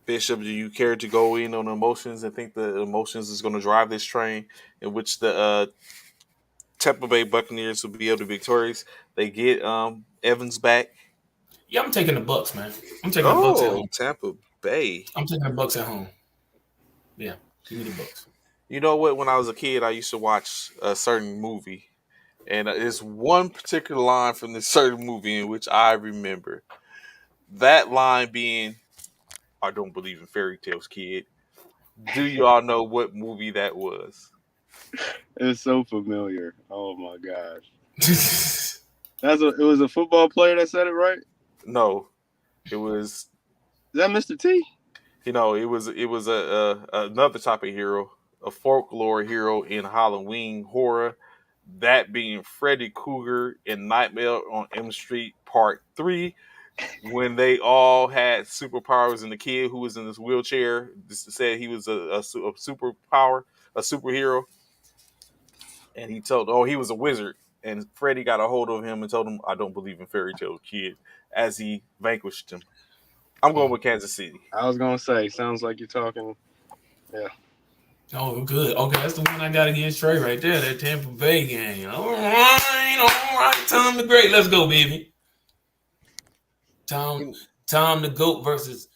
Bishop, do you care to go in on emotions and think the emotions is going to drive this train in which the Tampa Bay Buccaneers will be able to be victorious? They get Evans back. Yeah, I'm taking the Bucks, man. I'm taking the Bucks at home. Tampa Bay. I'm taking the Bucks at home. Yeah, give me the Bucks. You know what? When I was a kid, I used to watch a certain movie, and there's one particular line from this certain movie in which I remember. That line being, "I don't believe in fairy tales, kid." Do you all know what movie that was? It's so familiar. Oh my gosh. It was a football player that said it, right? No, it was. Is that Mr. T? It was another type of hero, a folklore hero in Halloween horror. That being Freddy Krueger in Nightmare on Elm Street Part 3, when they all had superpowers, and the kid who was in this wheelchair said he was a superhero, and he he was a wizard, and Freddy got a hold of him and told him, "I don't believe in fairy tale, kid," as he vanquished him. I'm going with Kansas City. I was gonna say, sounds like you're talking. Yeah. Oh, good. Okay, that's the one I got against Trey right there. That Tampa Bay game. All right. Tom the Great. Let's go, baby. Tom the Goat versus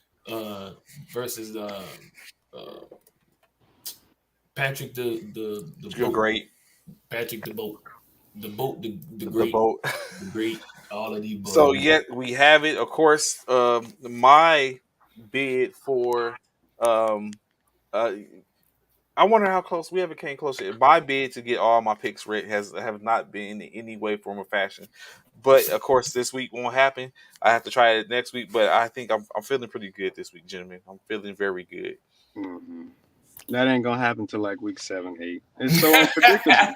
Patrick the Great. Patrick the Boat. The Great. The boat. The Great. All of these boys. So yet we have it. Of course, my bid for I wonder how close we haven't came close yet. My bid to get all my picks right have not been in any way, form, or fashion. But of course, this week won't happen. I have to try it next week. But I think I'm feeling pretty good this week, gentlemen. I'm feeling very good. Mm-hmm. That ain't gonna happen till like week 7, 8. It's so unpredictable.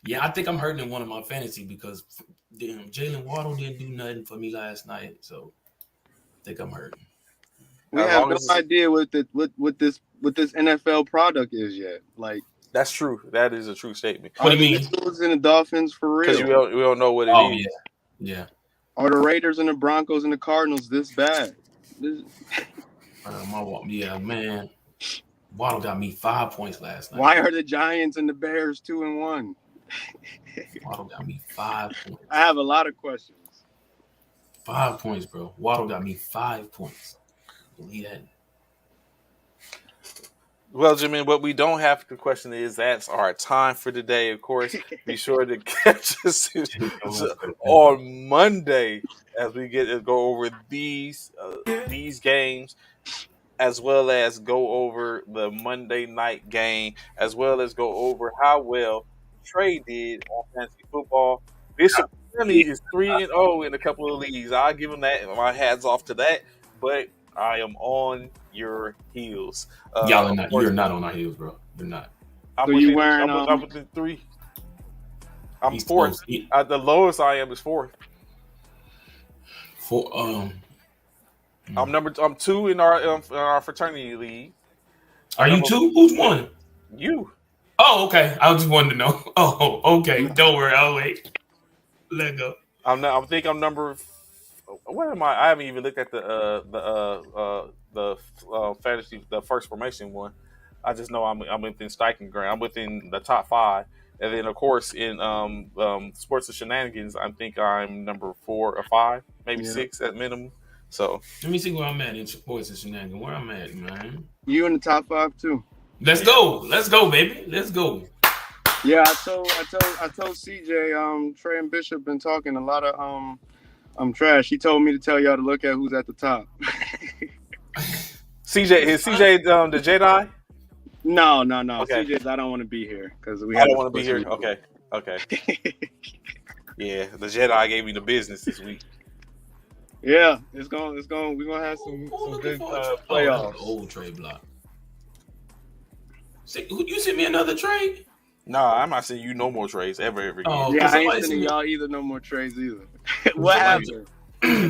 Yeah, I think I'm hurting in one of my fantasy because Jalen Waddle didn't do nothing for me last night, so I think I'm hurting. We have no idea what this NFL product is yet. Like, that's true. That is a true statement. What do you mean? Are the Eagles and the Dolphins for real? Because we don't know what it is. Yeah. Are the Raiders and the Broncos and the Cardinals this bad? Yeah, man. Waddle got me 5 points last night. Why are the Giants and the Bears 2-1? Waddle got me 5 points. I have a lot of questions. 5 points, bro. Waddle got me 5 points. Believe that. Well, Jimmy, what we don't have to question is that's our time for today. Of course, be sure to catch us on Monday as we get to go over these games, as well as go over the Monday night game, as well as go over how well Trey did on fantasy football. Bishop County is 3-0 in a couple of leagues. I'll give him that. My hats off to that. But I am on your heels. Y'all are not. You're not on our heels, bro. You're not. I'm So within, you wearing I'm within 3. I'm He's fourth. close. The lowest I am is 4th. I'm 2 in our fraternity league. Are you 2? Who's 1? You. Oh, okay. I just wanted to know. Oh, okay. Don't worry. I'll wait. Let go. I think I'm number. What am I? I haven't even looked at the fantasy, the first formation one. I just know I'm within striking ground. I'm within the top 5, and then of course in sports and shenanigans, I think I'm number 4 or 5, maybe 6 at minimum. So let me see where I'm at in sports and shenanigans. Where I'm at, man. You in the top 5 too. Let's go, baby. Let's go. Yeah, I told CJ, Trey and Bishop been talking a lot of trash. He told me to tell y'all to look at who's at the top. CJ is CJ the Jedi? No. Okay. CJ's I don't want to be here because we. I don't want to be here. Okay. Yeah, the Jedi gave me the business this week. Yeah, it's going. We're gonna have some good playoffs. Old trade block. You sent me another trade? No, I'm not saying you no more trades ever again. Oh, yeah, I ain't sending y'all either no more trades either. What happened?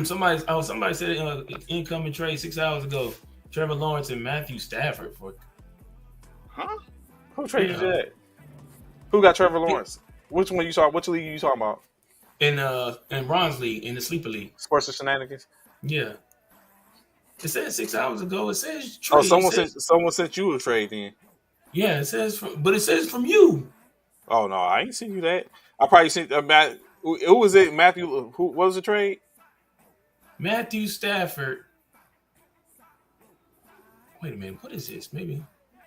Somebody said incoming trade 6 hours ago. Trevor Lawrence and Matthew Stafford for. Huh? Who traded that? Who got Trevor Lawrence? Which one you saw? Which league you talking about? In Ron's league, in the sleeper league. Sports and shenanigans. Yeah. It said 6 hours ago. It says trade. Someone sent you a trade then. Yeah, it says from you. Oh no, I ain't seen you that. I probably sent Matt. Who was it? Matthew. Who was the trade? Matthew Stafford. Wait a minute. What is this? Maybe.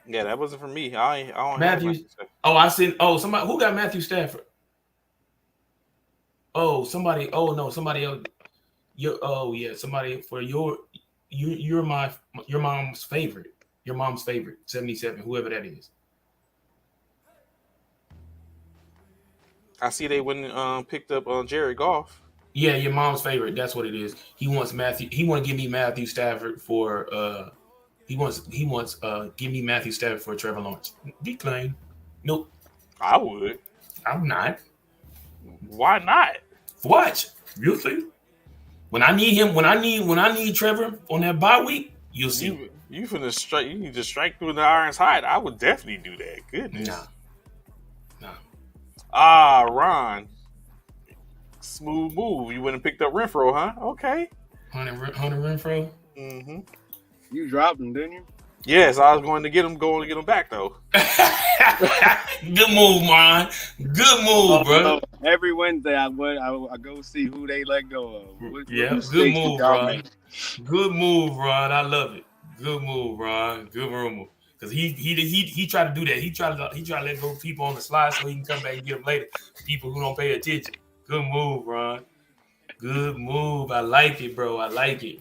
Yeah, that wasn't from me. I don't Matthew. I sent. Oh, somebody who got Matthew Stafford. Oh, somebody. Oh no, somebody else. Somebody for you're your mom's favorite. Your mom's favorite, 77, whoever that is. I see they went and picked up Jared Goff. Yeah, your mom's favorite. That's what it is. He wants Matthew. He want to give me Matthew Stafford for. He wants. Give me Matthew Stafford for Trevor Lawrence. Decline. Nope. I would. I'm not. Why not? Watch. You'll see. When I need him. When I need Trevor on that bye week, you'll see. You finna strike. You need to strike through the iron's hide. I would definitely do that. Goodness. Nah. Ron. Smooth move. You went and picked up Renfro, huh? Okay. Hunter Renfro. Mm-hmm. You dropped him, didn't you? Yes, I was going to get him back though. Good move, Ron. Good move, bro. Every Wednesday I go see who they let go of. Good move, Ron. Good move, Ron. I love it. Good move, Ron. Good move. Because he tried to do that. He tried to let go of people on the slide so he can come back and get them later. People who don't pay attention. Good move, Ron. Good move. I like it, bro. I like it.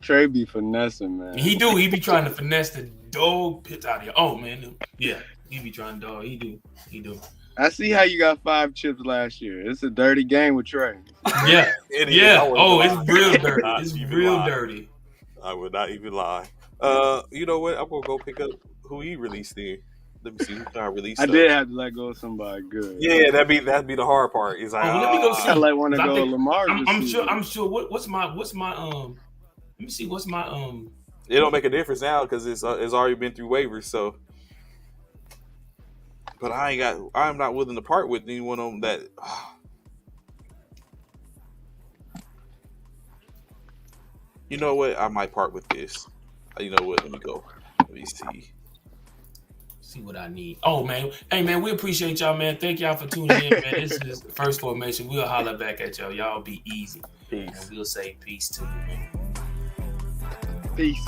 Trey be finessing, man. He do. He be trying to finesse the dog pits out of here. Oh man, yeah. He be trying to dog. He do. I see how you got 5 chips last year. It's a dirty game with Trey. Yeah. Oh, it's real dirty. It's real dirty. I would not even lie. You know what? I'm gonna go pick up who he released there. Let me see who got released. I did have to let go of somebody good. Yeah, that'd be the hard part. Is like, let me go see. I let one to go Lamar. I'm sure. What's my? Let me see. What's my? It don't make a difference now because it's already been through waivers. So, but I'm not willing to part with anyone on that. You know what? I might part with this. You know what? Let me go. Let me see. See what I need. Oh man, hey man, we appreciate y'all, man. Thank y'all for tuning in, man. This is First Formation. We'll holler back at y'all. Y'all be easy, and Peace. we'll say peace to you, man. Peace.